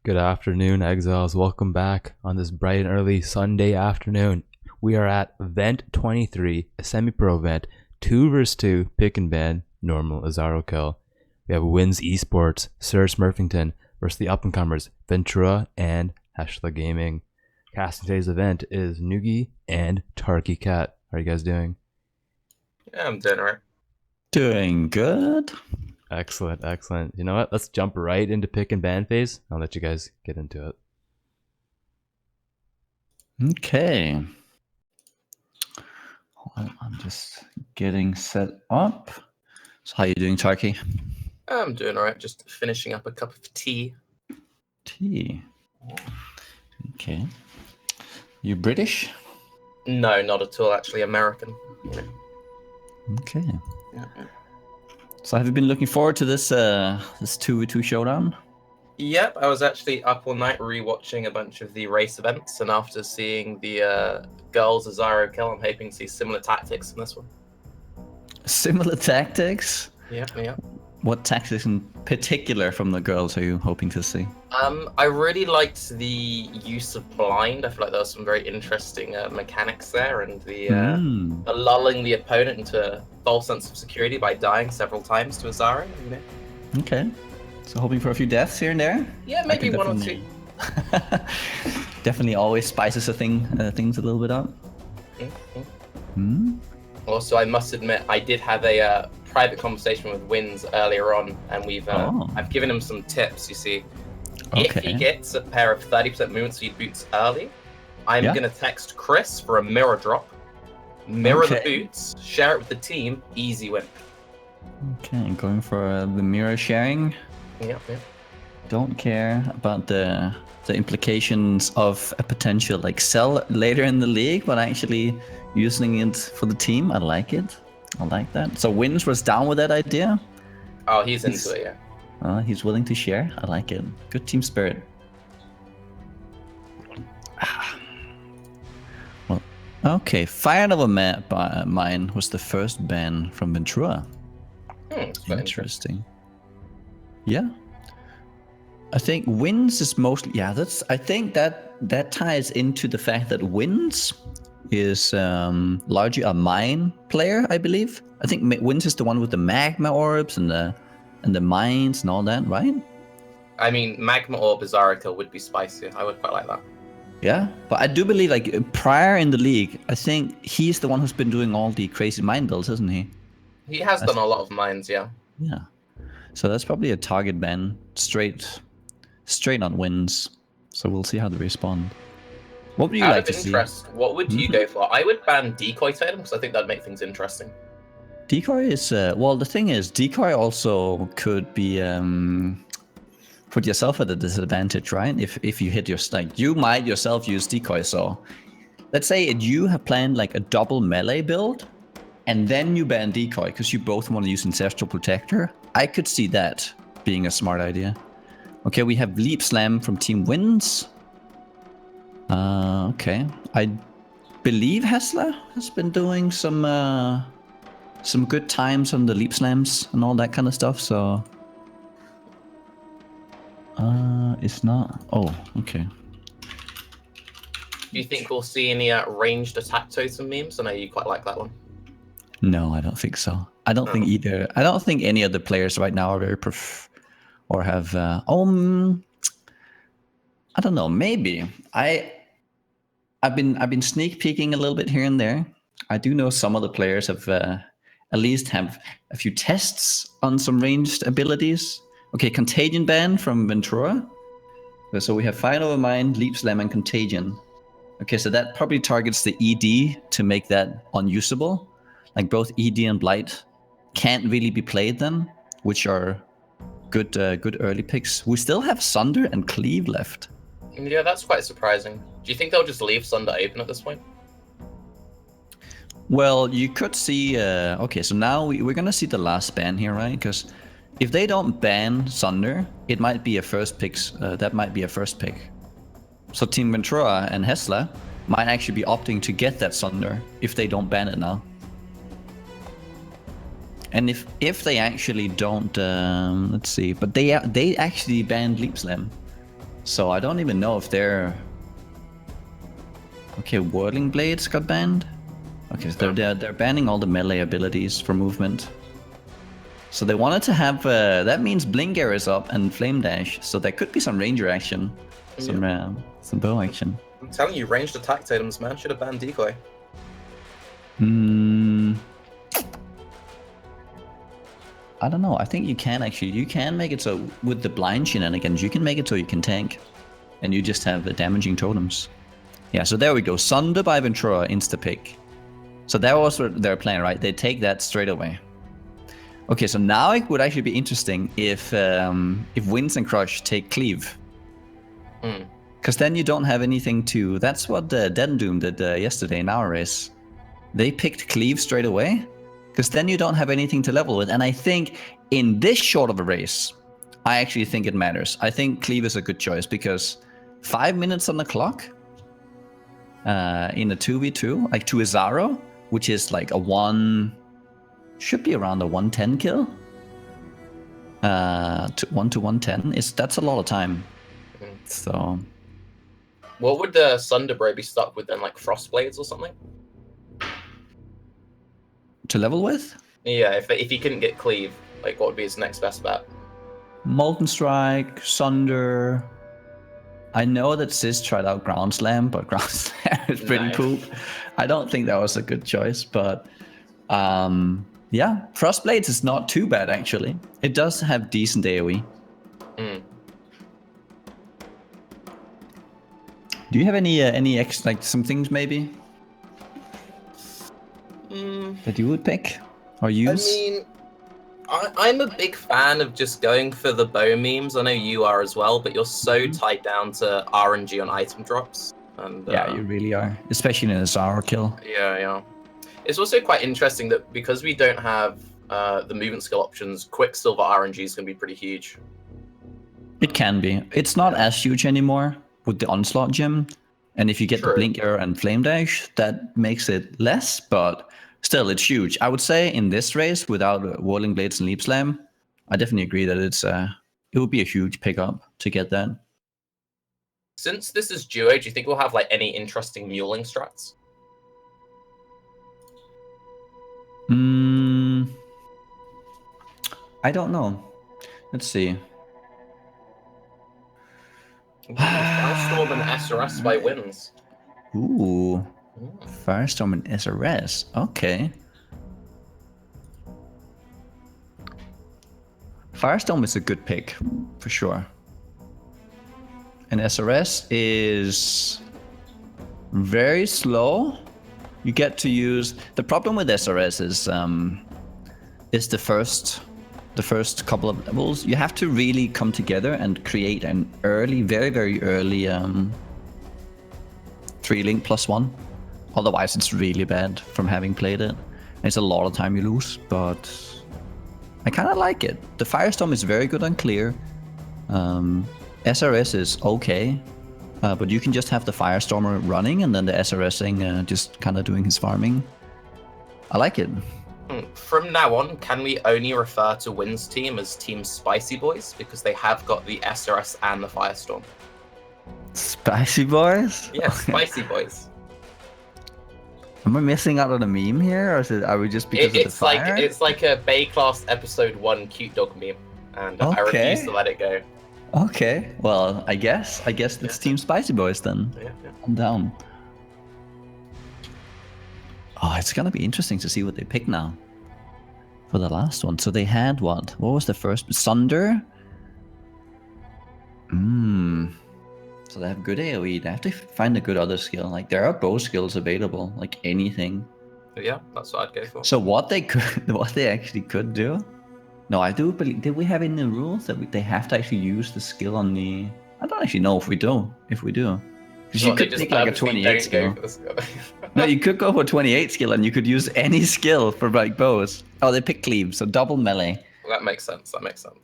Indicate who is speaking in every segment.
Speaker 1: Good afternoon, exiles. Welcome back on this bright and early Sunday afternoon. We are at Event 23, a semi-pro event, 2 vs 2, pick and ban, normal Azaro kill. We have Windz SirCrushinton versus the up-and-comers, Ventrua and Heshla Gaming. Casting today's event is Noogie and Tarky Cat. How are you guys doing?
Speaker 2: Yeah, I'm doing alright.
Speaker 3: Doing good.
Speaker 1: Excellent, excellent. You know what? Let's jump right into pick and ban phase. I'll let you guys get into it.
Speaker 3: Okay. Well, I'm just getting set up. So how you doing, Tarky?
Speaker 2: I'm doing alright, just finishing up a cup of tea.
Speaker 3: Tea. Okay. You British?
Speaker 2: No, not at all, actually American. Yeah.
Speaker 3: Okay.
Speaker 2: Yeah.
Speaker 3: So have you been looking forward to this this 2v2 showdown?
Speaker 2: Yep, I was actually up all night rewatching a bunch of the race events, and after seeing the girls' Azaro kill, I'm hoping to see similar tactics in this one.
Speaker 3: Similar tactics?
Speaker 2: Yeah, yeah.
Speaker 3: What tactics in particular from the girls are you hoping to see?
Speaker 2: I really liked the use of blind. I feel like there was some very interesting mechanics there, and the lulling the opponent into a false sense of security by dying several times to Azaro. You know?
Speaker 3: Okay. So hoping for a few deaths here and there?
Speaker 2: Yeah, maybe one or two.
Speaker 3: Definitely always spices things a little bit up.
Speaker 2: Also, I must admit, I did have a private conversation with Windz earlier on, and I've given him some tips. You see, if he gets a pair of 30% movement speed boots early, I'm gonna text Chris for a mirror drop, mirror the boots, share it with the team, easy win.
Speaker 3: Okay, going for the mirror sharing.
Speaker 2: Yeah.
Speaker 3: Don't care about the implications of a potential like sell later in the league, but actually using it for the team. I like it. I like that. So Windz was down with that idea.
Speaker 2: Oh, he's into it, yeah.
Speaker 3: He's willing to share. I like it. Good team spirit. Well, okay. Fire Nova mine was the first ban from Ventrua. Interesting. Yeah. I think Windz is mostly I think that ties into the fact that Windz is largely a mine player, I believe. I think Windz is the one with the magma orbs and the mines and all that, right?
Speaker 2: I mean, magma orb Azaro would be spicy. I would quite like that.
Speaker 3: Yeah, but I do believe like prior in the league, I think he's the one who's been doing all the crazy mine builds, isn't he?
Speaker 2: He has done a lot of mines, yeah.
Speaker 3: Yeah. So that's probably a target ban straight on Windz. So we'll see how they respond. What would you like to see?
Speaker 2: What would you go for? I would ban decoy to him because I think that'd make things interesting.
Speaker 3: Decoy is well, the thing is, decoy also could be put yourself at a disadvantage, right? If you hit your you might yourself use decoy. So let's say you have planned like a double melee build, and then you ban decoy because you both want to use ancestral protector. I could see that being a smart idea. Okay, we have leap slam from Team Windz. Okay, I believe Heshla has been doing some good times on the leap slams and all that kind of stuff. So it's not. Oh, okay.
Speaker 2: Do you think we'll see any ranged attack totem memes? I know you quite like that one.
Speaker 3: No, I don't think so. I don't think either. I don't think any of the players right now are very or have. I don't know. Maybe I've been sneak peeking a little bit here and there. I do know some of the players have at least have a few tests on some ranged abilities. Okay, Contagion ban from Ventrua. So we have Fire Over Mind, Leap Slam, and Contagion. Okay, so that probably targets the ED to make that unusable. Like both ED and Blight can't really be played then, which are good early picks. We still have Sunder and Cleave left.
Speaker 2: Yeah, that's quite surprising. Do you think they'll just leave Sunder open at this point?
Speaker 3: Well, you could see... okay, so now we're going to see the last ban here, right? Because if they don't ban Sunder, it might be a first pick. That might be a first pick. So Team Ventrua and Heshla might actually be opting to get that Sunder if they don't ban it now. And if they actually don't, let's see, but they actually banned Leap Slam. So I don't even know if they're... Okay, Whirling Blades got banned. Okay, so they're banning all the melee abilities for movement. So they wanted to have... that means Blink Air is up and Flame Dash. So there could be some ranger action. Some bow action.
Speaker 2: I'm telling you, ranged attack items, man. Should have banned Decoy.
Speaker 3: I don't know. I think you can actually. You can make it so with the blind shenanigans, you can make it so you can tank. And you just have the damaging totems. Yeah, so there we go. Sunder by Ventrua, insta-pick. So that was their plan, right? They take that straight away. Okay, so now it would actually be interesting if Windz and Crush take Cleave. Because then you don't have anything to... That's what Dead and Doom did yesterday in our race. They picked Cleave straight away. Because then you don't have anything to level with. And I think in this short of a race, I actually think it matters. I think Cleave is a good choice because 5 minutes on the clock in a 2v2, like to a Zaro, which is like a 1... Should be around a 110 kill. To 1 to 110, that's a lot of time. So...
Speaker 2: What would the Sunderbro be stuck with then, like Frostblades or something?
Speaker 3: To level with?
Speaker 2: Yeah, if he couldn't get Cleave, like what would be his next best bet?
Speaker 3: Molten Strike, Sunder. I know that Sis tried out Ground Slam, but Ground Slam is pretty poop. I don't think that was a good choice, but yeah, Frostblades is not too bad actually. It does have decent AoE. Do you have any like some things maybe that you would pick or use?
Speaker 2: I mean, I'm a big fan of just going for the bow memes. I know you are as well, but you're so tied down to RNG on item drops. And
Speaker 3: yeah, you really are, especially in a Zaro kill.
Speaker 2: Yeah. It's also quite interesting that because we don't have the movement skill options, Quicksilver RNG is going to be pretty huge.
Speaker 3: It can be. It's not as huge anymore with the Onslaught gem. And if you get the Blink Air and Flame Dash, that makes it less, but still it's huge. I would say in this race, without Whirling Blades and Leap Slam, I definitely agree that it would be a huge pickup to get that.
Speaker 2: Since this is duo, do you think we'll have like any interesting muling strats?
Speaker 3: I don't know. Let's see.
Speaker 2: Firestorm and SRS by Windz.
Speaker 3: Ooh. Firestorm and SRS. Okay. Firestorm is a good pick, for sure. And SRS is very slow. You get to use... The problem with SRS is the first couple of levels. You have to really come together and create an early, very, very early 3-link +1. Otherwise, it's really bad from having played it. It's a lot of time you lose, but I kind of like it. The Firestorm is very good and clear. SRS is okay, but you can just have the Firestormer running and then the SRSing just kind of doing his farming. I like it.
Speaker 2: From now on, can we only refer to Windz team as Team Spicy Boys because they have got the SRS and the Firestorm?
Speaker 3: Spicy Boys?
Speaker 2: Yeah, Spicy Boys.
Speaker 3: Am I missing out on a meme here, or are we just because of the fire?
Speaker 2: It's like a Bay Class Episode 1 cute dog meme, and I refuse to let it go.
Speaker 3: Okay, well, I guess that's Team Spicy Boys then.
Speaker 2: Yeah.
Speaker 3: I'm down. Oh, it's gonna be interesting to see what they pick now for the last one. So they had what? What was the first? Sunder? So they have good AoE. They have to find a good other skill. Like there are bow skills available, like anything.
Speaker 2: Yeah, that's what I'd go for.
Speaker 3: So what they actually could do? No, I do believe. Did we have in the rules that they have to actually use the skill on the? I don't actually know if we do. Because you could pick like a 28 skill. No, you could go for 28 skill and you could use any skill for like bows. Oh, they pick Cleave, so double melee.
Speaker 2: Well, that makes sense.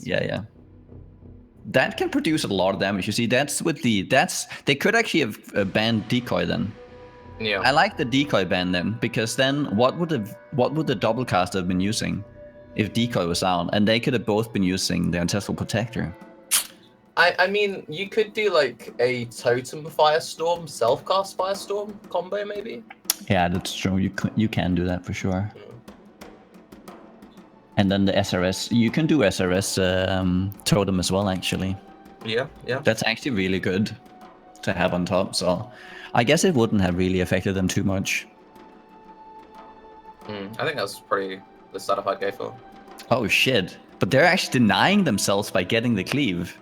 Speaker 3: Yeah. That can produce a lot of damage. You see, they could actually have banned Decoy then.
Speaker 2: Yeah.
Speaker 3: I like the Decoy ban then, because then what would the double caster have been using if Decoy was out? And they could have both been using the Ancestral Protector.
Speaker 2: I mean, you could do like a Totem Firestorm, self-cast Firestorm combo, maybe?
Speaker 3: Yeah, that's true. You can do that for sure. And then the SRS, you can do SRS Totem as well, actually.
Speaker 2: Yeah.
Speaker 3: That's actually really good to have on top, so I guess it wouldn't have really affected them too much.
Speaker 2: I think that's probably the setup I'd go for.
Speaker 3: Oh shit. But they're actually denying themselves by getting the cleave.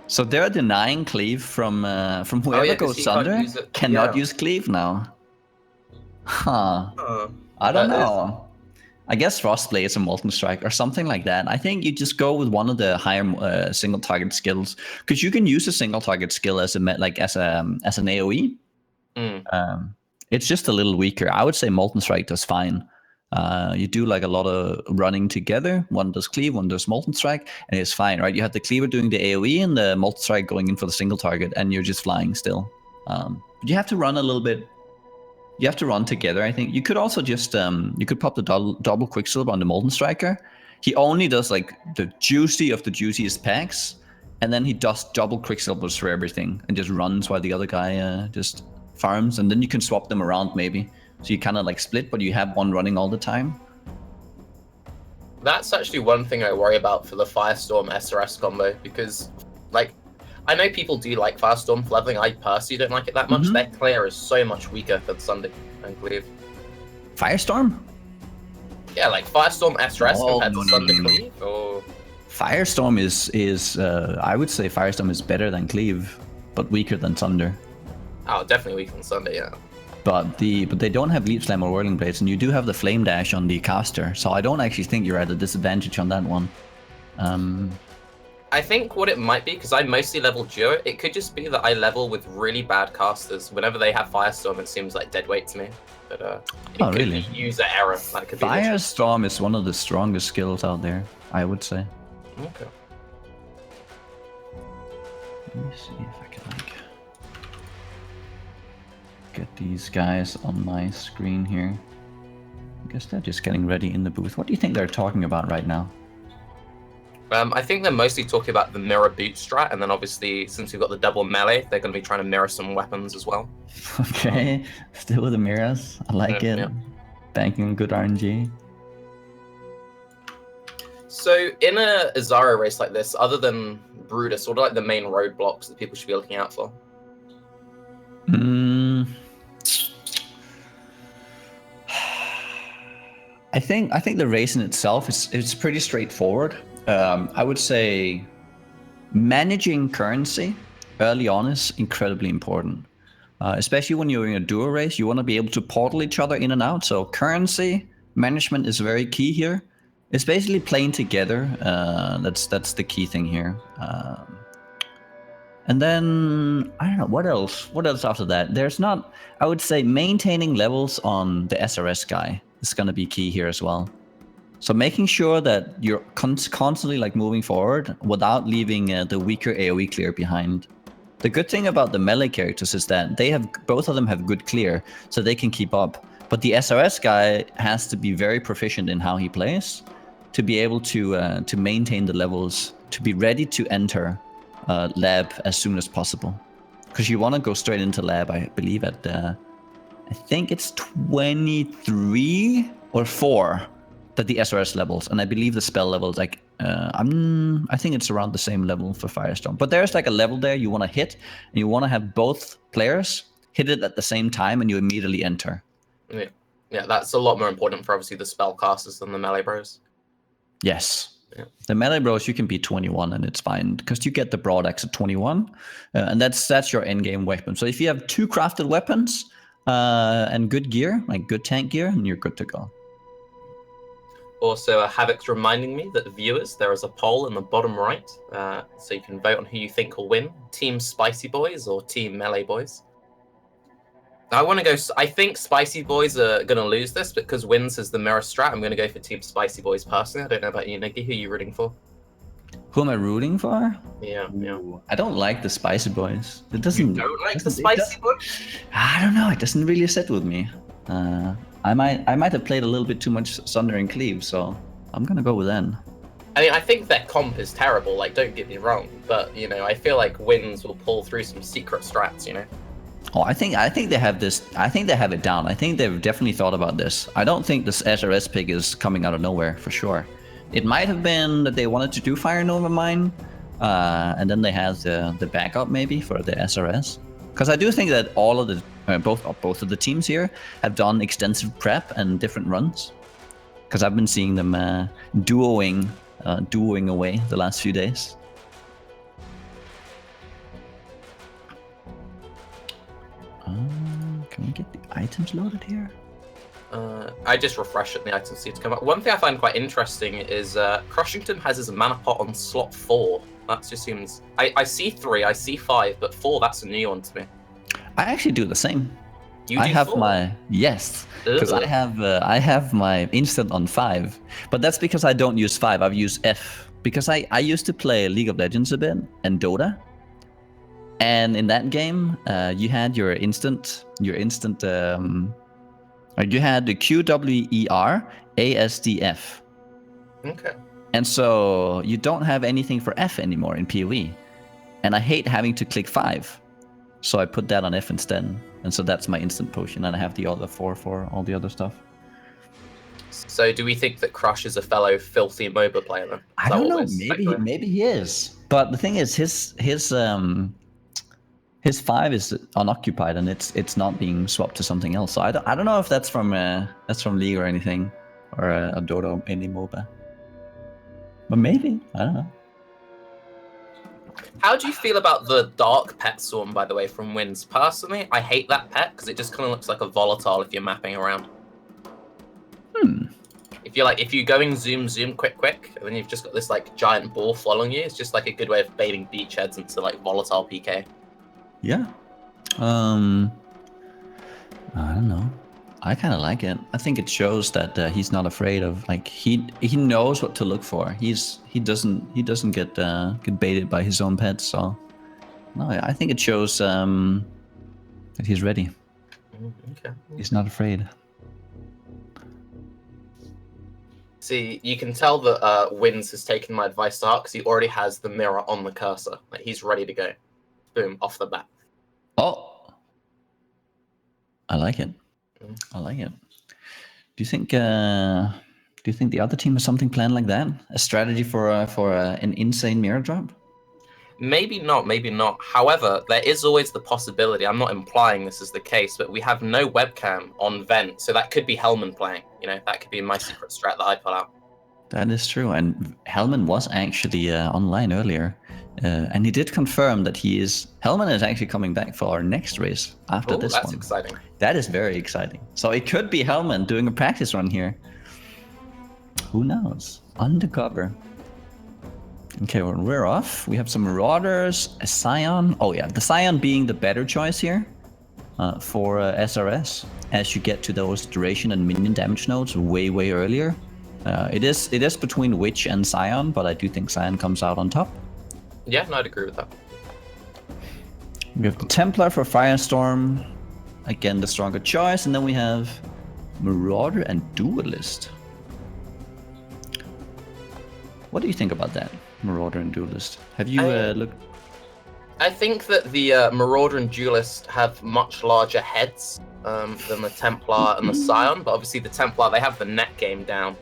Speaker 3: So they're denying cleave from whoever goes under cannot use cleave now. Huh. I don't know. I guess Frostblade is a Molten Strike or something like that. I think you just go with one of the higher single target skills, because you can use a single target skill as an AOE. It's just a little weaker. I would say Molten Strike does fine. You do like a lot of running together. One does cleave, one does Molten Strike, and it's fine, right? You have the cleaver doing the AoE and the Molten Strike going in for the single target, and you're just flying still. But you have to run a little bit. You have to run together, I think. You could also just you could pop the double Quicksilver on the Molten Striker. He only does like the juicy of the juiciest packs, and then he does double Quicksilvers for everything and just runs while the other guy just farms, and then you can swap them around maybe. So you kind of like split, but you have one running all the time.
Speaker 2: That's actually one thing I worry about for the Firestorm SRS combo, because like I know people do like Firestorm for leveling. I personally don't like it that much. Their clear is so much weaker than Sunday and Cleave.
Speaker 3: Firestorm?
Speaker 2: Yeah, like Firestorm SRS compared to Sunday Cleave, or
Speaker 3: Firestorm is I would say Firestorm is better than Cleave, but weaker than Thunder.
Speaker 2: Oh, definitely weaker than Sunday, yeah.
Speaker 3: But they don't have Leap Slam or Whirling Blades, and you do have the Flame Dash on the caster, so I don't actually think you're at a disadvantage on that one.
Speaker 2: I think what it might be, because I mostly level duo, it could just be that I level with really bad casters. Whenever they have Firestorm, it seems like dead weight to me. But it could
Speaker 3: really?
Speaker 2: be user error. That could be
Speaker 3: Firestorm is one of the strongest skills out there, I would say.
Speaker 2: Okay.
Speaker 3: Let me see if I can like get these guys on my screen here. I guess they're just getting ready in the booth. What do you think they're talking about right now?
Speaker 2: I think they're mostly talking about the mirror boot strat, and then obviously since we've got the double melee, they're going to be trying to mirror some weapons as well.
Speaker 3: Okay, still with the mirrors. I like it. Yeah. Banking on good RNG.
Speaker 2: So in a Azaro race like this, other than Brutus, what are like the main roadblocks that people should be looking out for?
Speaker 3: I think the race in itself is pretty straightforward. I would say managing currency early on is incredibly important, especially when you're in a duo race. You want to be able to portal each other in and out. So currency management is very key here. It's basically playing together. That's the key thing here. And then I don't know what else. What else after that? There's not. I would say maintaining levels on the SRS guy is going to be key here as well. So making sure that you're constantly like moving forward without leaving the weaker AoE clear behind. The good thing about the melee characters is that both of them have good clear, so they can keep up. But the SRS guy has to be very proficient in how he plays to be able to maintain the levels, to be ready to enter lab as soon as possible. Because you want to go straight into lab, I believe at I think it's 23 or 4 that the SRS levels, and I believe the spell levels like I think it's around the same level for Firestorm. But there's like a level there you want to hit, and you want to have both players hit it at the same time, and you immediately enter.
Speaker 2: Yeah, that's a lot more important for obviously the spell casters than the melee bros.
Speaker 3: Yes. Yeah. The melee bros, you can be 21 and it's fine because you get the broad axe at 21, and that's your end game weapon. So if you have 2 crafted weapons and good gear, like good tank gear, and you're good to go.
Speaker 2: Also, Havoc's reminding me that viewers, there is a poll in the bottom right, so you can vote on who you think will win: Team Spicy Boys or Team Melee Boys. I want to go. I think Spicy Boys are going to lose this because Windz is the mirror strat. I'm going to go for Team Spicy Boys personally. I don't know about you, Nikki. Who are you rooting for?
Speaker 3: Who am I rooting for?
Speaker 2: Yeah.
Speaker 3: I don't like the Spicy Boys. It doesn't.
Speaker 2: You don't like the Spicy Boys?
Speaker 3: I don't know. It doesn't really sit with me. I might have played a little bit too much Sunder and Cleave, so I'm gonna go with N.
Speaker 2: I mean, I think their comp is terrible. Like, don't get me wrong, but you know, I feel like Windz will pull through some secret strats. You know.
Speaker 3: Oh, I think they have this. I think they have it down. I think they've definitely thought about this. I don't think this SRS pick is coming out of nowhere for sure. It might have been that they wanted to do Fire Nova Mine, and then they had the backup maybe for the SRS. Because I do think that all of the both of the teams here have done extensive prep and different runs. Because I've been seeing them duoing away the last few days. Can we get the items loaded here?
Speaker 2: I just refreshed it, and the items seem to come up. One thing I find quite interesting is Crushington has his mana pot on slot 4. That just seems... I see 3, I see 5, but 4, that's a new one to me.
Speaker 3: I actually do the same.
Speaker 2: You do
Speaker 3: I have
Speaker 2: 4?
Speaker 3: my... Yes, because I have my instant on 5. But that's because I don't use 5, I've used F. Because I used to play League of Legends a bit, and Dota. And in that game, you had your instant... you had the QWER ASDF.
Speaker 2: Okay.
Speaker 3: And so you don't have anything for F anymore in PoE. And I hate having to click 5. So I put that on F instead. And so that's my instant potion, and I have the other 4 for all the other stuff.
Speaker 2: So do we think that Crush is a fellow filthy MOBA player then?
Speaker 3: I don't know, maybe he is. But the thing is, his 5 is unoccupied, and it's not being swapped to something else. So I don't know if that's from League or anything, or a Dota any MOBA. But maybe, I don't know.
Speaker 2: How do you feel about the Dark Pet Swarm, by the way, from Windz? Personally, I hate that pet because it just kind of looks like a volatile if you're mapping around. If you're going zoom, quick, and then you've just got this like giant ball following you, it's just like a good way of baiting beachheads into like volatile PK.
Speaker 3: Yeah. I don't know. I kind of like it. I think it shows that he's not afraid of, like, he knows what to look for. He doesn't get baited by his own pets. So no, I think it shows that he's ready.
Speaker 2: Okay.
Speaker 3: He's not afraid.
Speaker 2: See, you can tell that Windz has taken my advice to heart because he already has the mirror on the cursor. Like, he's ready to go. Boom, off the bat.
Speaker 3: Oh, I like it. I like it. Do you think the other team has something planned like that? A strategy for an insane mirror drop?
Speaker 2: Maybe not. However, there is always the possibility. I'm not implying this is the case, but we have no webcam on Vent, so that could be Hellman playing. You know, that could be my secret strat that I pull out.
Speaker 3: That is true, and Hellman was actually online earlier, and he did confirm that Hellman is actually coming back for our next race after this one.
Speaker 2: That's exciting.
Speaker 3: That is very exciting. So it could be Hellman doing a practice run here. Who knows? Undercover. Okay, well, we're off. We have some Marauders, a Scion. Oh yeah, the Scion being the better choice here for SRS, as you get to those duration and minion damage nodes way earlier. It is between Witch and Scion, but I do think Scion comes out on top.
Speaker 2: Yeah, no, I'd agree with that.
Speaker 3: We have the Templar for Firestorm. Again, the stronger choice. And then we have Marauder and Duelist. What do you think about that, Marauder and Duelist? Have you looked?
Speaker 2: I think that the Marauder and Duelist have much larger heads than the Templar and the Scion, but obviously the Templar, they have the net game down.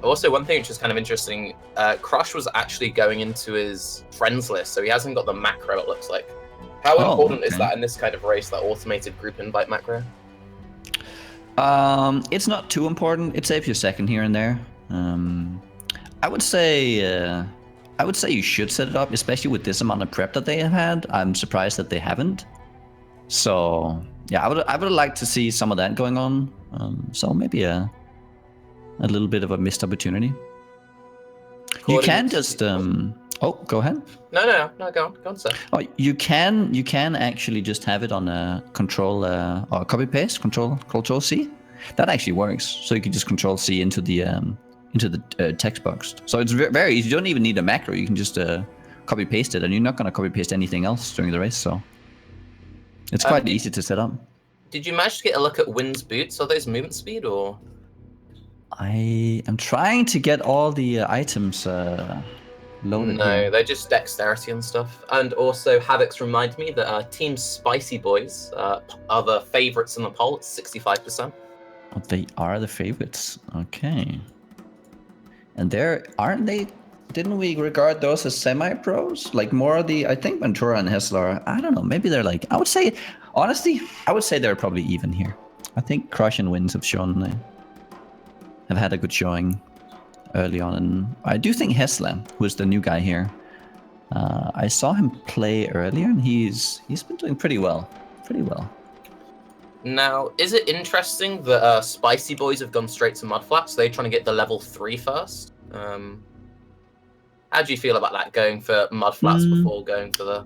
Speaker 2: Also, one thing which is kind of interesting, Crush was actually going into his friends list, so he hasn't got the macro, it looks like. How important is that in this kind of race, that automated group invite macro?
Speaker 3: It's not too important. It saves you a second here and there. I would say you should set it up, especially with this amount of prep that they have had. I'm surprised that they haven't. So yeah, I would like to see some of that going on. So maybe a little bit of a missed opportunity. You can just oh, go ahead.
Speaker 2: No, go on, sir.
Speaker 3: Oh, you can actually just have it on a control or copy paste, control C. That actually works. So you can just control C into the text box. So it's very easy. You don't even need a macro. You can just copy paste it, and you're not going to copy paste anything else during the race. So it's quite easy to set up.
Speaker 2: Did you manage to get a look at Windz boots? Are those movement speed or?
Speaker 3: I am trying to get all the items loaded here.
Speaker 2: They're just dexterity and stuff. And also, Havoc's remind me that Team Spicy Boys are the favorites in the poll at 65%.
Speaker 3: Oh, they are the favorites. Okay. And aren't they? Didn't we regard those as semi-pros? Like more of the, I think Ventrua and Heshla, I don't know, maybe they're like, I would say, honestly, I would say they're probably even here. I think Crush and Windz have had a good showing early on. And I do think Heshla, who is the new guy here, I saw him play earlier and he's been doing pretty well.
Speaker 2: Now, is it interesting that Spicy Boys have gone straight to Mudflats? They're trying to get the level 3 first. How do you feel about that, going for Mudflats before going for the...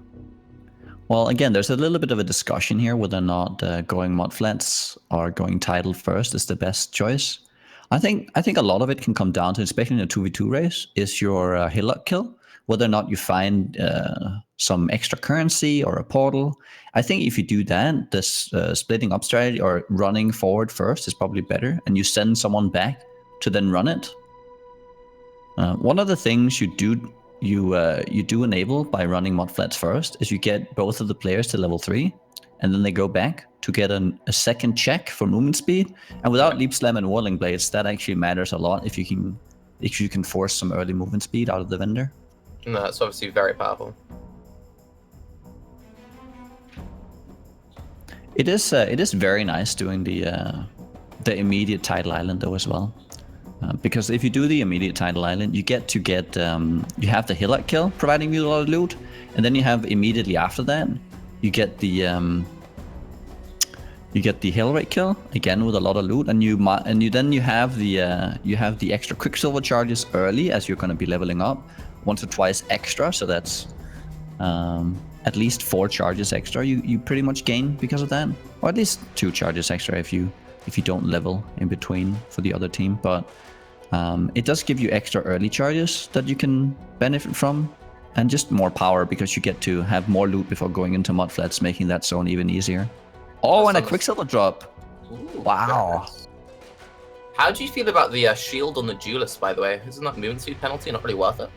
Speaker 3: Well, again, there's a little bit of a discussion here whether or not going Mudflats or going Tidal first is the best choice. I think a lot of it can come down to, especially in a 2v2 race, is your hillock kill. Whether or not you find some extra currency or a portal. I think if you do that, this splitting up strategy or running forward first is probably better, and you send someone back to then run it. One of the things you do enable by running Mudflats first is you get both of the players to level 3, and then they go back to get a second check for movement speed. And without Leap Slam and Whirling Blades, that actually matters a lot if you can force some early movement speed out of the vendor.
Speaker 2: No, that's obviously very powerful.
Speaker 3: It is very nice doing the immediate Tidal Island though as well. Because if you do the immediate Tidal Island, you have the hillock kill, providing you a lot of loot, and then you have immediately after that, you get the Hellrate kill again with a lot of loot, and you have the extra Quicksilver charges early as you're going to be leveling up, once or twice extra, so that's at least 4 charges extra you pretty much gain because of that, or at least 2 charges extra if you don't level in between for the other team. But it does give you extra early charges that you can benefit from, and just more power because you get to have more loot before going into Mudflats, making that zone even easier. Oh, and a Quicksilver drop.
Speaker 2: Ooh,
Speaker 3: wow.
Speaker 2: Goodness. How do you feel about the shield on the Duelist, by the way? Isn't that movement speed penalty not really worth it?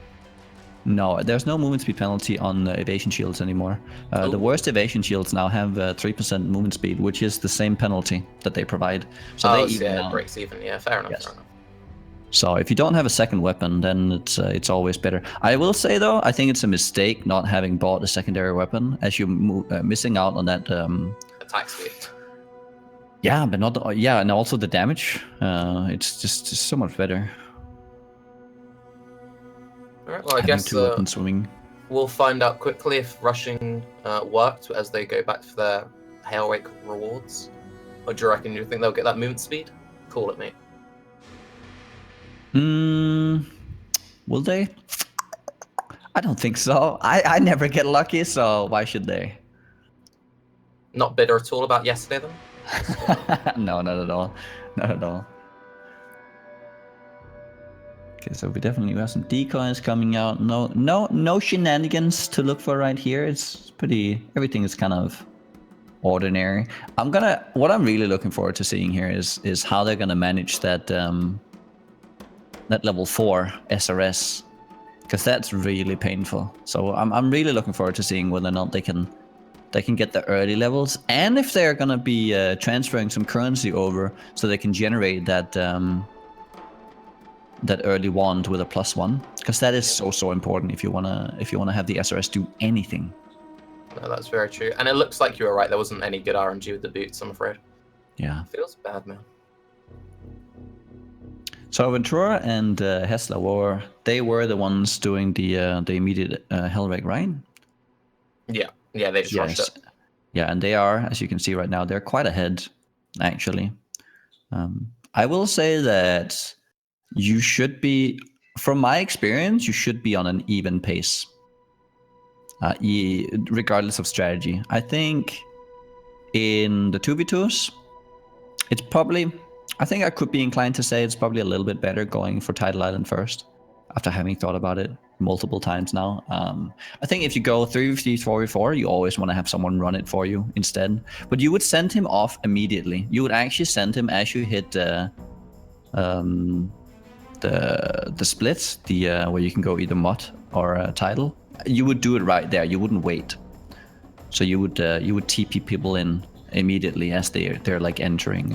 Speaker 3: No, there's no movement speed penalty on evasion shields anymore. The worst evasion shields now have 3% movement speed, which is the same penalty that they provide. So they even
Speaker 2: it breaks even. Yeah, fair enough.
Speaker 3: Yes.
Speaker 2: Fair enough.
Speaker 3: So if you don't have a second weapon, then it's always better. I will say though, I think it's a mistake not having bought a secondary weapon, as you're missing out on that
Speaker 2: attack speed.
Speaker 3: Yeah, but not and also the damage. It's just so much better.
Speaker 2: Alright, well I guess we'll find out quickly if rushing worked as they go back for their Hailwake rewards. Or do you think they'll get that movement speed? Call it, mate.
Speaker 3: Will they? I don't think so. I never get lucky, so why should they?
Speaker 2: Not bitter at all about yesterday then?
Speaker 3: No, not at all. Not at all. Okay, so we definitely have some decoys coming out. No shenanigans to look for right here. It's pretty, everything is kind of ordinary. What I'm really looking forward to seeing here is how they're gonna manage that that level 4 SRS, because that's really painful. So I'm really looking forward to seeing whether or not they can get the early levels, and if they're gonna be transferring some currency over so they can generate that that early wand with a +1, because that is so important if you wanna have the SRS do anything.
Speaker 2: No, that's very true, and it looks like you were right. There wasn't any good RNG with the boots, I'm afraid.
Speaker 3: Yeah,
Speaker 2: feels bad, man.
Speaker 3: So Ventrua and Heshla were the ones doing the immediate Hellrake, right?
Speaker 2: Yeah, they just rushed it.
Speaker 3: Yeah, and they are, as you can see right now, they're quite ahead, actually. I will say that you should be, from my experience, you should be on an even pace, regardless of strategy. I think in the 2v2s, it's probably, I think I could be inclined to say it's probably a little bit better going for Tidal Island first, after having thought about it multiple times now. I think if you go 3v3, 4v4, you always want to have someone run it for you instead. But you would send him off immediately. You would actually send him as you hit the splits, where you can go either mod or title, you would do it right there. You wouldn't wait. So you would TP people in immediately as they're like entering.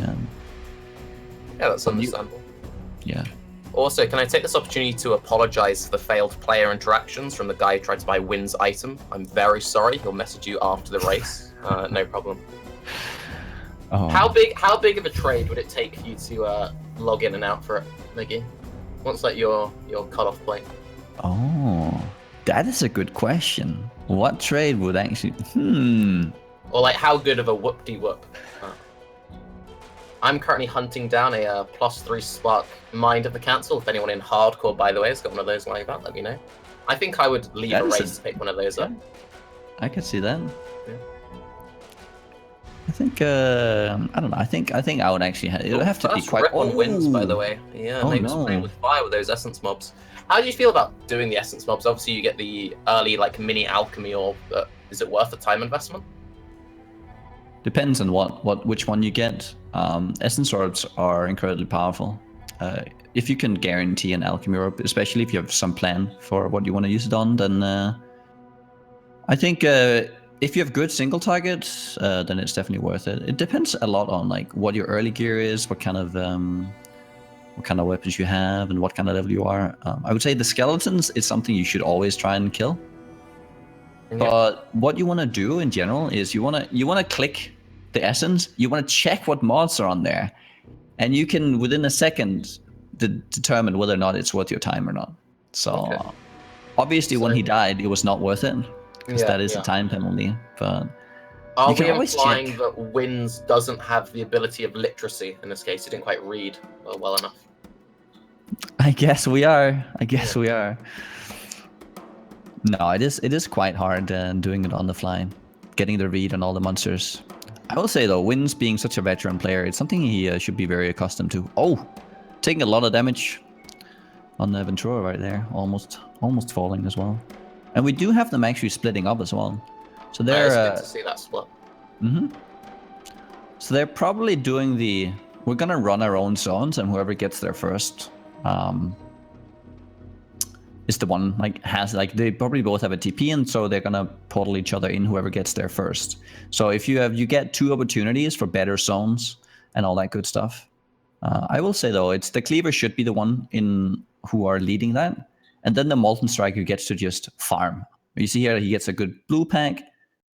Speaker 2: Yeah, that's understandable.
Speaker 3: Yeah.
Speaker 2: Also, can I take this opportunity to apologize for the failed player interactions from the guy who tried to buy Windz item? I'm very sorry. He'll message you after the race. No problem.
Speaker 3: Oh.
Speaker 2: How big of a trade would it take for you to log in and out for it, Miggy? What's like your cutoff point?
Speaker 3: Oh, that is a good question. What trade would actually?
Speaker 2: Or like how good of a whoop-de-whoop? I'm currently hunting down a +3 spark Mind of the Council. If anyone in hardcore, by the way, has got one of those lying about, let me know. I think I would leave a race to pick one of those up.
Speaker 3: I could see that.
Speaker 2: Yeah.
Speaker 3: I think I don't know. I think I would actually it would have to be quite.
Speaker 2: On Windz, by the way. Yeah, maybe playing with fire with those essence mobs. How do you feel about doing the essence mobs? Obviously, you get the early like mini alchemy orb. But is it worth the time investment?
Speaker 3: Depends on which one you get. Essence orbs are incredibly powerful. If you can guarantee an alchemy orb, especially if you have some plan for what you want to use it on, then I think if you have good single targets, then it's definitely worth it. It depends a lot on like what your early gear is, what kind of weapons you have, and what kind of level you are. I would say the skeletons is something you should always try and kill. Yeah. But what you want to do in general is you want to click the essence. You want to check what mods are on there, and you can within a second determine whether or not it's worth your time or not. So obviously, when he died, it was not worth it. Because that is a time penalty, but
Speaker 2: are we implying that Windz doesn't have the ability of literacy in this case? He didn't quite read well enough.
Speaker 3: I guess we are. No, it is quite hard doing it on the fly, getting the read on all the monsters. I will say though, Windz being such a veteran player, it's something he should be very accustomed to. Oh, taking a lot of damage on the Ventrua right there, almost falling as well. And we do have them actually splitting up as well. So they're
Speaker 2: good to see that split.
Speaker 3: So they're probably doing we're gonna run our own zones, and whoever gets there first is the one they probably both have a TP, and so they're gonna portal each other in, whoever gets there first. So if you get 2 opportunities for better zones and all that good stuff. I will say though, it's the cleaver should be the one who are leading that. And then the Molten Striker gets to just farm. You see here, he gets a good blue pack,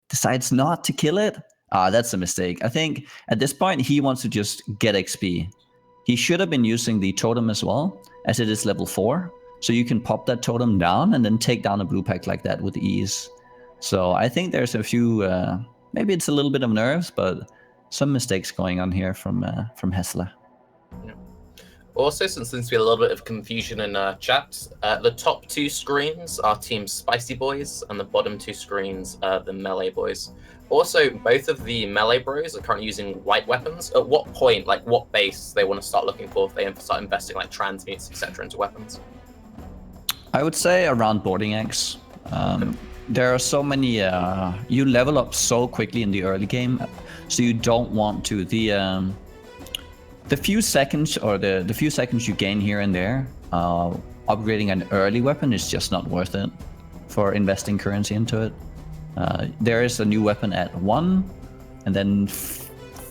Speaker 3: decides not to kill it. That's a mistake. I think at this point, he wants to just get XP. He should have been using the totem as well, as it is level 4. So you can pop that totem down and then take down a blue pack like that with ease. So I think there's a few, maybe it's a little bit of nerves, but some mistakes going on here from Heshla.
Speaker 2: Yeah. Also, since we had a little bit of confusion in chat, the top 2 screens are Team Spicy Boys, and the bottom 2 screens are the Melee Boys. Also, both of the Melee Bros are currently using white weapons. At what point, like what base, they want to start looking for if they start investing like transmutes, etc. into weapons?
Speaker 3: I would say around Boarding Axe. There are so many, you level up so quickly in the early game, so you don't want to, the few seconds or the few seconds you gain here and there, upgrading an early weapon is just not worth it for investing currency into it. There is a new weapon at 1, and then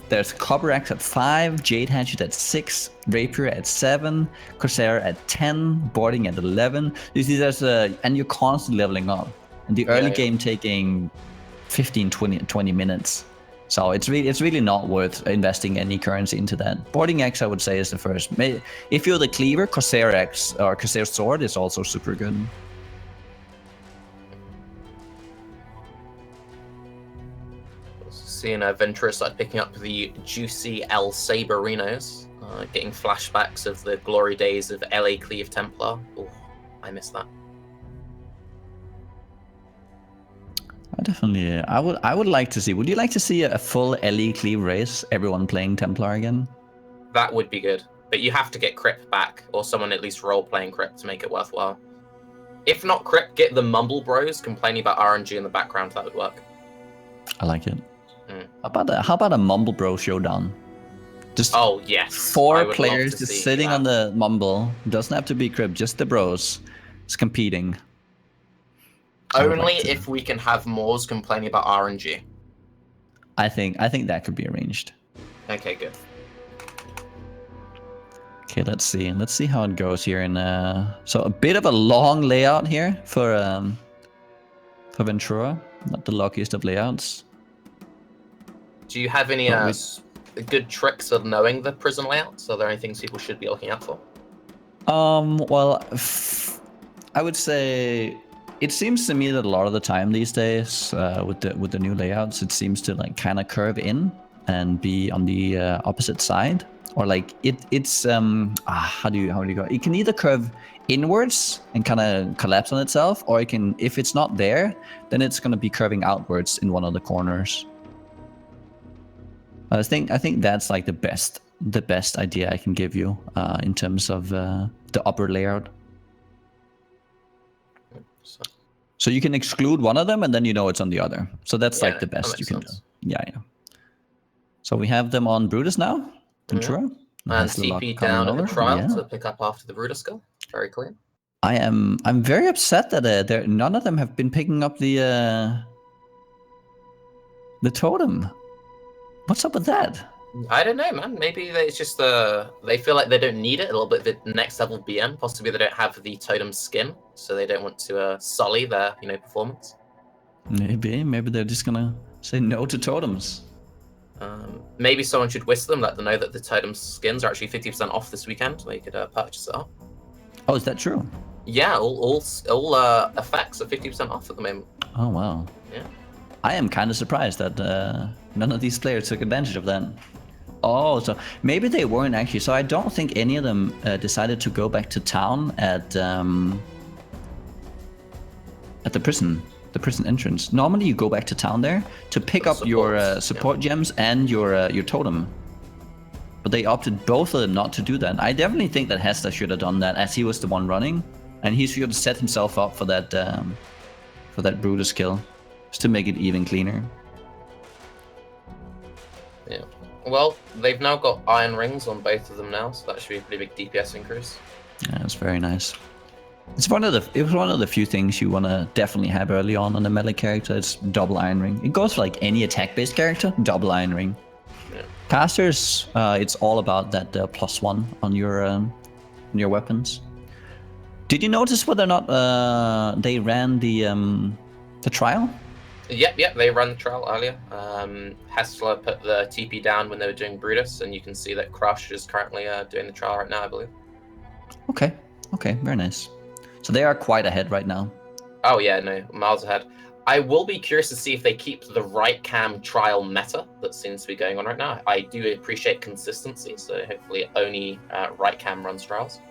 Speaker 3: there's Copper Axe at 5, Jade Hatchet at 6, Rapier at 7, Corsair at 10, Boarding at 11. You see, and you're constantly leveling up. And the early game taking 15, 20 minutes. So it's really not worth investing any currency into that. Boarding Axe, I would say, is the first. If you're the cleaver, Corsair Axe or Corsair Sword is also super good.
Speaker 2: Seeing Ventrua start picking up the juicy El Saberinos, getting flashbacks of the glory days of LA Cleave Templar. Oh, I miss that.
Speaker 3: I would like to see. Would you like to see a full LE Cleave race? Everyone playing Templar again?
Speaker 2: That would be good, but you have to get Crypt back, or someone at least role playing Crypt to make it worthwhile. If not Crypt, get the Mumble Bros complaining about RNG in the background. That would work.
Speaker 3: I like it. How about a Mumble Bro showdown? Just
Speaker 2: yes.
Speaker 3: 4 players just sitting on the Mumble. Doesn't have to be Crib, just the bros. It's competing.
Speaker 2: Only if we can have Moors complaining about RNG.
Speaker 3: I think that could be arranged.
Speaker 2: Okay, good.
Speaker 3: Okay, let's see. Let's see how it goes here. So a bit of a long layout here for Ventrua. Not the luckiest of layouts.
Speaker 2: Do you have any good tricks of knowing the prison layouts? Are there any things people should be looking out for?
Speaker 3: Well, I would say it seems to me that a lot of the time these days, with the new layouts, it seems to like kind of curve in and be on the opposite side, or like it's how do you go? It can either curve inwards and kind of collapse on itself, or it can, if it's not there, then it's going to be curving outwards in one of the corners. I think that's like the best idea I can give you in terms of the upper layout. So you can exclude one of them, and then you know it's on the other. So that's like the best you can do. Yeah. So we have them on Brutus now. Ventrua.
Speaker 2: And TP down in the trial to pick up after the Brutus skill. Very clear.
Speaker 3: I'm very upset that none of them have been picking up the totem. What's up with that?
Speaker 2: I don't know, man. Maybe it's just they feel like they don't need it. A little bit of the next level BM. Possibly they don't have the totem skin, so they don't want to sully their performance.
Speaker 3: Maybe they're just gonna say no to totems.
Speaker 2: Maybe someone should whisper them, let them know that the totem skins are actually 50% off this weekend, so you could purchase it up.
Speaker 3: Oh, is that true?
Speaker 2: Yeah, all effects are 50% off at the moment.
Speaker 3: Oh wow.
Speaker 2: Yeah.
Speaker 3: I am kind of surprised that none of these players took advantage of that. Oh, so maybe they weren't actually. So I don't think any of them decided to go back to town at the prison entrance. Normally you go back to town there to pick up your support gems and your totem. But they opted both of them not to do that. I definitely think that Heshla should have done that, as he was the one running, and he should have set himself up for that Brutus kill, just to make it even cleaner.
Speaker 2: Yeah. Well, they've now got iron rings on both of them now, so that should be a pretty big DPS increase.
Speaker 3: Yeah, that's very nice. It was one of the few things you want to definitely have early on a melee character. It's double iron ring. It goes for like any attack-based character, double iron ring.
Speaker 2: Yeah.
Speaker 3: Casters, it's all about that +1 on your weapons. Did you notice whether or not they ran the trial?
Speaker 2: Yep, they ran the trial earlier. Heshla put the TP down when they were doing Brutus, and you can see that Crush is currently doing the trial right now, I believe.
Speaker 3: Okay, very nice. So they are quite ahead right now.
Speaker 2: Oh yeah, no, miles ahead. I will be curious to see if they keep the right cam trial meta that seems to be going on right now. I do appreciate consistency, so hopefully only right cam runs trials.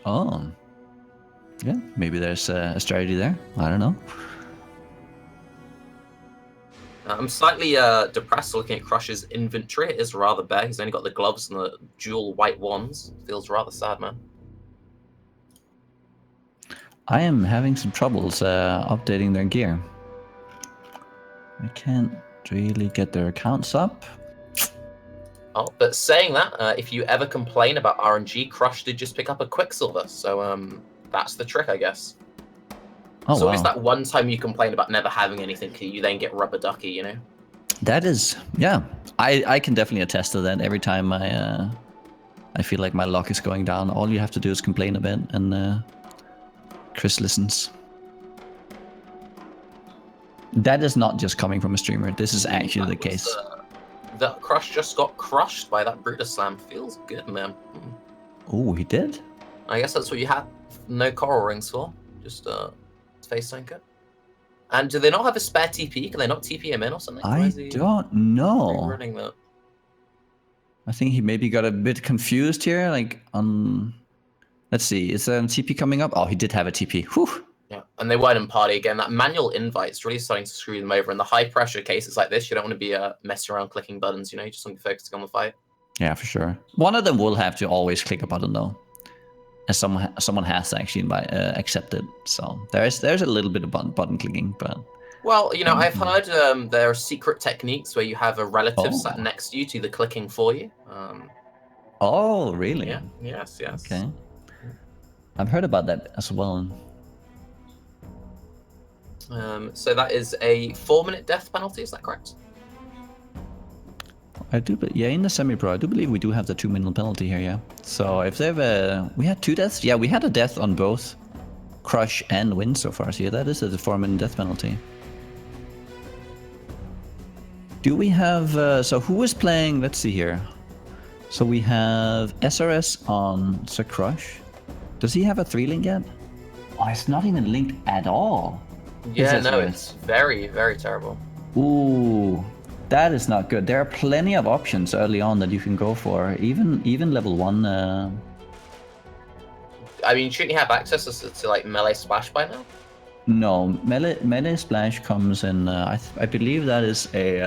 Speaker 3: Oh, yeah, maybe there's a strategy there. I don't know.
Speaker 2: I'm slightly depressed looking at Crush's inventory. It is rather bare. He's only got the gloves and the dual white wands. Feels rather sad, man.
Speaker 3: I am having some troubles updating their gear. I can't really get their accounts up.
Speaker 2: Oh, but saying that, if you ever complain about RNG, Crush did just pick up a Quicksilver. So that's the trick, I guess.
Speaker 3: Oh,
Speaker 2: it's always that one time you complain about never having anything, you then get rubber ducky, you know?
Speaker 3: That is, yeah. I can definitely attest to that. Every time I feel like my luck is going down, all you have to do is complain a bit, and Chris listens. That is not just coming from a streamer. This is actually the case.
Speaker 2: That Crush just got crushed by that Brutus Slam. Feels good, man.
Speaker 3: Oh, he did?
Speaker 2: I guess that's what you had no coral rings for. Just face tanker. And do they not have a spare TP? Can they not TP him in or something?
Speaker 3: I don't know.
Speaker 2: Running that?
Speaker 3: I think he maybe got a bit confused here. Like on, let's see, is there a TP coming up? Oh, he did have a TP. Whew.
Speaker 2: Yeah, and they weren't in party again. That manual invite's really starting to screw them over. In the high pressure cases like this, you don't want to be messing around clicking buttons. You know, you just want to be focusing on the fight.
Speaker 3: Yeah, for sure. One of them will have to always click a button though, and someone has to actually accept it. So there's a little bit of button clicking, but
Speaker 2: Well, you know, I've heard there are secret techniques where you have a relative sat next to you, to the clicking for you.
Speaker 3: Oh, really?
Speaker 2: Yeah. Yes.
Speaker 3: Okay. I've heard about that as well.
Speaker 2: So that is a 4-minute death penalty. Is that correct?
Speaker 3: I do, but yeah, in the semi-pro, I do believe we do have the 2-minute penalty here. Yeah. So if they've, we had 2 deaths. Yeah, we had a death on both Crush and Windz so far. So yeah, that is a 4-minute death penalty. Do we have? So who is playing? Let's see here. So we have SRS on SirCrush. Does he have a 3-link yet? Oh, it's not even linked at all.
Speaker 2: Yeah, no, it's very, very terrible.
Speaker 3: Ooh, that is not good. There are plenty of options early on that you can go for, even level 1.
Speaker 2: I mean, shouldn't you have access to like melee splash by now?
Speaker 3: No, melee splash comes in. I believe that is a.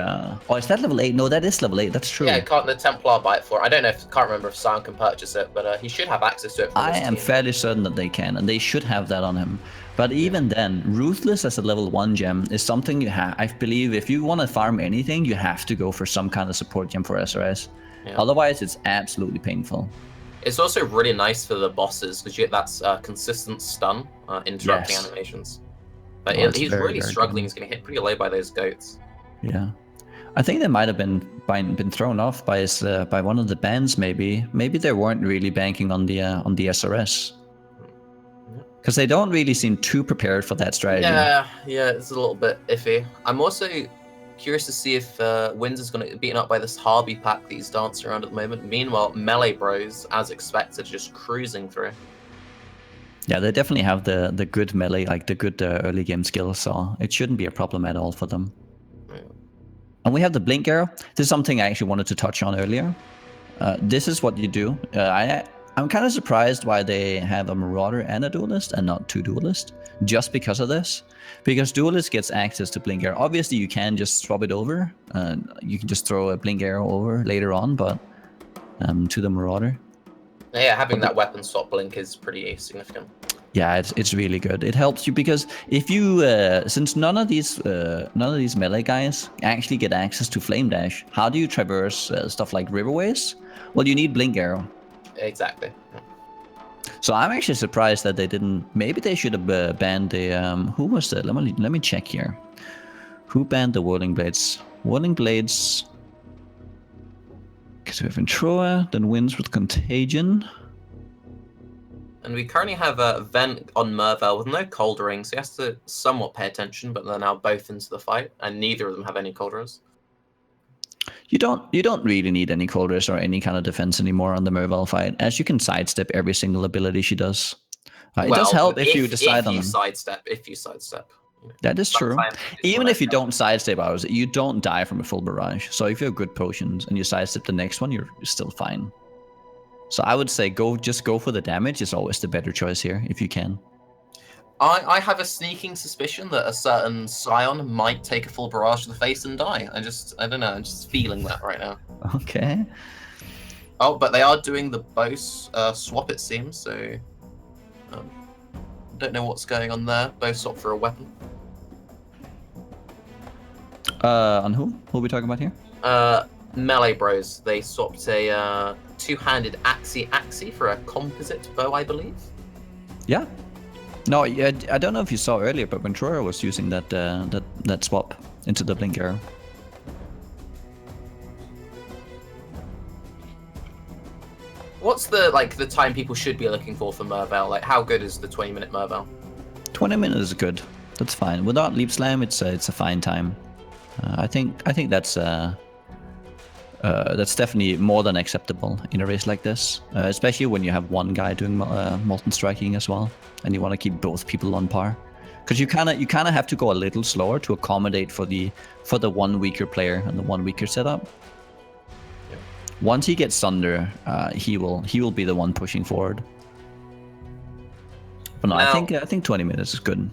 Speaker 3: Oh, is that level 8? No, that is level 8. That's true.
Speaker 2: Yeah, can't the Templar buy it for? I don't know can't remember if Sion can purchase it, but he should have access to it.
Speaker 3: I am fairly certain that they can, and they should have that on him. But even then, Ruthless as a level 1 gem is something you have. I believe if you want to farm anything, you have to go for some kind of support gem for SRS. Yeah. Otherwise, it's absolutely painful.
Speaker 2: It's also really nice for the bosses because you get that consistent stun interrupting animations. But he's very, really struggling. He's going to hit pretty low by those goats.
Speaker 3: Yeah, I think they might have been thrown off by his by one of the bans. Maybe they weren't really banking on the SRS because they don't really seem too prepared for that strategy.
Speaker 2: Yeah, it's a little bit iffy. I'm also curious to see if Windz is going to get beaten up by this Harvey pack that he's dancing around at the moment. Meanwhile, Melee Bros, as expected, just cruising through.
Speaker 3: Yeah, they definitely have the good melee, like the good early game skills, so it shouldn't be a problem at all for them. Yeah. And we have the blink arrow. This is something I actually wanted to touch on earlier. This is what you do. I'm kind of surprised why they have a Marauder and a Duelist and not 2 Duelists, just because of this. Because Duelist gets access to blink arrow. Obviously, you can just swap it over. You can just throw a blink arrow over later on, but to the Marauder.
Speaker 2: Yeah, having that weapon swap blink is pretty significant.
Speaker 3: Yeah, it's really good. It helps you because if you since none of these melee guys actually get access to flame dash, how do you traverse stuff like riverways? Well, you need blink arrow.
Speaker 2: Exactly.
Speaker 3: So I'm actually surprised that they didn't. Maybe they should have banned the who was that? Let me check here. Who banned the whirling blades? Whirling blades. Because we have Ventrua, then Windz with Contagion.
Speaker 2: And we currently have a Vent on Mervel with no cold ring, so he has to somewhat pay attention, but they're now both into the fight, and neither of them have any cold rays.
Speaker 3: You don't really need any cold rays or any kind of defense anymore on the Mervel fight, as you can sidestep every single ability she does. It does help if you decide on...
Speaker 2: If you sidestep.
Speaker 3: That is true. Even if you don't sidestep ours, you don't die from a full barrage. So if you have good potions and you sidestep the next one, you're still fine. So I would say just go for the damage is always the better choice here, if you can.
Speaker 2: I have a sneaking suspicion that a certain Scion might take a full barrage to the face and die. I don't know, I'm just feeling that right now.
Speaker 3: Okay.
Speaker 2: Oh, but they are doing the bow swap, it seems, so... don't know what's going on there. Bow swap for a weapon.
Speaker 3: On who? Who are we talking about here?
Speaker 2: Melee Bros. They swapped a 2-handed Axie for a composite bow, I believe.
Speaker 3: Yeah. No, I don't know if you saw earlier, but Ventrua was using that swap into the blink arrow.
Speaker 2: What's the time people should be looking for Mervel? Like, how good is the 20-minute Mervel?
Speaker 3: 20 minutes is good. That's fine. Without leap slam, it's a fine time. I think that's definitely more than acceptable in a race like this, especially when you have one guy doing molten striking as well, and you want to keep both people on par, because you kind of have to go a little slower to accommodate for the one weaker player and the one weaker setup. Yeah. Once he gets under, he will be the one pushing forward. But no, now, I think 20 minutes is good.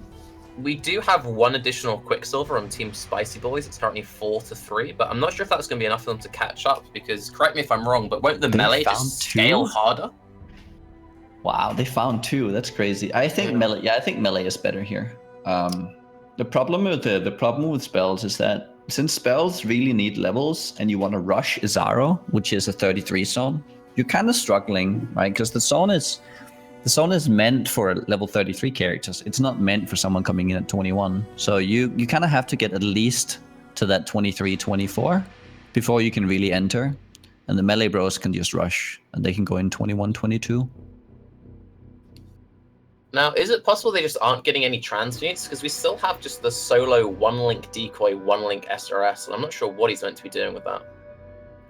Speaker 2: We do have one additional Quicksilver on Team Spicy Boys. It's currently 4-3, but I'm not sure if that's going to be enough for them to catch up, because, correct me if I'm wrong, but won't the melee just scale harder?
Speaker 3: Wow, they found 2. That's crazy. I think melee is better here. The problem with spells is that since spells really need levels, and you want to rush Izaro, which is a 33 zone, you're kind of struggling, right? Because the zone is meant for level 33 characters. It's not meant for someone coming in at 21. So you kind of have to get at least to that 23, 24 before you can really enter. And the melee bros can just rush, and they can go in 21, 22.
Speaker 2: Now, is it possible they just aren't getting any transmutes? Because we still have just the solo one-link decoy, one-link SRS, and I'm not sure what he's meant to be doing with that.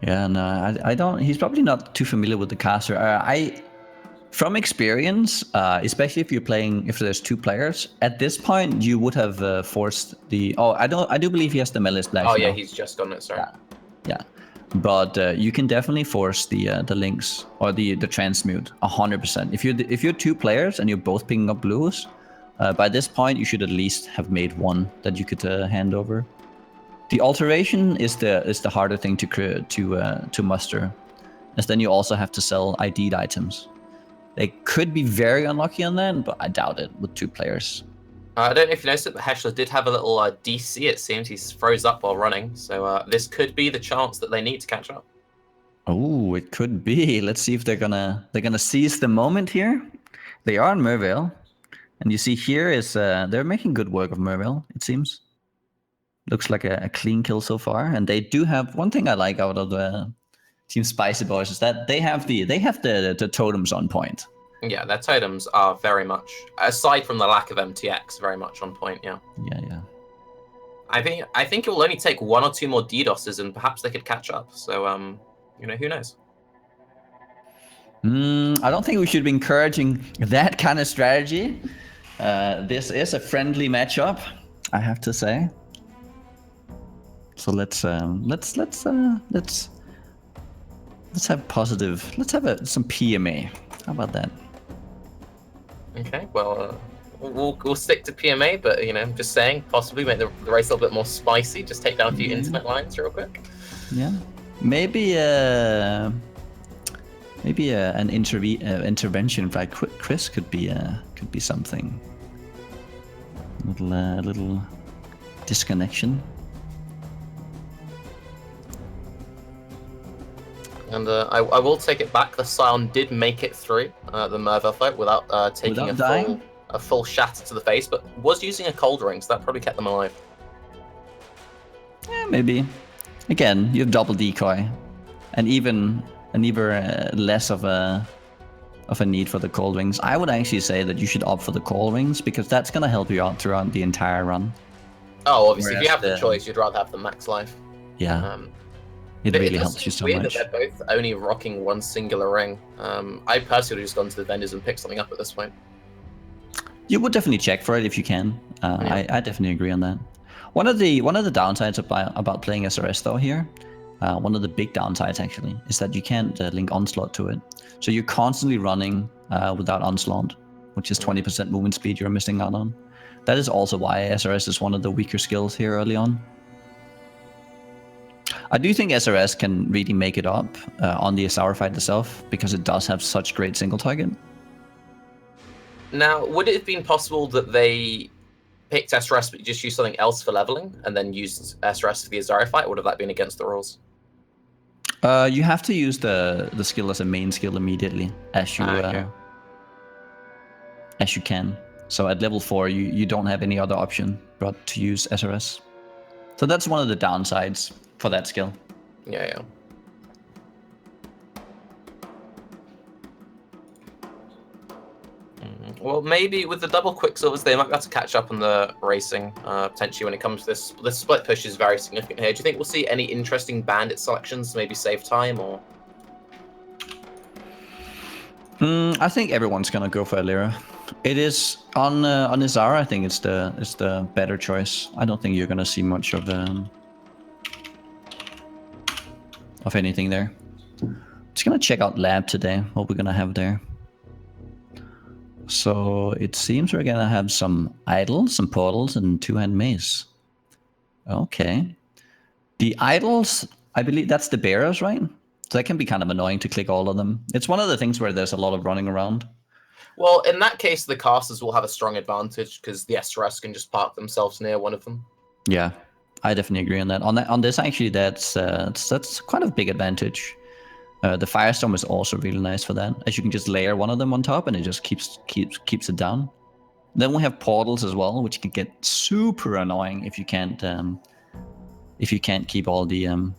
Speaker 3: Yeah, no, I don't. He's probably not too familiar with the caster. From experience, especially if there's 2 players, at this point you would have forced the. Oh, I do believe he has the melee splash.
Speaker 2: Oh yeah,
Speaker 3: now.
Speaker 2: he's just gone it. Sorry.
Speaker 3: Yeah. But you can definitely force the links or the transmute 100%. If you're 2 players and you're both picking up blues, by this point you should at least have made one that you could hand over. The alteration is the harder thing to muster, as then you also have to sell ID'd items. They could be very unlucky on that, but I doubt it with 2 players.
Speaker 2: I don't know if you noticed it, but Heshla did have a little DC, it seems. He froze up while running, so this could be the chance that they need to catch up.
Speaker 3: Oh, it could be. Let's see if they're gonna seize the moment here. They are in Mervale, and you see here is they're making good work of Mervale, it seems. Looks like a clean kill so far, and they do have one thing I like out of the Team Spicy Boys is that they have the totems on point.
Speaker 2: Yeah, their totems are very much, aside from the lack of MTX, very much on point. Yeah.
Speaker 3: Yeah.
Speaker 2: I think it will only take 1 or 2 more DDoSes, and perhaps they could catch up. So, who knows?
Speaker 3: I don't think we should be encouraging that kind of strategy. This is a friendly matchup, I have to say. So let's have positive. Let's have some PMA. How about that?
Speaker 2: Okay, well, we'll stick to PMA, but just saying, possibly make the race a little bit more spicy. Just take down a few internet lines real quick.
Speaker 3: Yeah, maybe an intervention by Chris could be something. A little disconnection.
Speaker 2: And I will take it back. The Scion did make it through the Mervale fight without taking a full shatter to the face, but was using a cold ring, so that probably kept them alive.
Speaker 3: Yeah, maybe. Again, you have double decoy, and even less of a need for the cold rings. I would actually say that you should opt for the cold rings because that's gonna help you out throughout the entire run.
Speaker 2: Oh, obviously, if you have the choice, you'd rather have the max life.
Speaker 3: Yeah. It really helps you so much.
Speaker 2: It's weird that they're both only rocking one singular ring. I personally would have just gone to the vendors and picked something up at this point.
Speaker 3: You would definitely check for it if you can. I definitely agree on that. One of the downsides about playing SRS though here, one of the big downsides actually, is that you can't link Onslaught to it. So you're constantly running without Onslaught, which is 20% movement speed you're missing out on. That is also why SRS is one of the weaker skills here early on. I do think SRS can really make it up on the Azaro fight itself because it does have such great single target.
Speaker 2: Now, would it have been possible that they picked SRS but just used something else for leveling and then used SRS for the Azaro fight, or would have that been against the rules?
Speaker 3: You have to use the skill as a main skill immediately as you can. So at level 4, you don't have any other option but to use SRS. So that's one of the downsides for that skill.
Speaker 2: Yeah. Well, maybe with the double quicksilvers, they might be able to catch up on the racing, potentially when it comes to this. The split push is very significant here. Do you think we'll see any interesting bandit selections, maybe save time, or?
Speaker 3: I think everyone's gonna go for Alira. It is on Izara. I think it's the better choice. I don't think you're gonna see much of anything there. Just gonna check out lab today. What we're gonna have there. So it seems we're gonna have some idols, some portals, and two-hand maze. Okay. The idols, I believe that's the bearers, right? So that can be kind of annoying to click all of them. It's one of the things where there's a lot of running around.
Speaker 2: Well, in that case, the casters will have a strong advantage because the SRS can just park themselves near one of them.
Speaker 3: Yeah, I definitely agree on that. On this, actually, that's quite a big advantage. The Firestorm is also really nice for that, as you can just layer one of them on top, and it just keeps it down. Then we have portals as well, which can get super annoying if you can't keep all the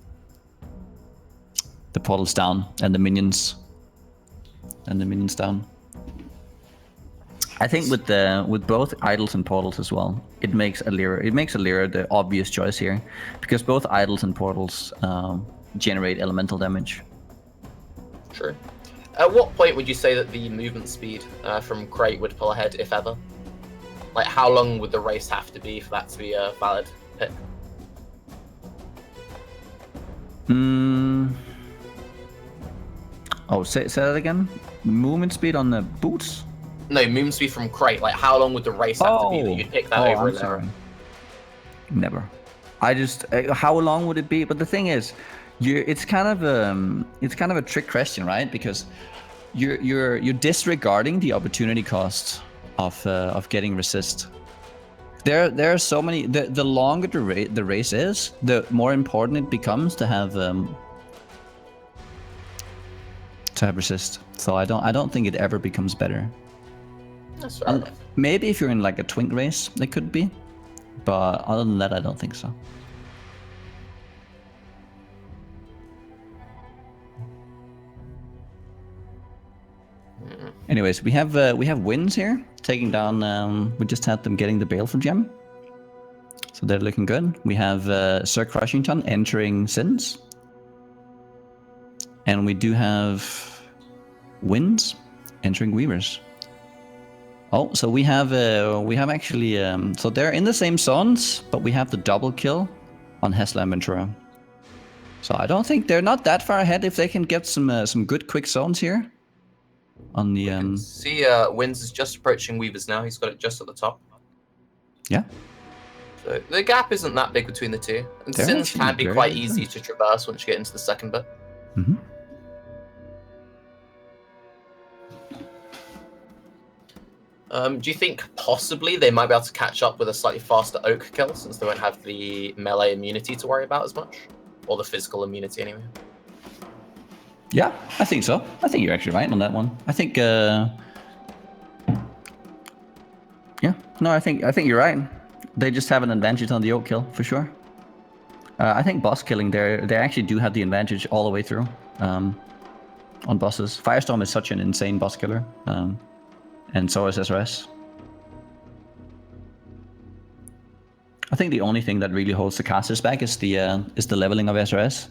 Speaker 3: portals down and the minions down. I think with both idols and portals as well, it makes Alira the obvious choice here, because both idols and portals generate elemental damage.
Speaker 2: True. At what point would you say that the movement speed from Crate would pull ahead, if ever? Like, how long would the race have to be for that to be a valid pick?
Speaker 3: Oh, say that again. Movement speed on the boots?
Speaker 2: No, movement speed from Crate. Like, how long would the race have to be that you'd pick that over Alira?
Speaker 3: Never. I just how long would it be? But the thing is, it's kind of a trick question, right? Because you're disregarding the opportunity cost of getting resist. There are so many. The longer the race is, the more important it becomes to have resist. So I don't think it ever becomes better.
Speaker 2: That's fair enough.
Speaker 3: Maybe if you're in like a twink race, it could be. But other than that, I don't think so. Anyways, we have Windz here taking down. We just had them getting the Baleful Gem, so they're looking good. We have SirCrushinton entering Sins, and we do have Windz entering Weavers. Oh, so we have actually so they're in the same zones, but we have the double kill on Heshla and Ventrua. So I don't think they're not that far ahead if they can get some good quick zones here. On the
Speaker 2: see, Windz is just approaching Weavers now. He's got it just at the top.
Speaker 3: Yeah.
Speaker 2: So the gap isn't that big between the two, and Sins can be quite easy to traverse once you get into the second bit.
Speaker 3: Mm-hmm.
Speaker 2: Do you think possibly they might be able to catch up with a slightly faster Oak kill, since they won't have the melee immunity to worry about as much? Or the physical immunity, anyway?
Speaker 3: Yeah, I think so. I think you're actually right on that one. I think, yeah, no, I think you're right. They just have an advantage on the Oak kill, for sure. I think boss killing, they actually do have the advantage all the way through on bosses. Firestorm is such an insane boss killer. And so is SRS. I think the only thing that really holds the casters back is the leveling of SRS.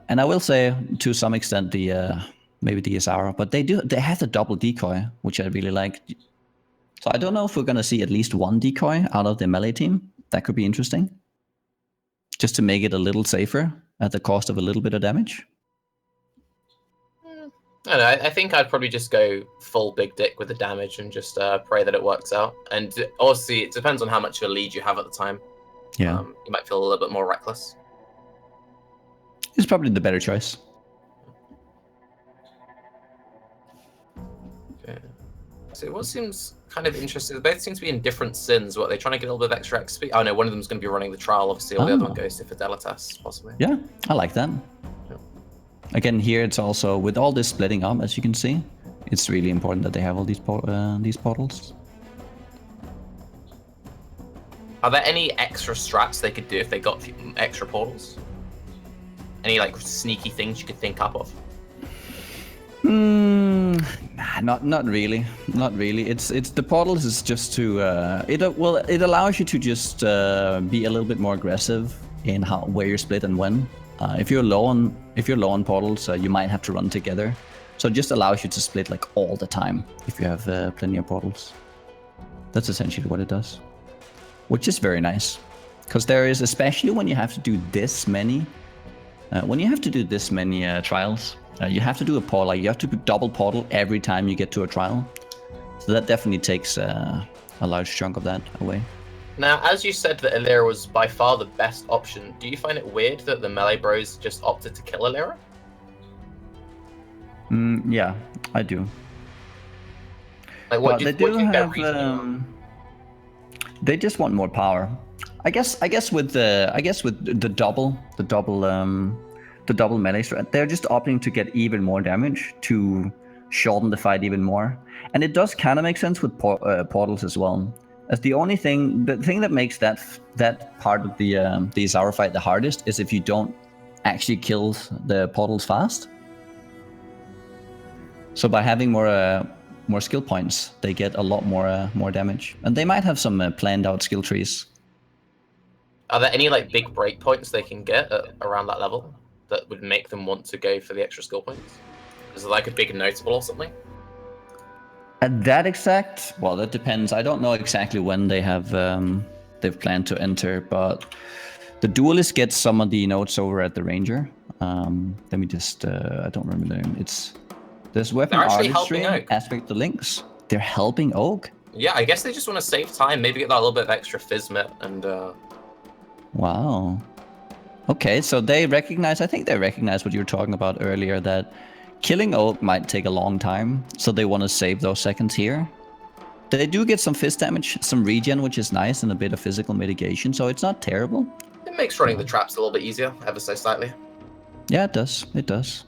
Speaker 3: And I will say, to some extent, maybe the Azara, but they have the double decoy, which I really like. So I don't know if we're gonna see at least one decoy out of the melee team. That could be interesting, just to make it a little safer at the cost of a little bit of damage.
Speaker 2: I don't know, I think I'd probably just go full big dick with the damage and just pray that it works out. And obviously, it depends on how much of a lead you have at the time.
Speaker 3: Yeah,
Speaker 2: you might feel a little bit more reckless.
Speaker 3: It's probably the better choice.
Speaker 2: Okay. So what seems kind of interesting, they both seem to be in different Sins. What, are they trying to get a little bit of extra XP? Oh no, one of them's going to be running the trial, obviously, or the other one goes to Fidelitas, possibly.
Speaker 3: Yeah, I like that. Again, here it's also, with all this splitting up, as you can see, it's really important that they have all these portals.
Speaker 2: Are there any extra strats they could do if they got extra portals? Any like sneaky things you could think up of?
Speaker 3: Not really. Not really. It's the portals is just to it allows you to just be a little bit more aggressive in where you're split and when. If you're low on portals, you might have to run together. So it just allows you to split like all the time if you have plenty of portals. That's essentially what it does, which is very nice, because there is, especially when you have to do this many, trials, you have to do a portal. Like you have to do double portal every time you get to a trial. So that definitely takes a large chunk of that away.
Speaker 2: Now, as you said that Alira was by far the best option, do you find it weird that the melee bros just opted to kill Alira?
Speaker 3: Yeah, I do.
Speaker 2: Like, what do you get
Speaker 3: they just want more power. I guess with the double melee strat, they're just opting to get even more damage to shorten the fight even more. And it does kind of make sense with portals as well. As the thing that makes that part of the Azaro fight the hardest is if you don't actually kill the portals fast. So by having more skill points, they get a lot more damage, and they might have some planned out skill trees.
Speaker 2: Are there any like big break points they can get around that level that would make them want to go for the extra skill points? Is it like a big notable or something?
Speaker 3: At that exact, well, that depends. I don't know exactly when they have they've planned to enter, but the duelist gets some of the notes over at the ranger. Let me just I don't remember the name. There's weapon artistry, aspect of links. They're helping Oak.
Speaker 2: Yeah, I guess they just want to save time, maybe get that little bit of extra Fizmet and.
Speaker 3: Wow. Okay, so they recognize. I think they recognize what you were talking about earlier, that killing Oak might take a long time, so they want to save those seconds here. They do get some fizz damage, some regen, which is nice, and a bit of physical mitigation, so it's not terrible.
Speaker 2: It makes running the traps a little bit easier, ever so slightly.
Speaker 3: Yeah, it does. It does.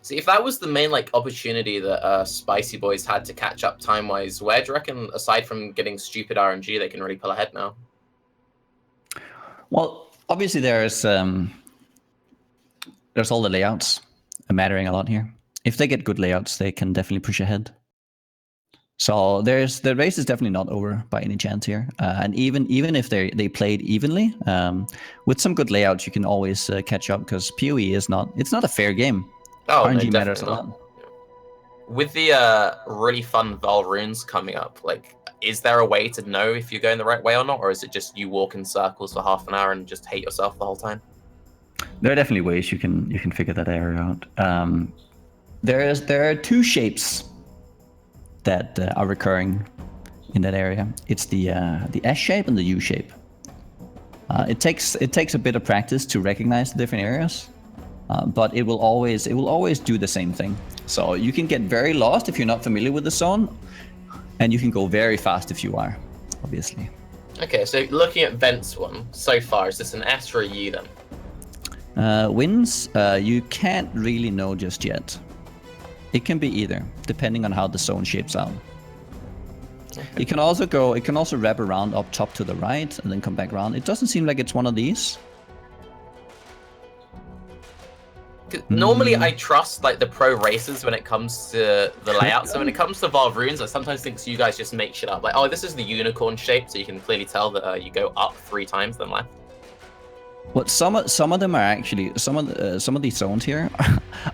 Speaker 2: See, if that was the main like opportunity that Spicy Boys had to catch up time-wise, where do you reckon, aside from getting stupid RNG, they can really pull ahead now?
Speaker 3: Well, obviously there's all the layouts mattering a lot here. If they get good layouts, they can definitely push ahead. So the race is definitely not over by any chance here. And even if they played evenly, with some good layouts, you can always catch up, because PoE is not a fair game.
Speaker 2: Oh,
Speaker 3: RNG
Speaker 2: no,
Speaker 3: matters a lot.
Speaker 2: With the really fun Val runes coming up, like, is there a way to know if you're going the right way or not, or is it just you walk in circles for half an hour and just hate yourself the whole time?
Speaker 3: There are definitely ways you can figure that area out. There are two shapes that are recurring in that area. It's the S shape and the U shape. It takes a bit of practice to recognize the different areas, but it will always do the same thing. So you can get very lost if you're not familiar with the zone, and you can go very fast if you are, obviously.
Speaker 2: Okay, so looking at Vent's one so far, is this an S or a U then?
Speaker 3: Windz, you can't really know just yet. It can be either, depending on how the zone shapes out. Okay. It can also wrap around up top to the right and then come back around. It doesn't seem like it's one of these.
Speaker 2: Normally, I trust like the pro racers when it comes to the layout. So when it comes to Valve runes, I sometimes think you guys just make shit up. Like, oh, this is the unicorn shape, so you can clearly tell that you go up 3 times then left.
Speaker 3: Well, some of them are actually some of these zones here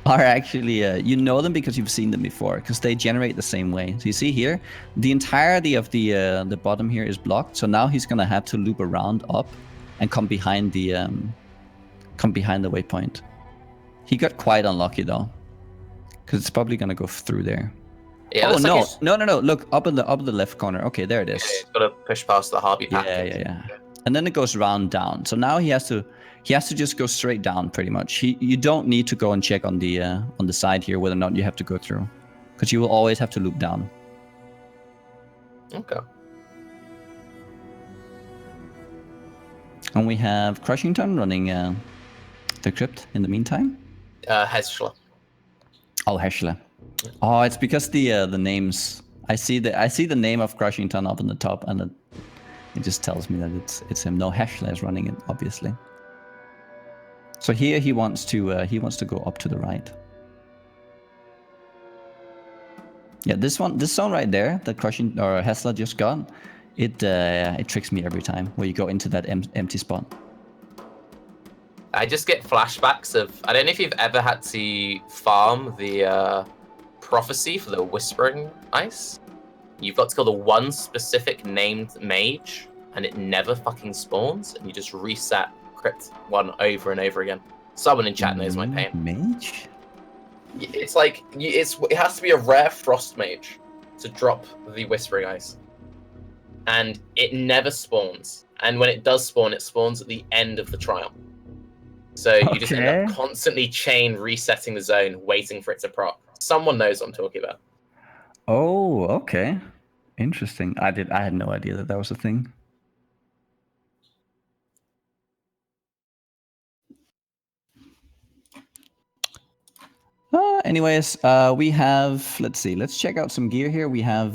Speaker 3: are actually you know them because you've seen them before, because they generate the same way. So you see here, the entirety of the bottom here is blocked. So now he's gonna have to loop around up and come behind the waypoint. He got quite unlucky though, because it's probably gonna go through there.
Speaker 2: Yeah,
Speaker 3: oh no, like no! Look up in the left corner. Okay, there it is.
Speaker 2: Okay, gotta push past the Harvey pack.
Speaker 3: Yeah. And then it goes round down. So now he has to just go straight down pretty much. You don't need to go and check on the side here whether or not you have to go through, because you will always have to loop down.
Speaker 2: Okay.
Speaker 3: And we have Crushington running the crypt in the meantime.
Speaker 2: Heshla.
Speaker 3: Oh, Heshla. Oh, it's because the names. I see the name of Crushington up on the top, and it just tells me that it's him. No, Heshla is running it, obviously. So here he wants to go up to the right. Yeah, this zone right there that Heshla just got, it tricks me every time where you go into that empty spot.
Speaker 2: I just get flashbacks of, I don't know if you've ever had to farm the prophecy for the Whispering Ice. You've got to kill the one specific named mage, and it never fucking spawns, and you just reset crypt 1 over and over again. Someone in chat knows my pain.
Speaker 3: Mage?
Speaker 2: It's like, it has to be a rare frost mage to drop the Whispering Ice. And it never spawns. And when it does spawn, it spawns at the end of the trial. So you just end up constantly chain resetting the zone, waiting for it to proc. Someone knows what I'm talking about.
Speaker 3: Oh, okay. Interesting. I had no idea that was a thing. Anyways, we have, let's see, let's check out some gear here. We have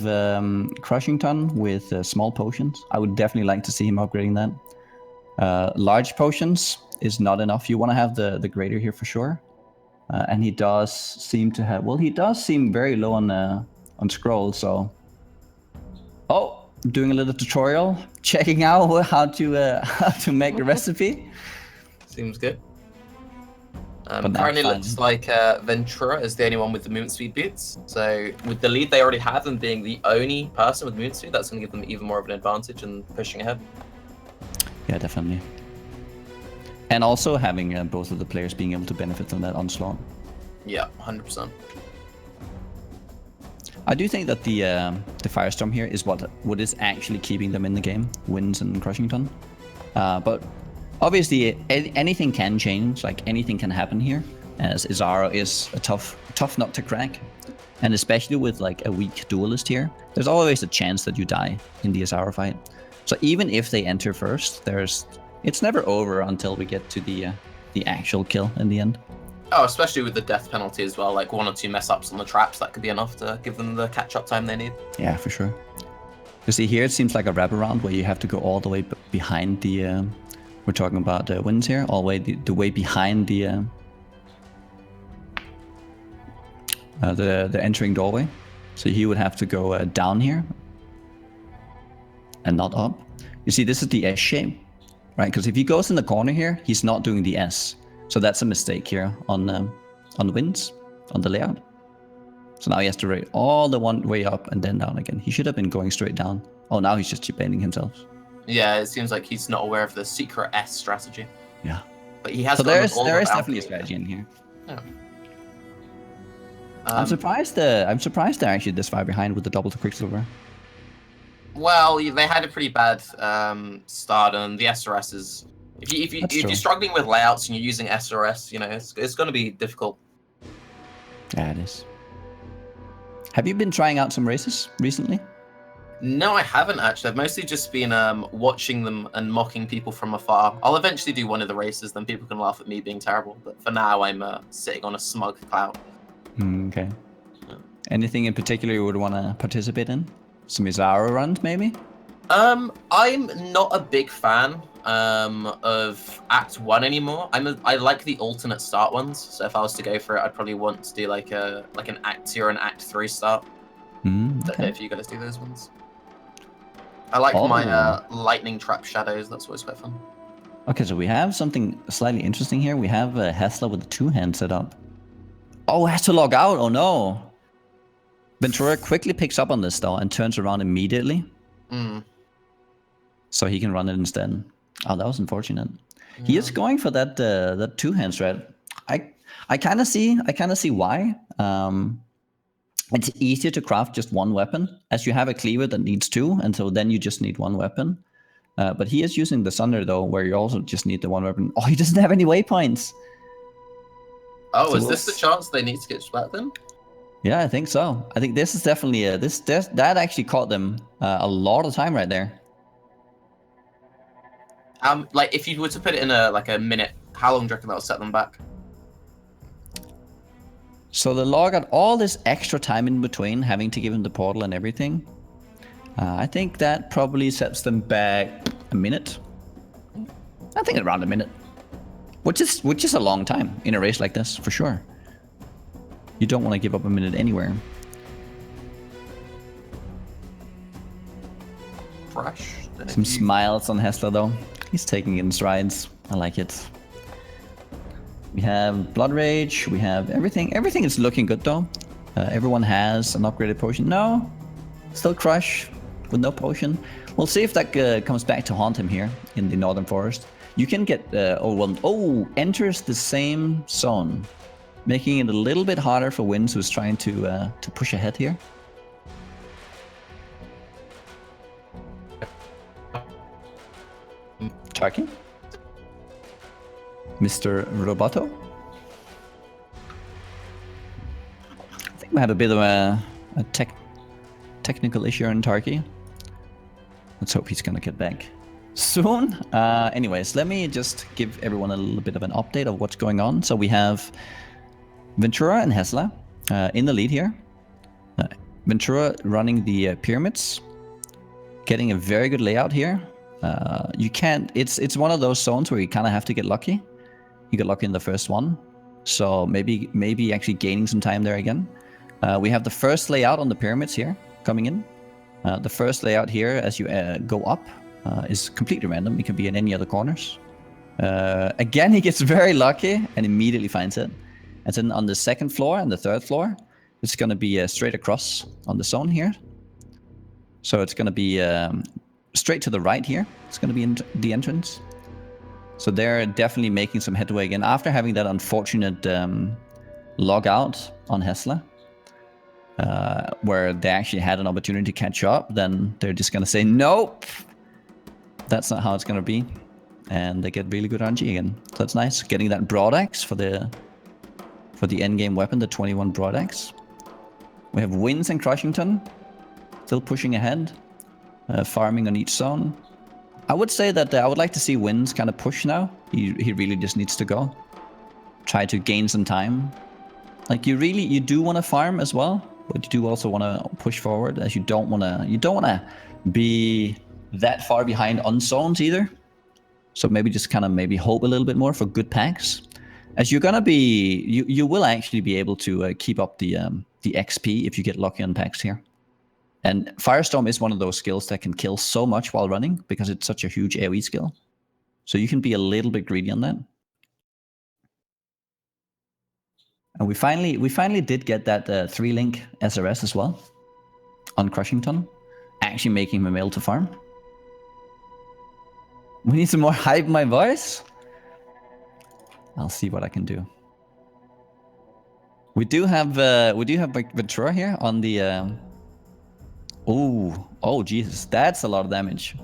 Speaker 3: Crushington with small potions. I would definitely like to see him upgrading that. Large potions is not enough. You want to have the greater here for sure. And he does seem to have, well, he does seem very low on scroll, so. Oh, doing a little tutorial, checking out how to make the recipe.
Speaker 2: Seems good. Currently looks like Ventrua is the only one with the movement speed boots. So with the lead they already have, them being the only person with movement speed, that's going to give them even more of an advantage in pushing ahead.
Speaker 3: Yeah, definitely. And also having both of the players being able to benefit from that onslaught.
Speaker 2: Yeah, 100%.
Speaker 3: I do think that the Firestorm here is what is actually keeping them in the game, Windz and Crushington. But obviously, anything can change, like anything can happen here, as Izaro is a tough nut to crack. And especially with like a weak duelist here, there's always a chance that you die in the Izaro fight. So even if they enter first, it's never over until we get to the actual kill in the end.
Speaker 2: Oh, especially with the death penalty as well, like 1 or 2 mess-ups on the traps, that could be enough to give them the catch-up time they need.
Speaker 3: Yeah, for sure. You see, here it seems like a wraparound where you have to go all the way behind the... we're talking about Windz here, all the way the way behind the entering doorway. So he would have to go down here and not up. You see, this is the S shape, right? Because if he goes in the corner here, he's not doing the S. So that's a mistake here on Windz, on the layout. So now he has to rate all the one way up and then down again. He should have been going straight down. Oh, now he's just chip-baiting himself.
Speaker 2: Yeah, it seems like he's not aware of the secret S strategy.
Speaker 3: Yeah.
Speaker 2: But he has.
Speaker 3: So there is definitely a strategy in here.
Speaker 2: Yeah.
Speaker 3: I'm surprised they're actually this far behind with the double to Quicksilver.
Speaker 2: Well, they had a pretty bad start, and the SRS is. If you're struggling with layouts and you're using SRS, you know it's going to be difficult.
Speaker 3: Yeah, it is. Have you been trying out some races recently?
Speaker 2: No, I haven't actually. I've mostly just been watching them and mocking people from afar. I'll eventually do one of the races, then people can laugh at me being terrible. But for now, I'm sitting on a smug cloud.
Speaker 3: Okay. Yeah. Anything in particular you would want to participate in? Some Izaro runs, maybe?
Speaker 2: I'm not a big fan of Act 1 anymore. I like the alternate start ones. So if I was to go for it, I'd probably want to do like an Act 2 or an Act 3 start.
Speaker 3: Okay.
Speaker 2: Don't know if you guys do those ones. I like my lightning trap shadows. That's always quite fun.
Speaker 3: Okay, so we have something slightly interesting here. We have Heshla with the 2-hand set up. Oh, has to log out. Oh no. Ventrua quickly picks up on this though and turns around immediately. So he can run it instead. Oh, that was unfortunate. Yeah. He is going for that 2-hand strat. I kind of see why. It's easier to craft just one weapon, as you have a cleaver that needs 2, and so then you just need 1 weapon. But he is using the Sunder though, where you also just need the 1 weapon. Oh, he doesn't have any waypoints.
Speaker 2: Oh, so is this the chance they need to get splat then?
Speaker 3: Yeah, I think so. I think this is definitely that actually caught them a lot of time right there.
Speaker 2: Like if you were to put it in a minute, how long do you reckon that'll set them back?
Speaker 3: So the law got all this extra time in between, having to give him the portal and everything. I think that probably sets them back a minute. I think around a minute, which is a long time in a race like this for sure. You don't want to give up a minute anywhere.
Speaker 2: Fresh.
Speaker 3: Some smiles on Heshla though. He's taking in strides. I like it. We have Blood Rage. We have everything. Everything is looking good though. Everyone has an upgraded potion. No, still Crush with no potion. We'll see if that comes back to haunt him here in the Northern Forest. You can get enters the same zone, making it a little bit harder for Windz, who's trying to push ahead here. Tarkin? Mr. Roboto? I think we have a bit of a technical issue in Turkey. Let's hope he's gonna get back soon. Anyways, let me just give everyone a little bit of an update of what's going on. So we have Ventrua and Heshla in the lead here. Ventrua running the pyramids, getting a very good layout here. You can't. It's one of those zones where you kind of have to get lucky. You get lucky in the first one, so maybe actually gaining some time there again. We have the first layout on the pyramids here coming in. The first layout here, as you go up, is completely random. It can be in any other corners. Again, he gets very lucky and immediately finds it. And then on the second floor and the third floor, it's going to be straight across on the zone here. So it's going to be straight to the right here. It's going to be in the entrance. So they're definitely making some headway again after having that unfortunate log out on Heshla, where they actually had an opportunity to catch up. Then they're just going to say, nope, that's not how it's going to be. And they get really good RNG again. So that's nice. Getting that broadaxe for the end game weapon, the 21 broadaxe. We have Windz and SirCrushinton still pushing ahead, farming on each zone. I would say that I would like to see Windz kind of push now. He really just needs to go. Try to gain some time. Like you do want to farm as well, but you do also want to push forward, as you don't want to be that far behind on zones either. So maybe just kind of hope a little bit more for good packs. As you're gonna be, you will actually be able to keep up the XP if you get lucky on packs here. And Firestorm is one of those skills that can kill so much while running because it's such a huge AoE skill. So you can be a little bit greedy on that. And we finally did get that 3-link SRS as well on SirCrushinton, actually making him able to farm. We need some more hype in my voice. I'll see what I can do. We do have Ventrua here on the. Oh Jesus, that's a lot of damage.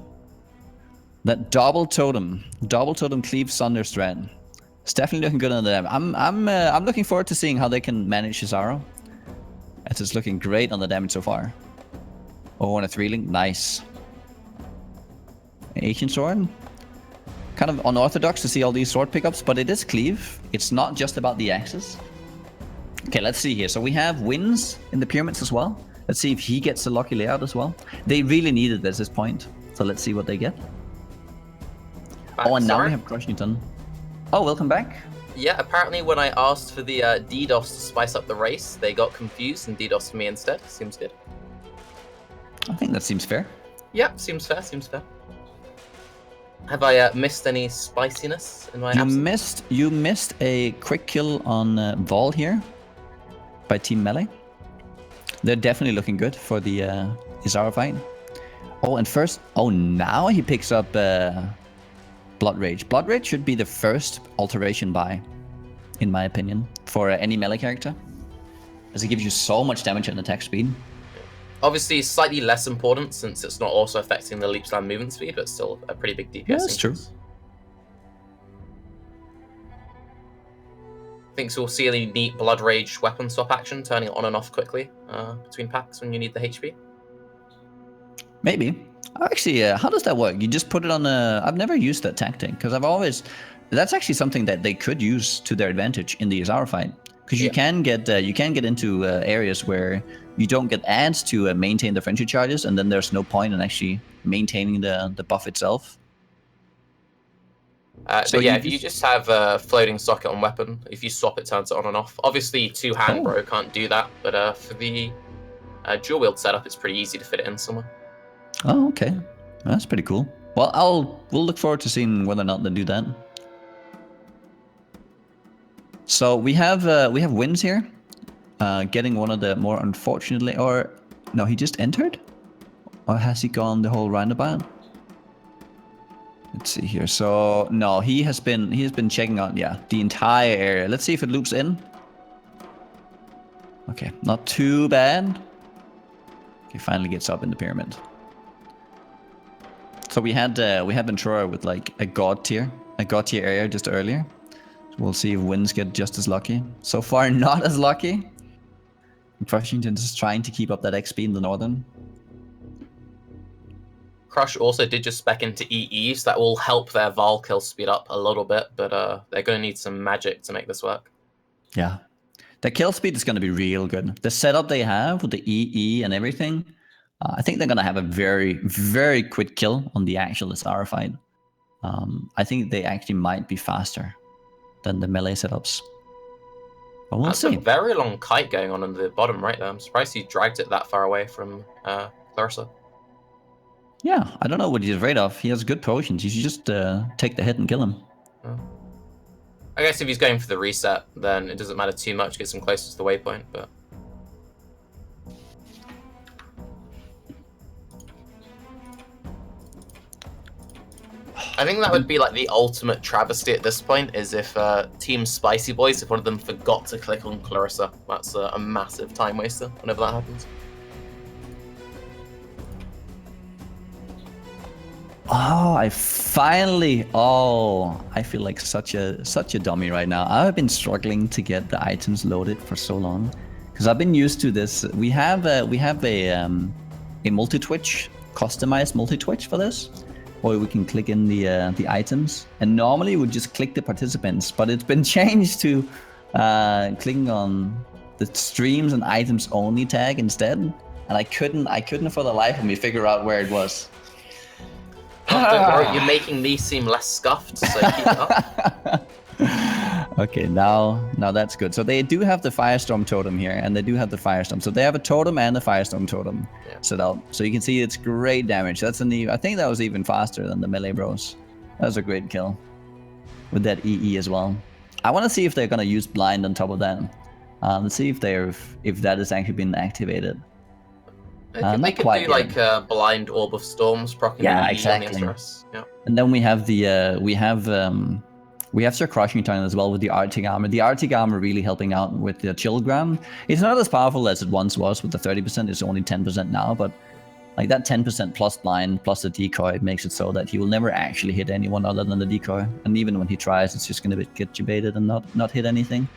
Speaker 3: That double totem cleave Sunder Strand. It's definitely looking good on the damage. I'm looking forward to seeing how they can manage his arrow. As it's looking great on the damage so far. Oh, and a 3-link, nice. Ancient sword. Kind of unorthodox to see all these sword pickups, but it is cleave. It's not just about the axes. Okay, let's see here. So we have Windz in the pyramids as well. Let's see if he gets a lucky layout as well. They really needed this point, so let's see what they get. Oh, and now we have SirCrushinton. Oh, welcome back.
Speaker 2: Yeah, apparently when I asked for the DDoS to spice up the race, they got confused and DDoSed me instead. Seems good.
Speaker 3: I think that seems fair.
Speaker 2: Yeah, seems fair, seems fair. Have I missed any spiciness in my absence?
Speaker 3: You missed a quick kill on Vol here by Team Melee. They're definitely looking good for the Izaro fight. Oh, and first... Oh, now he picks up Blood Rage. Blood Rage should be the first alteration buy, in my opinion, for any melee character. As it gives you so much damage and attack speed.
Speaker 2: Obviously, slightly less important since it's not also affecting the leap slam movement speed, but still a pretty big DPS.
Speaker 3: Yeah, that's true.
Speaker 2: I think we'll see a neat Blood Rage weapon swap action, turning it on and off quickly between packs when you need the HP.
Speaker 3: Maybe. Actually, how does that work? You just put it on a... I've never used that tactic, because I've always... That's actually something that they could use to their advantage in the Izaro fight. Because you can get into areas where you don't get ads to maintain the frenzy charges, and then there's no point in actually maintaining the buff itself.
Speaker 2: So yeah, if you just have a floating socket on weapon, if you swap it, turns it on and off. Obviously, two-hand bro can't do that, but for the dual wield setup, it's pretty easy to fit it in somewhere.
Speaker 3: Oh, okay, that's pretty cool. Well, we'll look forward to seeing whether or not they do that. So we have Windz here, getting one of the more unfortunately, or no, he just entered, or has he gone the whole roundabout? Let's see here. So no, he has been checking out the entire area. Let's see if it loops in. Okay, not too bad. He finally gets up in the pyramid. So we had Ventrua with like a god tier area just earlier. We'll see if Windz get just as lucky. So far, not as lucky. SirCrushinton is trying to keep up that XP in the northern.
Speaker 2: Crush also did just spec into EEs that will help their Val kill speed up a little bit, but they're going to need some magic to make this work.
Speaker 3: Yeah. The kill speed is going to be real good. The setup they have with the EE and everything, I think they're going to have a very, very quick kill on the actual Azara fight. I think they actually might be faster than the melee setups. But we'll see.
Speaker 2: That's a very long kite going on in the bottom right there. I'm surprised he dragged it that far away from Clarissa.
Speaker 3: Yeah, I don't know what he's afraid of. He has good potions. You should just take the hit and kill him.
Speaker 2: I guess if he's going for the reset, then it doesn't matter too much. Gets him closer to the waypoint, but... I think that would be like the ultimate travesty at this point, is if Team Spicy Boys, if one of them forgot to click on Clarissa. That's a massive time waster whenever that happens.
Speaker 3: Oh, I feel like such a dummy right now. I've been struggling to get the items loaded for so long because I've been used to this. We have a multi-twitch, customized multi-twitch for this, where we can click in the items, and normally we just click the participants, but it's been changed to clicking on the streams and items only tag instead, and I couldn't for the life of me figure out where it was.
Speaker 2: Don't worry, you're making me seem less scuffed, so keep it up.
Speaker 3: Okay, now that's good. So they do have the Firestorm totem here, and they do have the Firestorm. So they have a totem and a Firestorm totem set up. So you can see it's great damage. That's I think that was even faster than the melee bros. That was a great kill with that EE as well. I want to see if they're gonna use blind on top of that. Let's see if that has actually been activated.
Speaker 2: They could do like a blind orb of storms, proccing the
Speaker 3: exactly.
Speaker 2: Yeah.
Speaker 3: And then we have we have SirCrushinton as well with the Arctic armor. The Arctic armor really helping out with the Chillgram. It's not as powerful as it once was with the 30%. It's only 10% now, but like that 10% plus blind plus the decoy makes it so that he will never actually hit anyone other than the decoy. And even when he tries, it's just going to get baited and not hit anything.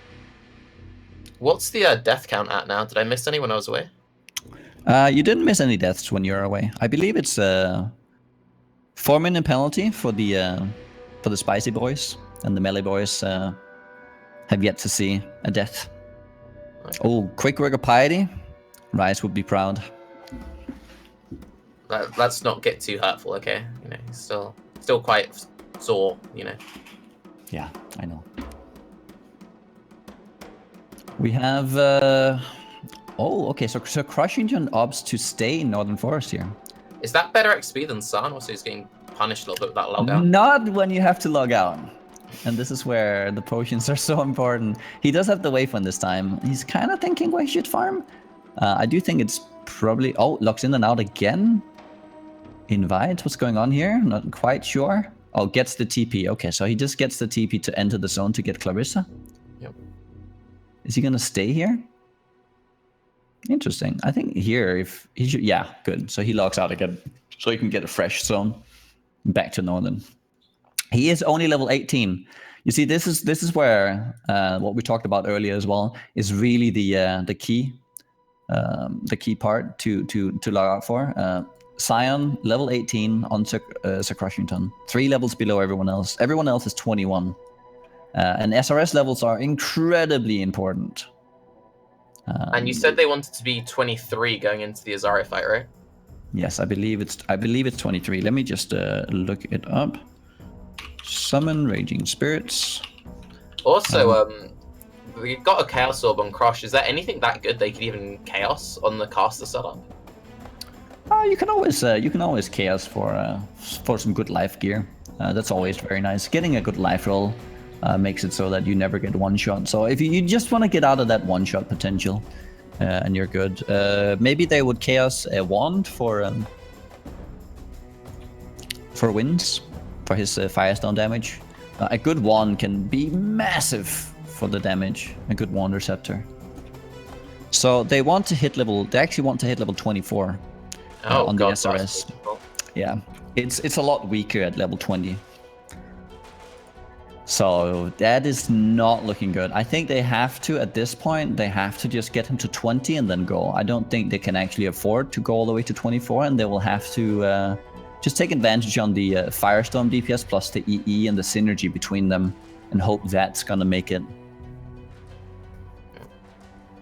Speaker 2: What's the death count at now? Did I miss any when I was away?
Speaker 3: You didn't miss any deaths when you're away. I believe it's 4-minute penalty for the Spicy Boys, and the melee boys have yet to see a death. Okay. Oh, quick work of piety. Rise would be proud.
Speaker 2: Let's not get too hurtful, okay? You know, he's still quite sore, you know.
Speaker 3: Yeah, I know. We have oh, okay, so SirCrushinton opts to stay in Northern Forest here.
Speaker 2: Is that better XP than San, or so he's getting punished a little bit with that log out?
Speaker 3: Not when you have to log out. And this is where the potions are so important. He does have the waypoint this time. He's kind of thinking where he should farm. I do think it's probably... Oh, logs in and out again. Invite, what's going on here? Not quite sure. Oh, gets the TP. Okay, so he just gets the TP to enter the zone to get Clarissa.
Speaker 2: Yep.
Speaker 3: Is he going to stay here? Interesting. I think here, if he should... Yeah, good. So he logs out again. So he can get a fresh zone back to Northern. He is only level 18. You see, this is where what we talked about earlier as well is really the key part to log out for. Scion level 18 on SirCrushinton, 3 levels below everyone else. Everyone else is 21, and SRS levels are incredibly important.
Speaker 2: And you said they wanted to be 23 going into the Azari fight, right?
Speaker 3: Yes, I believe it's 23. Let me just look it up. Summon Raging Spirits.
Speaker 2: Also, we got a Chaos Orb on Crush. Is there anything that good they could even Chaos on the caster setup?
Speaker 3: You can always Chaos for some good life gear. That's always very nice. Getting a good life roll makes it so that you never get one shot. So if you just want to get out of that one shot potential, and you're good, maybe they would Chaos a wand for Windz. For his Firestone damage. A good wand can be massive for the damage. A good wand receptor. So they want to hit level. They actually want to hit level 24 on the SRS. Yeah, it's a lot weaker at level 20. So that is not looking good. I think they have to, at this point, they have to just get him to 20 and then go. I don't think they can actually afford to go all the way to 24, and they will have to just take advantage on the Firestorm DPS plus the EE and the synergy between them, and hope that's gonna make it.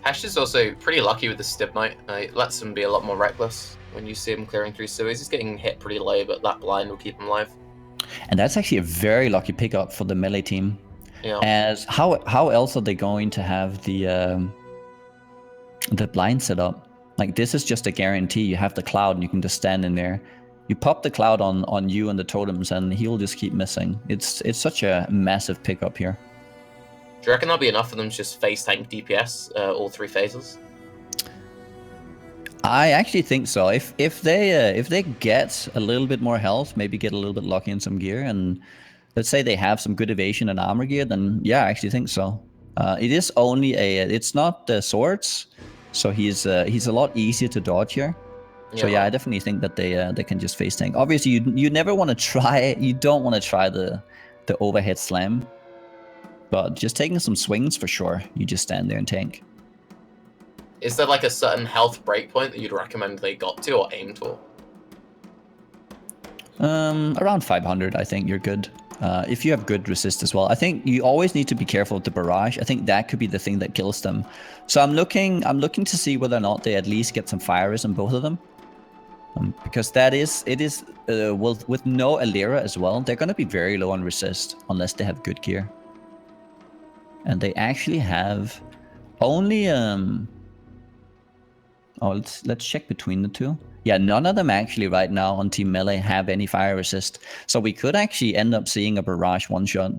Speaker 2: Hesh is also pretty lucky with the Stib Knight. It lets him be a lot more reckless when you see him clearing through sewers. He's getting hit pretty low, but that blind will keep him alive.
Speaker 3: And that's actually a very lucky pickup for the melee team.
Speaker 2: Yeah.
Speaker 3: As how else are they going to have the blind set up? Like, this is just a guarantee. You have the cloud and you can just stand in there. You pop the cloud on you and the totems and he'll just keep missing. It's such a massive pickup here.
Speaker 2: Do you reckon that'll be enough for them to just face tank DPS all 3 phases?
Speaker 3: I actually think so. If they get a little bit more health, maybe get a little bit lucky in some gear, and let's say they have some good evasion and armor gear, then yeah, I actually think so. It is only it's not the swords, so he's a lot easier to dodge here. So yeah, I definitely think that they can just face tank. Obviously, you never want to try. You don't want to try the overhead slam, but just taking some swings for sure. You just stand there and tank.
Speaker 2: Is there like a certain health breakpoint that you'd recommend they got to or aimed for?
Speaker 3: Around 500, I think you're good. If you have good resist as well. I think you always need to be careful with the barrage. I think that could be the thing that kills them. So I'm looking to see whether or not they at least get some fire res on both of them. Because with no Alira as well, they're going to be very low on resist unless they have good gear. And they actually have only let's check between the two. Yeah, none of them actually right now on Team Melee have any fire resist. So we could actually end up seeing a barrage one-shot.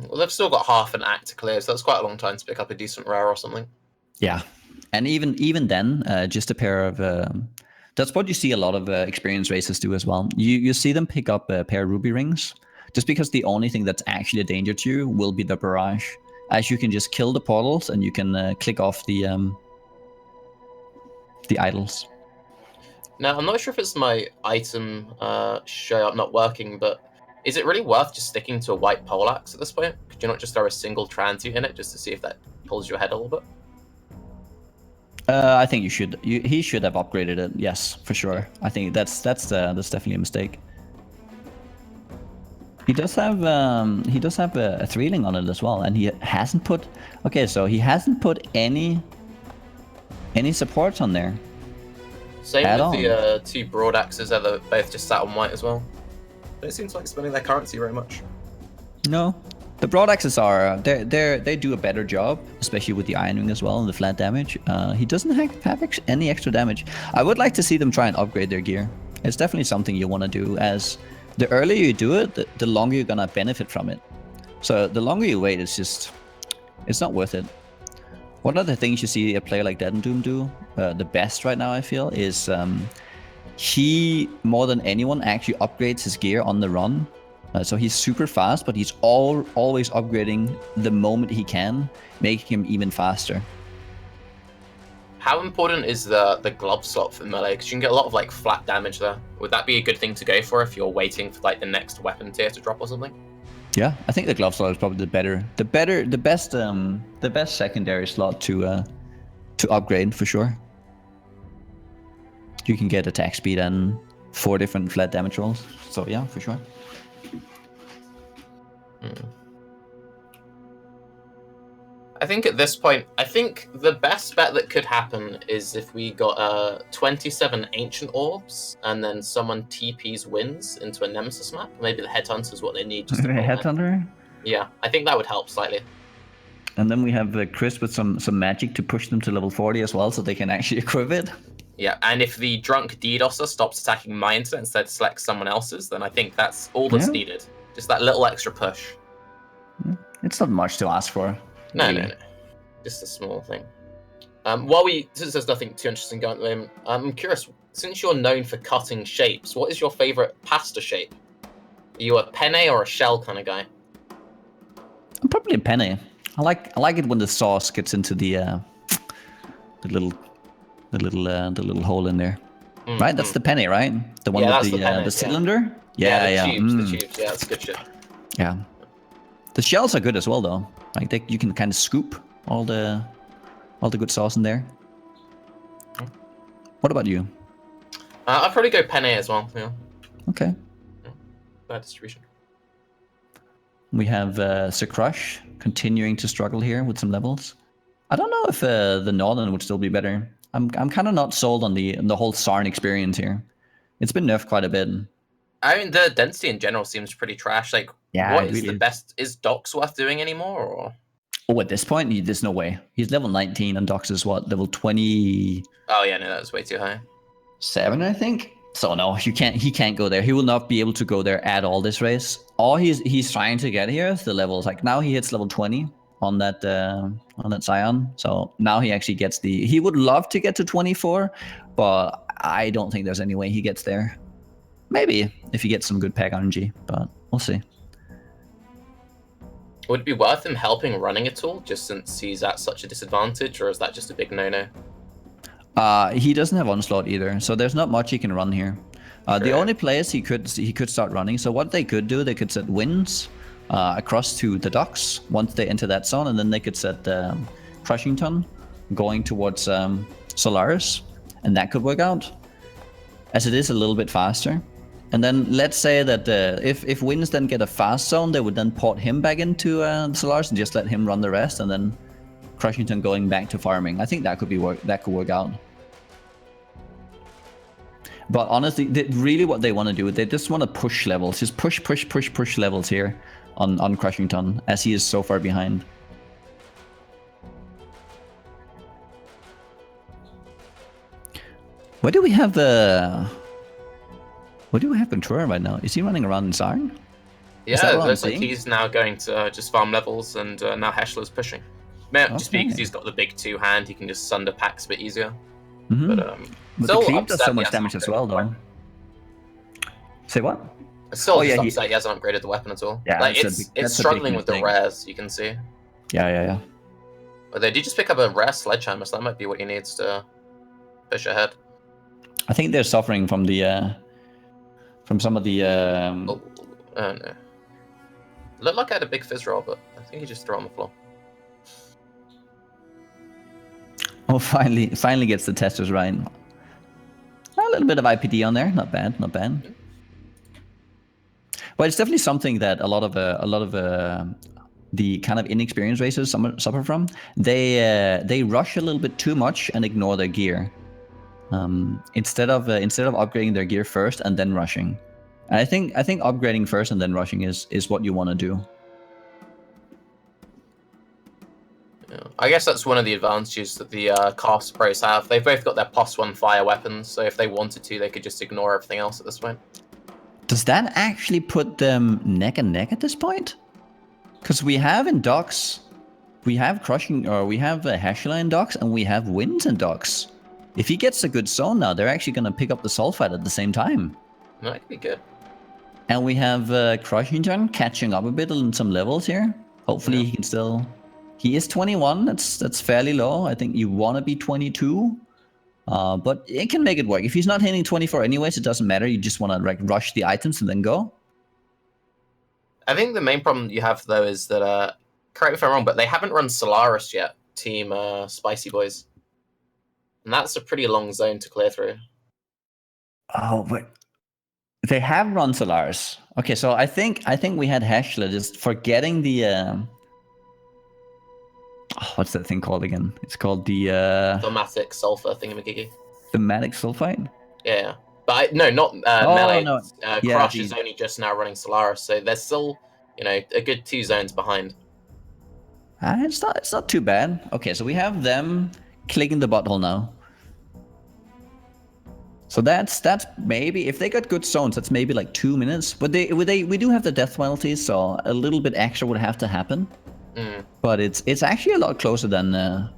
Speaker 2: Well, they've still got half an act to clear, so that's quite a long time to pick up a decent rare or something.
Speaker 3: Yeah, and even then, just a pair of... that's what you see a lot of experienced racers do as well. You see them pick up a pair of ruby rings, just because the only thing that's actually a danger to you will be the barrage. As you can just kill the portals and you can click off the idols.
Speaker 2: Now, I'm not sure if it's my item show up not working, but is it really worth just sticking to a white poleaxe at this point? Could you not just throw a single transmute in it just to see if that pulls your head a little bit?
Speaker 3: I think you should. He should have upgraded it. Yes, for sure. I think that's definitely a mistake. He does have a threeling on it as well, and he hasn't put. Okay, so he hasn't put any supports on there.
Speaker 2: Same with the 2 broad axes. They're both just sat on white as well. They don't seem to like spending their currency very much.
Speaker 3: No, the broad axes are they do a better job, especially with the Iron Ring as well and the flat damage. He doesn't have any extra damage. I would like to see them try and upgrade their gear. It's definitely something you want to do, as the earlier you do it, the longer you're gonna benefit from it. So the longer you wait, it's not worth it. One of the things you see a player like Dead and Doom do the best right now, I feel, is he, more than anyone, actually upgrades his gear on the run. So he's super fast, but he's always upgrading the moment he can, making him even faster.
Speaker 2: How important is the glove slot for melee? Because you can get a lot of like flat damage there. Would that be a good thing to go for if you're waiting for like the next weapon tier to drop or something?
Speaker 3: Yeah, I think the glove slot is probably the best secondary slot to upgrade for sure. You can get attack speed and 4 different flat damage rolls. So yeah, for sure.
Speaker 2: I think at this point, I think the best bet that could happen is if we got 27 Ancient Orbs and then someone TPs Windz into a Nemesis map. Maybe the Headhunter is what they need. Just
Speaker 3: Headhunter?
Speaker 2: Yeah, I think that would help slightly.
Speaker 3: And then we have Chris with some magic to push them to level 40 as well, so they can actually equip it.
Speaker 2: Yeah, and if the drunk DDoSer stops attacking my internet instead selects someone else's, then I think that's all that's needed. Just that little extra push.
Speaker 3: It's not much to ask for.
Speaker 2: No. Just a small thing. Since there's nothing too interesting going at the moment, I'm curious, since you're known for cutting shapes, what is your favorite pasta shape? Are you a penne or a shell kind of guy?
Speaker 3: I'm probably a penne. I like it when the sauce gets into the little hole in there. Right? That's the penne, right? The one with the cylinder? Yeah.
Speaker 2: The tubes. Yeah, that's good shit.
Speaker 3: Yeah. The shells are good as well, though. Like you can kind of scoop all the good sauce in there. What about you?
Speaker 2: I'd probably go Penne as well. Yeah.
Speaker 3: Okay.
Speaker 2: Yeah. Bad distribution.
Speaker 3: We have SirCrush continuing to struggle here with some levels. I don't know if the Northern would still be better. I'm kind of not sold on the whole Sarn experience here. It's been nerfed quite a bit.
Speaker 2: I mean, the density in general seems pretty trash. Like,
Speaker 3: yeah,
Speaker 2: what is the best? Is Docs worth doing anymore? Or?
Speaker 3: Oh, at this point, there's no way. He's level 19 and Docs is what, level 20?
Speaker 2: Oh yeah, no, that's way too high.
Speaker 3: 7, I think. So no, he can't go there. He will not be able to go there at all this race. All he's trying to get here is the levels. Like now he hits level 20 on that Scion. So now he actually gets the. He would love to get to 24, but I don't think there's any way he gets there. Maybe if he gets some good pack RNG, but we'll see.
Speaker 2: Would it be worth him helping running at all, just since he's at such a disadvantage, or is that just a big no-no?
Speaker 3: He doesn't have onslaught either, so there's not much he can run here. The only place he could start running. So what they could do, they could set Windz across to the docks once they enter that zone, and then they could set Crushington going towards Solaris, and that could work out, as it is a little bit faster. And then let's say that if Windz then get a fast zone, they would then port him back into Solaris and just let him run the rest, and then Crushington going back to farming. I think that could work out. But honestly, really what they want to do, they just want to push levels. Just push levels here on Crushington, as he is so far behind. Where do we have Ventrua right now? Is he running around in Sarn?
Speaker 2: Yeah, it looks like he's now going to just farm levels, and now Heshla's pushing. Just because he's got the big 2-hand, he can just sunder packs a bit easier.
Speaker 3: Mm-hmm. But the creep does so much damage as well, though. Say what?
Speaker 2: Still, he hasn't upgraded the weapon at all.
Speaker 3: Yeah,
Speaker 2: like, it's struggling with the rares, you can see.
Speaker 3: Yeah.
Speaker 2: But they did just pick up a rare sledgehammer, so that might be what he needs to push ahead.
Speaker 3: I think they're suffering from the from some of the.
Speaker 2: No. Looked like I had a big fizz roll, but I think he just threw it on the floor.
Speaker 3: Oh, finally gets the testers right. A little bit of IPD on there, not bad. But it's definitely something that a lot of the kind of inexperienced racers suffer from. They rush a little bit too much and ignore their gear. Instead of upgrading their gear first and then rushing. And I think upgrading first and then rushing is what you want to do.
Speaker 2: Yeah. I guess that's one of the advantages that the cast pros have. They've both got their +1 fire weapons, so if they wanted to, they could just ignore everything else at this point.
Speaker 3: Does that actually put them neck and neck at this point? Because we have in docks, we have Heshla in docks, and we have Windz in docks. If he gets a good zone now, they're actually going to pick up the sulfite at the same time.
Speaker 2: That could be good.
Speaker 3: And we have Crushington catching up a bit on some levels here. Hopefully he can still... He is 21, that's fairly low. I think you want to be 22. But it can make it work. If he's not hitting 24 anyways, it doesn't matter. You just want to rush the items and then go.
Speaker 2: I think the main problem you have, though, is that... correct me if I'm wrong, but they haven't run Solaris yet, Team Spicy Boys. And that's a pretty long zone to clear through.
Speaker 3: Oh, but they have run Solaris. Okay, so I think we had Heshla just forgetting the what's that thing called again? It's called the
Speaker 2: Thematic sulfur thingamajiggy.
Speaker 3: Thematic sulfite?
Speaker 2: Yeah. But not Melee.
Speaker 3: No.
Speaker 2: Crush is only just now running Solaris, so there's still, a good 2 zones behind.
Speaker 3: It's not too bad. Okay, so we have them clicking the butthole now. So that's maybe, if they got good zones, that's maybe like 2 minutes. But we do have the death penalties, so a little bit extra would have to happen. But it's actually a lot closer than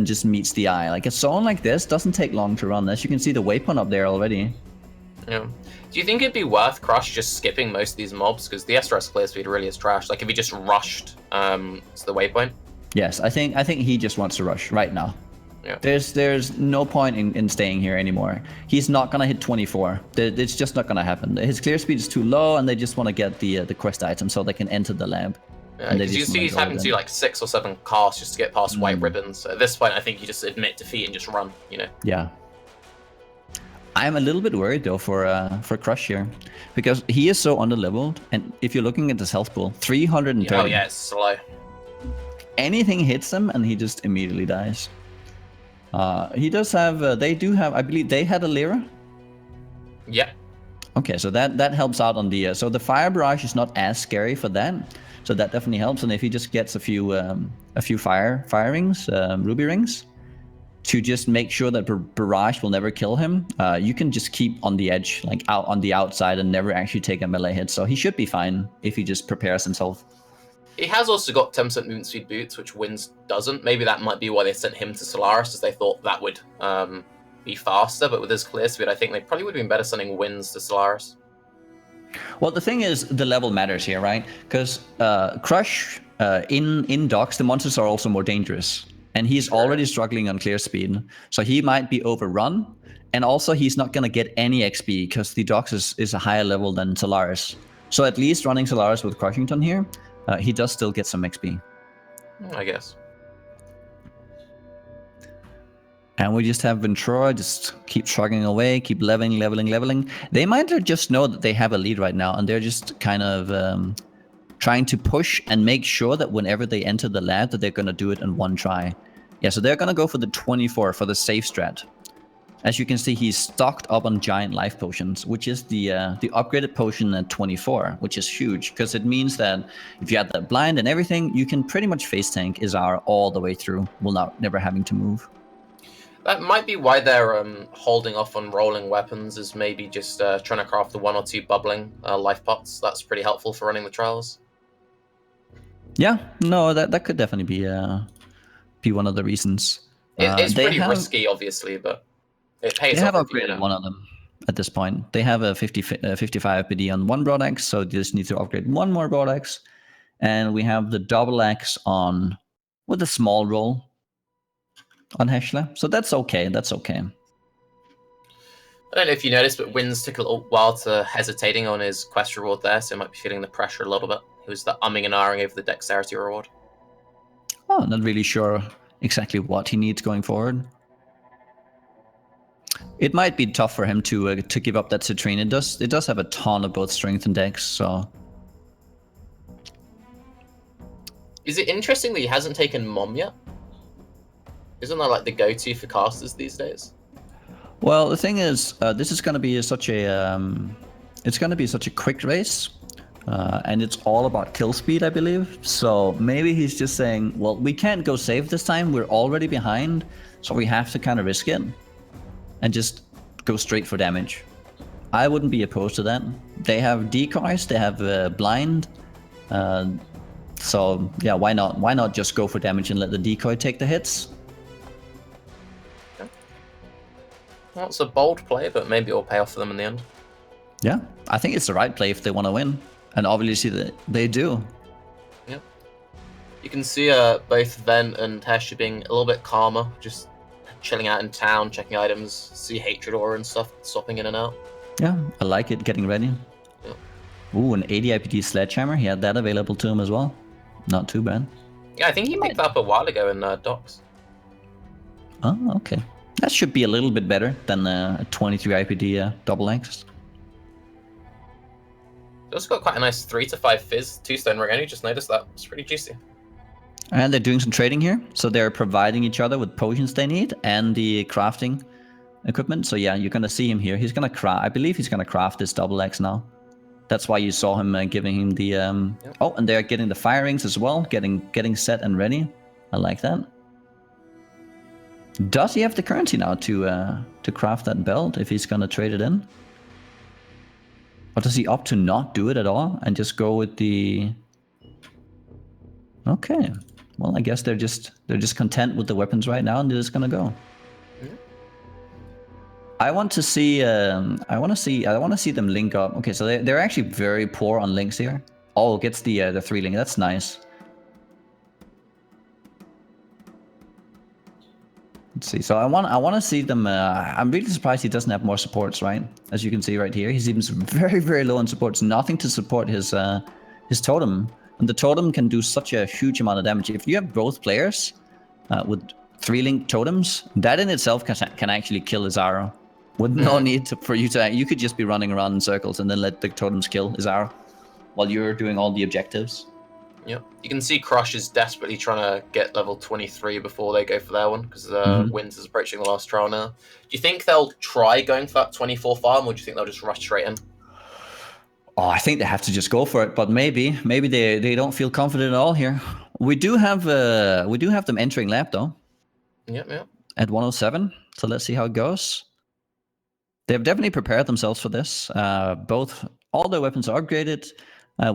Speaker 3: just meets the eye. Like a zone like this doesn't take long to run. As you can see, the waypoint up there already.
Speaker 2: Yeah. Do you think it'd be worth Crush just skipping most of these mobs? Because the SRS clear speed really is trash. Like if he just rushed to the waypoint.
Speaker 3: Yes, I think he just wants to rush right now.
Speaker 2: Yeah.
Speaker 3: There's no point in staying here anymore. He's not gonna hit 24. It's just not gonna happen. His clear speed is too low, and they just want to get the quest item so they can enter the lab.
Speaker 2: Yeah, because you see he's having to do like 6 or 7 casts just to get past white ribbons. So at this point, I think you just admit defeat and just run.
Speaker 3: Yeah. I'm a little bit worried though for Crush here, because he is so underleveled, and if you're looking at his health pool, 330.
Speaker 2: Oh yeah, it's slow.
Speaker 3: Anything hits him and he just immediately dies. He does have, they do have, I believe they had a Lyra.
Speaker 2: Yep.
Speaker 3: Okay, so that helps out on the, so the Fire Barrage is not as scary for that. So that definitely helps, and if he just gets a few fire rings, ruby rings, to just make sure that Barrage will never kill him, you can just keep on the edge, like out on the outside, and never actually take a melee hit. So he should be fine if he just prepares himself.
Speaker 2: He has also got 10% movement speed boots, which Windz doesn't. Maybe that might be why they sent him to Solaris, as they thought that would be faster. But with his clear speed, I think they probably would have been better sending Windz to Solaris.
Speaker 3: Well, the thing is, the level matters here, right? Because Crush, in docks, the monsters are also more dangerous. And he's already struggling on clear speed. So he might be overrun. And also, he's not going to get any XP because the docks is a higher level than Solaris. So at least running Solaris with Crushington here, he does still get some XP.
Speaker 2: I guess.
Speaker 3: And we just have Ventrua just keep chugging away, keep leveling. They might just know that they have a lead right now, and they're just kind of trying to push and make sure that whenever they enter the lab, that they're going to do it in one try. Yeah, so they're going to go for the 24 for the safe strat. As you can see, he's stocked up on giant life potions, which is the upgraded potion at 24, which is huge, because it means that if you have that blind and everything, you can pretty much face tank Izar all the way through, never having to move.
Speaker 2: That might be why they're holding off on rolling weapons, is maybe just trying to craft the 1 or 2 bubbling life pots. That's pretty helpful for running the trials.
Speaker 3: Yeah, no, that could definitely be one of the reasons.
Speaker 2: It's pretty risky, obviously, but it pays off.
Speaker 3: They have upgraded one of them at this point. They have a 55 PD on one broadaxe, so they just need to upgrade one more broadaxe. And we have the double axe on with a small roll on Heshla. So that's okay. That's okay.
Speaker 2: I don't know if you noticed, but Windz took a little while to hesitating on his quest reward there, so he might be feeling the pressure a little bit. He was umming and ahhing over the dexterity reward.
Speaker 3: Oh, not really sure exactly what he needs going forward. It might be tough for him to give up that citrine. It does have a ton of both strength and dex, so.
Speaker 2: Is it interesting that he hasn't taken Mom yet? Isn't that like the go-to for casters these days?
Speaker 3: Well, the thing is, this is going to be such a quick race, and it's all about kill speed, I believe. So maybe he's just saying, well, we can't go safe this time. We're already behind, so we have to kind of risk it and just go straight for damage. I wouldn't be opposed to that. They have decoys, they have blind, so yeah, why not? Why not just go for damage and let the decoy take the hits?
Speaker 2: Well, it's a bold play, but maybe it'll pay off for them in the end.
Speaker 3: Yeah, I think it's the right play if they want to win, and obviously they do.
Speaker 2: Yeah, you can see both Ven and Hesh being a little bit calmer, just chilling out in town, checking items, see Hatred Aura and stuff, swapping in and out.
Speaker 3: Yeah, I like it, getting ready.
Speaker 2: Yeah.
Speaker 3: Ooh, an 80 IPD Sledgehammer, he had that available to him as well. Not too bad.
Speaker 2: Yeah, I think he picked that up a while ago in docks.
Speaker 3: Oh, okay. That should be a little bit better than a 23 IPD double axe.
Speaker 2: It's also got quite a nice 3 to 5 fizz, 2-stone ring. I only just noticed that. It's pretty juicy.
Speaker 3: And they're doing some trading here. So they're providing each other with potions they need and the crafting equipment. So yeah, you're going to see him here. He's going to craft, I believe he's going to craft this double axe now. That's why you saw him giving him the... Yep. Oh, and they're getting the fire rings as well, getting set and ready. I like that. Does he have the currency now to craft that belt if he's going to trade it in? Or does he opt to not do it at all and just go with the... Okay. Well, I guess they're just content with the weapons right now, and they're just gonna go. Mm-hmm. I want to see them link up. Okay, so they're actually very poor on links here. Oh, gets the 3 link. That's nice. Let's see. So I want to see them. I'm really surprised he doesn't have more supports, right? As you can see right here, he seems very, very low on supports. Nothing to support his totem. And the totem can do such a huge amount of damage. If you have both players with 3 link totems, that in itself can actually kill his arrow With no need for you to... You could just be running around in circles and then let the totems kill Izaro while you're doing all the objectives.
Speaker 2: Yep. You can see Crush is desperately trying to get level 23 before they go for their one, because Windz is approaching the last trial now. Do you think they'll try going for that 24 farm, or do you think they'll just rush straight in?
Speaker 3: Oh, I think they have to just go for it, but maybe they don't feel confident at all here. We do have them entering lab though.
Speaker 2: Yep.
Speaker 3: At 107, so let's see how it goes. They've definitely prepared themselves for this. All their weapons are upgraded.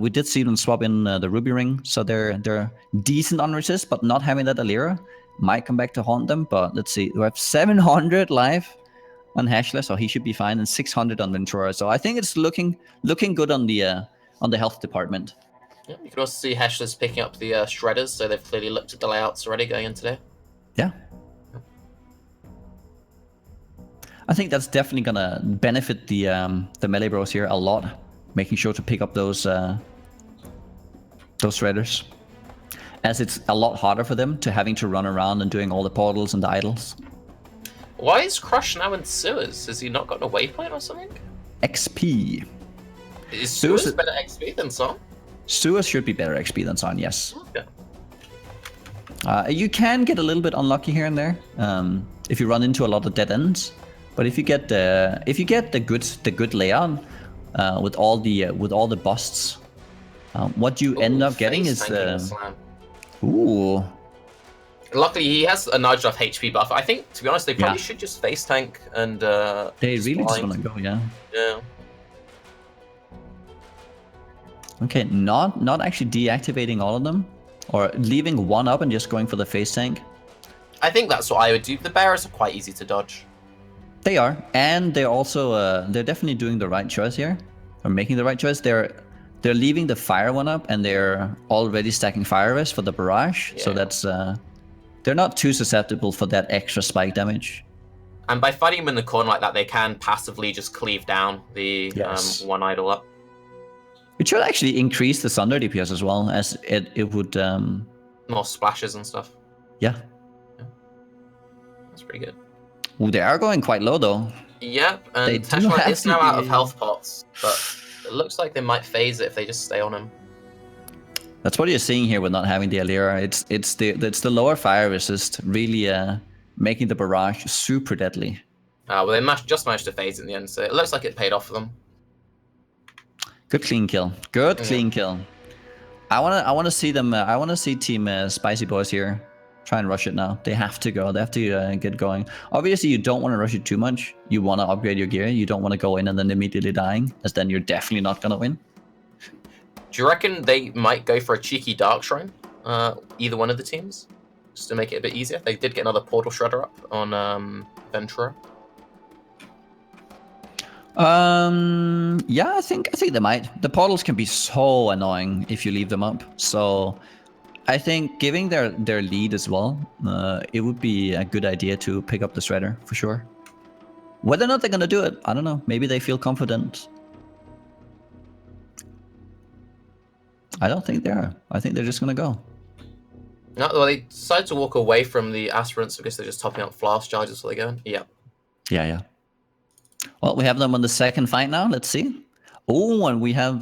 Speaker 3: We did see them swap in the ruby ring, so they're decent on resist, but not having that Alira might come back to haunt them. But let's see, we have 700 live on Heshla, so he should be fine, and 600 on Ventrua. So I think it's looking good on the health department.
Speaker 2: Yeah, you can also see Heshla's picking up the shredders, so they've clearly looked at the layouts already going in today.
Speaker 3: Yeah. I think that's definitely gonna benefit the melee bros here a lot, making sure to pick up those shredders, as it's a lot harder for them to having to run around and doing all the portals and the idols.
Speaker 2: Why is Crush now in sewers? Has he not got a waypoint or something?
Speaker 3: XP.
Speaker 2: Is sewers better XP than Son?
Speaker 3: Sewers should be better XP than Son, yes.
Speaker 2: Okay.
Speaker 3: You can get a little bit unlucky here and there if you run into a lot of dead ends. But if you get the good layout with all the busts, what you end up getting is ooh.
Speaker 2: Luckily, he has a nudge off HP buff. I think, to be honest, they probably should just face tank and.
Speaker 3: They really just want to go, yeah.
Speaker 2: Yeah.
Speaker 3: Okay, not actually deactivating all of them, or leaving one up and just going for the face tank.
Speaker 2: I think that's what I would do. The bearers are quite easy to dodge.
Speaker 3: They are, and they're also they're definitely doing the right choice here, or making the right choice. They're leaving the fire one up, and they're already stacking fire rest for the barrage. Yeah. So that's they're not too susceptible for that extra spike damage.
Speaker 2: And by fighting them in the corner like that, they can passively just cleave down the one idol up.
Speaker 3: It should actually increase the Sunder DPS as well, as it would
Speaker 2: more splashes and stuff.
Speaker 3: Yeah.
Speaker 2: That's pretty good.
Speaker 3: Ooh, they are going quite low though.
Speaker 2: Yep, and Heshla is now out of health pots, but it looks like they might phase it if they just stay on him.
Speaker 3: That's what you're seeing here with not having the Alira. It's the lower fire resist really making the barrage super deadly.
Speaker 2: Well, they just managed to phase it in the end, so it looks like it paid off for them.
Speaker 3: Good clean kill. Good clean kill. I wanna see them. I wanna see Team Spicy Boys here try and rush it now. They have to go. They have to get going. Obviously, you don't want to rush it too much. You want to upgrade your gear. You don't want to go in and then immediately dying, as then you're definitely not gonna win.
Speaker 2: Do you reckon they might go for a cheeky Dark Shrine? Either one of the teams, just to make it a bit easier. They did get another Portal Shredder up on Ventrua.
Speaker 3: Yeah, I think they might. The portals can be so annoying if you leave them up. So I think giving their lead as well, it would be a good idea to pick up the Shredder for sure. Whether or not they're gonna do it, I don't know. Maybe they feel confident. I don't think they are. I think they're just gonna go.
Speaker 2: No, well, they decided to walk away from the aspirants because they're just topping up flask charges so they go in. Yeah.
Speaker 3: Yeah. Well, we have them on the second fight now. Let's see. Oh, and we have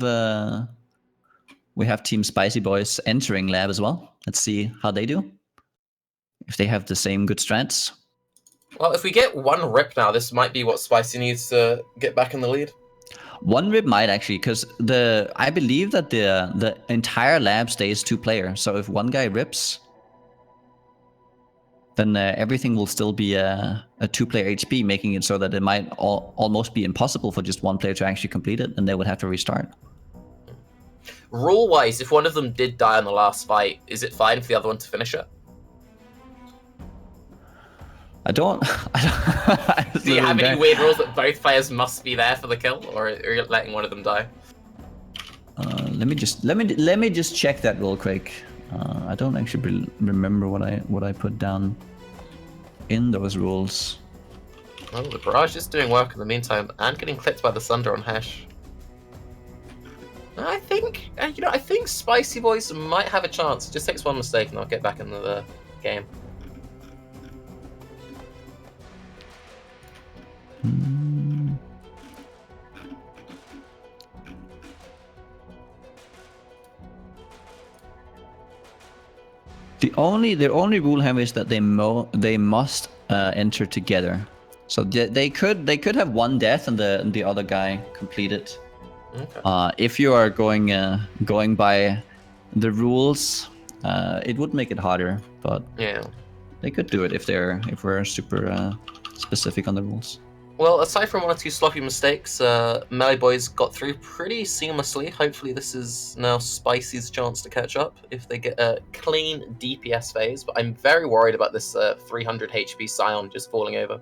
Speaker 3: Team Spicy Boys entering lab as well. Let's see how they do. If they have the same good strats.
Speaker 2: Well, if we get one rip now, this might be what Spicy needs to get back in the lead.
Speaker 3: One rip might actually, because I believe that the entire lab stays 2-player. So if one guy rips, then everything will still be a 2-player HP, making it so that it might almost be impossible for just one player to actually complete it, and they would have to restart.
Speaker 2: Rule-wise, if one of them did die on the last fight, is it fine for the other one to finish it?
Speaker 3: I don't
Speaker 2: Do you have any weird rules that both players must be there for the kill, or are you letting one of them die?
Speaker 3: Let me just check that real quick. I don't actually remember what I put down in those rules.
Speaker 2: Well, the barrage is doing work in the meantime and getting clipped by the Sunder on Hesh. I think I think Spicy Boys might have a chance. It just takes one mistake and they'll get back into the game.
Speaker 3: Their only rule here is that they must enter together. So they could have one death and the other guy complete it. Okay. If you are going by the rules, it would make it harder. But
Speaker 2: yeah,
Speaker 3: they could do it if we're super specific on the rules.
Speaker 2: Well, aside from 1 or 2 sloppy mistakes, Melee Boys got through pretty seamlessly. Hopefully this is now Spicy's chance to catch up if they get a clean DPS phase. But I'm very worried about this 300 HP Scion just falling over.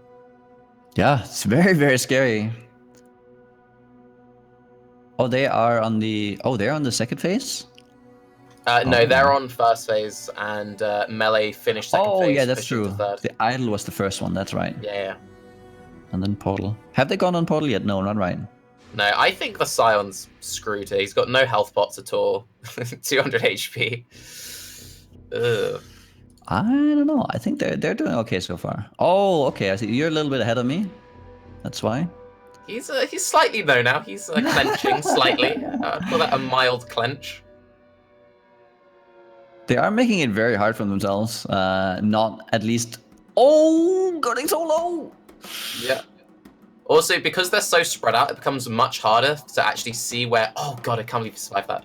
Speaker 3: Yeah, it's very, very scary. Oh, they're on the second phase?
Speaker 2: No, they're on first phase, and Melee finished second phase.
Speaker 3: Oh, yeah, that's true. The Idol was the first one, that's right.
Speaker 2: Yeah.
Speaker 3: And then Portal. Have they gone on Portal yet? No, not right.
Speaker 2: No, I think the Scion's screwed here. He's got no health pots at all. 200 HP. Ugh.
Speaker 3: I don't know. I think they're doing okay so far. Oh, okay. I see. You're a little bit ahead of me. That's why.
Speaker 2: He's slightly low now. He's clenching slightly. Call that a mild clench.
Speaker 3: They are making it very hard for themselves. Not at least. Oh, getting so low.
Speaker 2: Yeah. Also, because they're so spread out, it becomes much harder to actually see where. Oh god, I can't believe you survived that.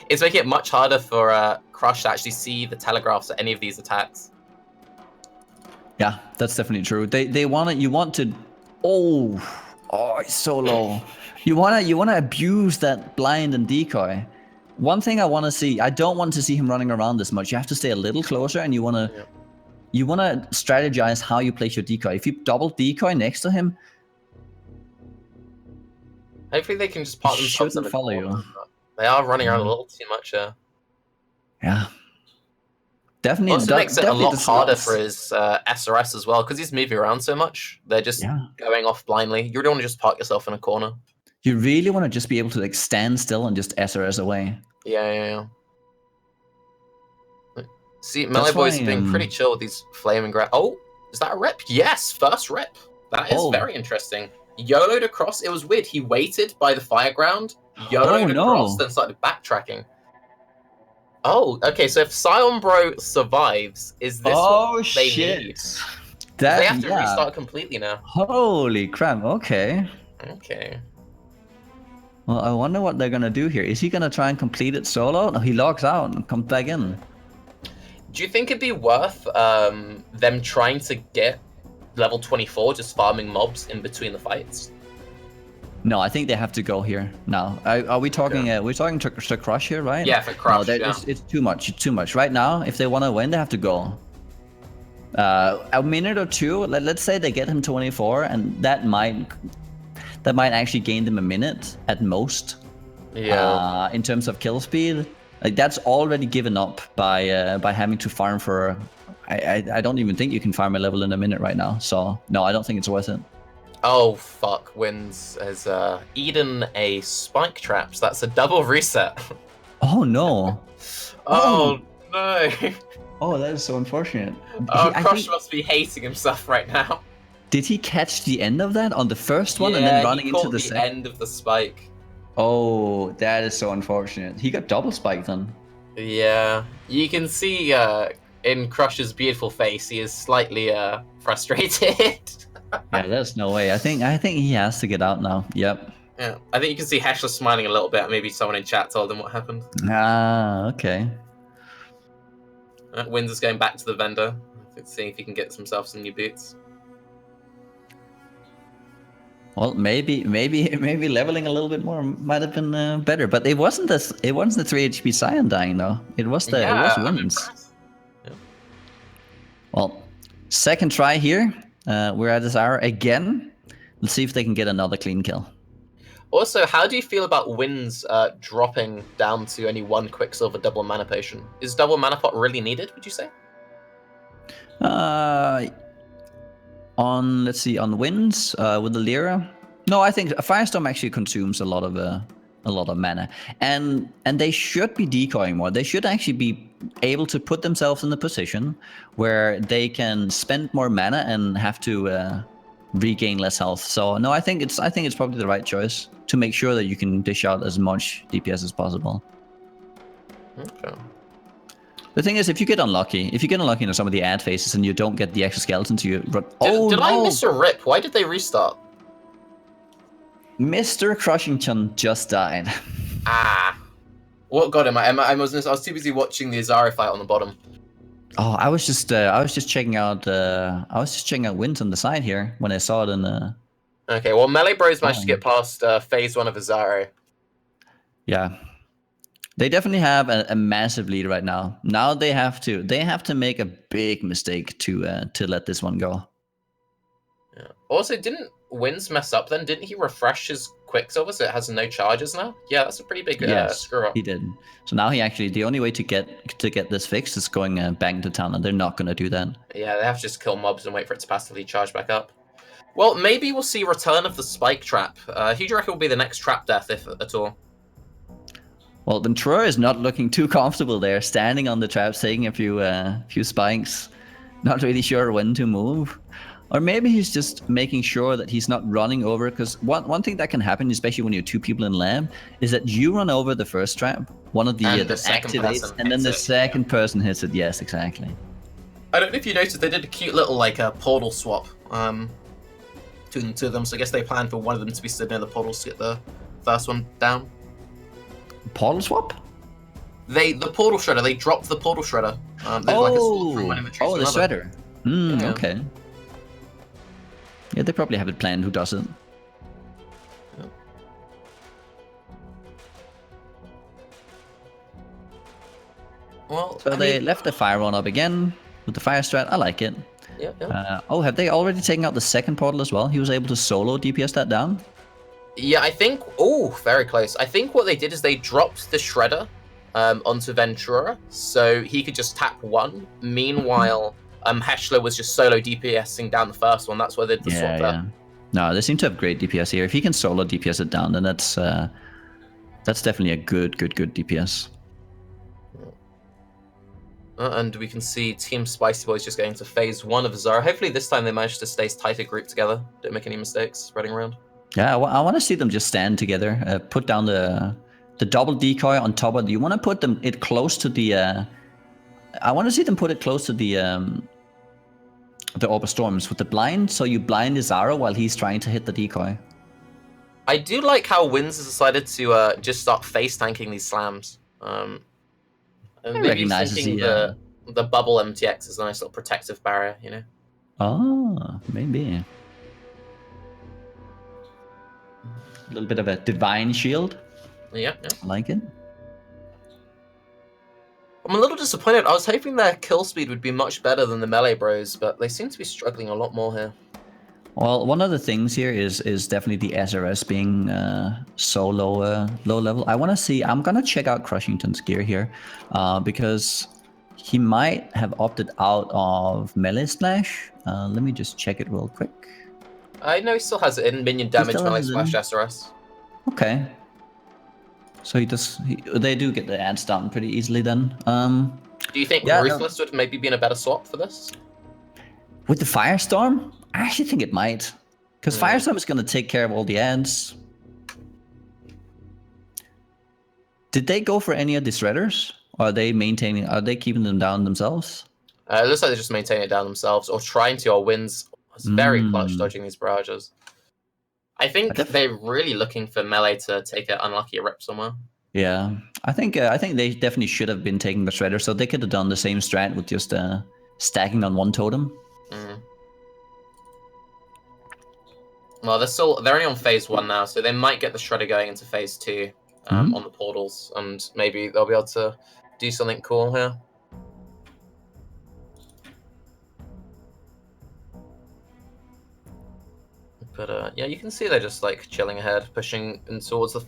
Speaker 2: It's making it much harder for Crush to actually see the telegraphs at any of these attacks.
Speaker 3: Yeah, that's definitely true. You want to. Oh, it's so low. You wanna abuse that blind and decoy. One thing I want to see, I don't want to see him running around this much. You have to stay a little closer, and you wanna strategize how you place your decoy. If you double decoy next to him,
Speaker 2: hopefully they can just part themselves in the
Speaker 3: follow
Speaker 2: corner.
Speaker 3: you.
Speaker 2: They are running around a little too much.
Speaker 3: Yeah. Definitely.
Speaker 2: Also makes it a lot harder for his SRS as well, because he's moving around so much. They're just going off blindly. You really want to just park yourself in a corner.
Speaker 3: You really want to just be able to stand still and just SRS away.
Speaker 2: Yeah. See, Melee Boys are being pretty chill with these flaming grab. Oh, is that a rip? Yes, first rip. That is very interesting. YOLO'd across. It was weird. He waited by the fire ground, YOLO'd across, then started backtracking. Oh, okay. So if Scion Bro survives, is this what they need? They have to restart completely now.
Speaker 3: Holy crap! Okay. Well, I wonder what they're gonna do here. Is he gonna try and complete it solo? No, he logs out and comes back in.
Speaker 2: Do you think it'd be worth them trying to get level 24, just farming mobs in between the fights?
Speaker 3: No, I think they have to go here now. Are we talking? We're talking to Crush here, right?
Speaker 2: Yeah, for Crush.
Speaker 3: No, it's too much. It's too much. Right now, if they want to win, they have to go. A minute or two. Let's say they get him 24, and that might actually gain them a minute at most.
Speaker 2: Yeah.
Speaker 3: In terms of kill speed, like that's already given up by having to farm for. I don't even think you can farm a level in a minute right now. So no, I don't think it's worth it.
Speaker 2: Oh fuck! Windz has eaten a spike trap. So that's a double reset.
Speaker 3: Oh no!
Speaker 2: Oh no!
Speaker 3: Oh, that is so unfortunate.
Speaker 2: Crush must be hating himself right now.
Speaker 3: Did he catch the end of that on the first one and then running into the second?
Speaker 2: End of the spike.
Speaker 3: Oh, that is so unfortunate. He got double spiked then.
Speaker 2: Yeah, you can see in Crush's beautiful face, he is slightly frustrated.
Speaker 3: Yeah, there's no way. I think he has to get out now. Yep.
Speaker 2: Yeah, I think you can see Heshla smiling a little bit. Maybe someone in chat told him what happened.
Speaker 3: Ah, okay.
Speaker 2: Windz is going back to the vendor, seeing if he can get himself some new boots.
Speaker 3: Well, maybe leveling a little bit more might have been better, but it wasn't the 3 HP Scion dying though. It was Windz.
Speaker 2: Yeah.
Speaker 3: Well, second try here. We're at Azara again. Let's see if they can get another clean kill.
Speaker 2: Also, how do you feel about Windz dropping down to only 1 Quicksilver double mana potion? Is double mana pot really needed, would you say?
Speaker 3: On Windz with the Lyra. No, I think Firestorm actually consumes a lot of mana, and they should be decoying more. They should actually be able to put themselves in the position where they can spend more mana and have to regain less health. So no, I think it's probably the right choice to make sure that you can dish out as much DPS as possible.
Speaker 2: Okay.
Speaker 3: The thing is, if you get unlucky in some of the ad phases and you don't get the exoskeletons, you run.
Speaker 2: Did I miss a rip? Why did they restart?
Speaker 3: Mr. Crushington just died.
Speaker 2: What got him? I was too busy watching the Azaro fight on the bottom.
Speaker 3: Oh, I was just checking out Windz on the side here when I saw it in the.
Speaker 2: Okay, well, Melee Bros managed to get past phase 1 of Azaro.
Speaker 3: Yeah, they definitely have a massive lead right now. Now they have to make a big mistake to let this one go.
Speaker 2: Yeah. Also, didn't Windz mess up then? Didn't he refresh his Quicksilver so it has no charges now? Yeah, that's a pretty big screw up.
Speaker 3: He did. So now the only way to get this fixed is going back into town, and they're not going to do that.
Speaker 2: Yeah, they have to just kill mobs and wait for it to passively charge back up. Well, maybe we'll see return of the spike trap. Who do you reckon will be the next trap death, if at all?
Speaker 3: Well, Ventrua is not looking too comfortable there, standing on the traps, taking a few spikes. Not really sure when to move. Or maybe he's just making sure that he's not running over, because one thing that can happen, especially when you're 2 people in lab, is that you run over the first trap, one of the activates, and then the second person hits it. Yes, exactly.
Speaker 2: I don't know if you noticed, they did a cute little portal swap between the 2 of them, so I guess they planned for one of them to be stood near the portals to get the first one down.
Speaker 3: Portal swap?
Speaker 2: The portal shredder, they dropped the portal shredder.
Speaker 3: The shredder.
Speaker 2: Yeah.
Speaker 3: Okay. Yeah, they probably have it planned. Who doesn't?
Speaker 2: Yeah. Well,
Speaker 3: so they left the fire one up again with the fire strat. I like it.
Speaker 2: Yeah.
Speaker 3: Have they already taken out the second portal as well? He was able to solo DPS that down?
Speaker 2: Yeah, I think... Oh, very close. I think what they did is they dropped the shredder onto Ventrua, so he could just tap 1. Meanwhile... Heshla was just solo DPSing down the first one. That's why they did the swap there.
Speaker 3: No, they seem to have great DPS here. If he can solo DPS it down, then that's definitely a good DPS.
Speaker 2: And we can see Team Spicy Boys just going to phase 1 of Azaro. Hopefully this time they manage to stay tighter grouped together. Don't make any mistakes spreading around.
Speaker 3: Yeah, I want to see them just stand together. Put down the double decoy on top of. You want to put it close to the. I want to see them put it close to the Orb of Storms with the blind, so you blind Azaro while he's trying to hit the decoy.
Speaker 2: I do like how Windz has decided to just start face tanking these slams. Maybe thinking the bubble MTX is a nice little protective barrier, you know?
Speaker 3: Oh, maybe. A little bit of a divine shield.
Speaker 2: Yeah.
Speaker 3: I like it.
Speaker 2: I'm a little disappointed. I was hoping their kill speed would be much better than the Melee Bros, but they seem to be struggling a lot more here.
Speaker 3: Well, one of the things here is definitely the SRS being so low level. I want to see. I'm gonna check out Crushington's gear here, because he might have opted out of melee splash. Let me just check it real quick.
Speaker 2: I know he still has it in minion damage melee splash SRS.
Speaker 3: Okay. So they do get the ads down pretty easily then.
Speaker 2: Do you think Ruthless would maybe be in a better swap for this?
Speaker 3: With the Firestorm? I actually think it might. Because Firestorm is going to take care of all the ads. Did they go for any of the shredders? Or are they keeping them down themselves?
Speaker 2: It looks like they're just maintaining it down themselves, or trying to. Or Windz was very clutch dodging these barrages. I think they're really looking for melee to take an unlucky rip somewhere.
Speaker 3: Yeah, I think they definitely should have been taking the shredder, so they could have done the same strat with just stacking on one totem.
Speaker 2: Well, they're only on phase 1 now, so they might get the shredder going into phase 2 on the portals, and maybe they'll be able to do something cool here. But yeah, you can see they're just like chilling ahead, pushing in towards the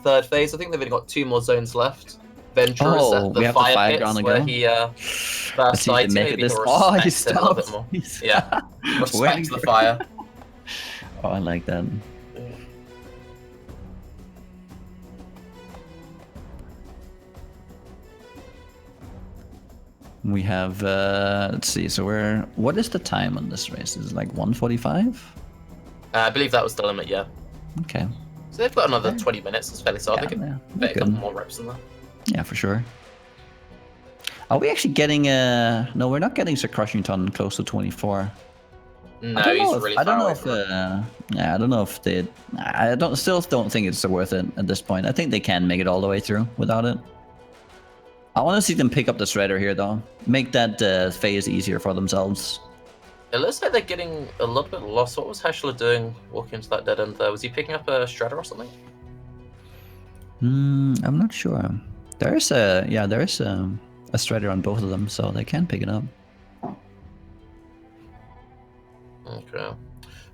Speaker 2: 3rd phase. I think they've only got 2 more zones left. Ventrua set the fire pits where he first died. Maybe he'll respect it a little bit more. Yeah, respect the fire.
Speaker 3: Oh, I like that. We have let's see. So what is the time on this race? Is it like 1:45?
Speaker 2: I believe that was the limit, yeah.
Speaker 3: Okay.
Speaker 2: So they've got another 20 minutes. It's fairly solid. They could fit a couple more reps in there.
Speaker 3: Yeah, for sure. Are we actually getting no, we're not getting SirCrushinton close to 24.
Speaker 2: No, he's really far away from it.
Speaker 3: Yeah, I don't know if they. Still don't think it's worth it at this point. I think they can make it all the way through without it. I want to see them pick up the shredder here, though. Make that phase easier for themselves.
Speaker 2: It looks like they're getting a little bit lost. What was Heshla doing walking into that dead end there? Was he picking up a shredder or something?
Speaker 3: I'm not sure. There is a shredder on both of them, so they can pick it up.
Speaker 2: Okay.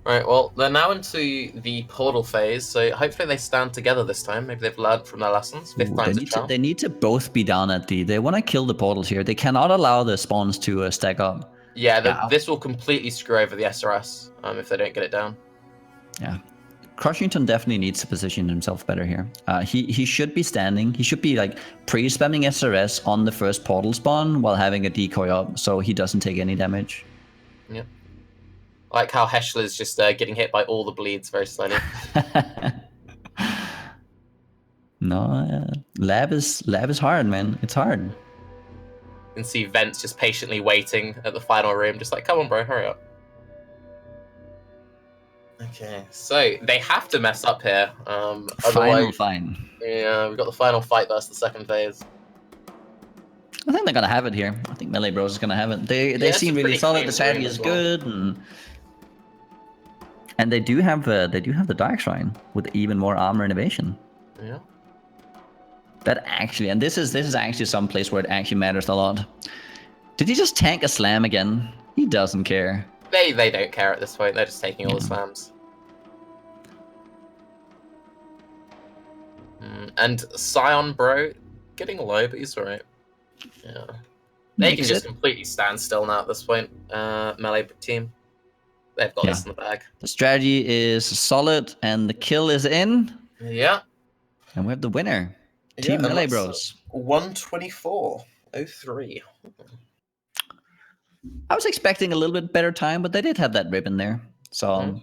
Speaker 2: Right, well, they're now into the portal phase, so hopefully they stand together this time. Maybe they've learned from their lessons.
Speaker 3: They need to both be down at D. They want to kill the portals here. They cannot allow the spawns to stack up.
Speaker 2: Yeah, this will completely screw over the SRS if they don't get it down.
Speaker 3: Yeah. Crushington definitely needs to position himself better here. He should be standing. He should be like pre-spamming SRS on the first portal spawn while having a decoy up so he doesn't take any damage.
Speaker 2: Yep. I like how Heshla is just getting hit by all the bleeds very slowly.
Speaker 3: No, lab is hard, man. It's hard.
Speaker 2: You can see Vents just patiently waiting at the final room, just like, come on, bro, hurry up. Okay, so they have to mess up here.
Speaker 3: Final fight.
Speaker 2: Yeah, we've got the final fight versus the second phase.
Speaker 3: I think they're gonna have it here. I think Melee Bros is gonna have it. They seem really solid. The strategy is good, and they do have the Dark Shrine with even more armor innovation.
Speaker 2: Yeah.
Speaker 3: That actually, and this is actually some place where it actually matters a lot. Did he just tank a slam again? He doesn't care.
Speaker 2: They don't care at this point. They're just taking all the slams. And Scion, bro, getting low, but he's alright. Yeah. They can just completely stand still now at this point. Melee team. They've got this in the bag. The
Speaker 3: strategy is solid, and the kill is in.
Speaker 2: Yeah.
Speaker 3: And we have the winner. Team Melee Bros.
Speaker 2: 124.03.
Speaker 3: I was expecting a little bit better time, but they did have that ribbon there. So,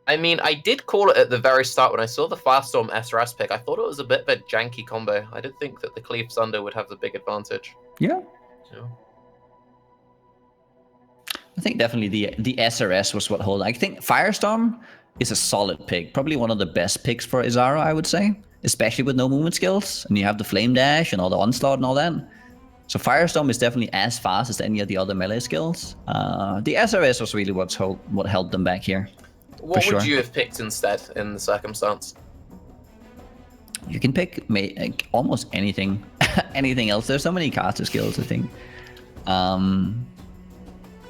Speaker 2: I mean, I did call it at the very start when I saw the Firestorm SRS pick. I thought it was a bit of a janky combo. I did think that the Cleave Thunder would have the big advantage.
Speaker 3: Yeah. I think definitely the SRS was what hold. I think Firestorm is a solid pick. Probably one of the best picks for Izaro, I would say. Especially with no movement skills. And you have the Flame Dash and all the Onslaught and all that. So Firestorm is definitely as fast as any of the other melee skills. The SRS was really what held them back here.
Speaker 2: What would you have picked instead in the circumstance?
Speaker 3: You can pick almost anything. Anything else. There's so many caster skills, I think.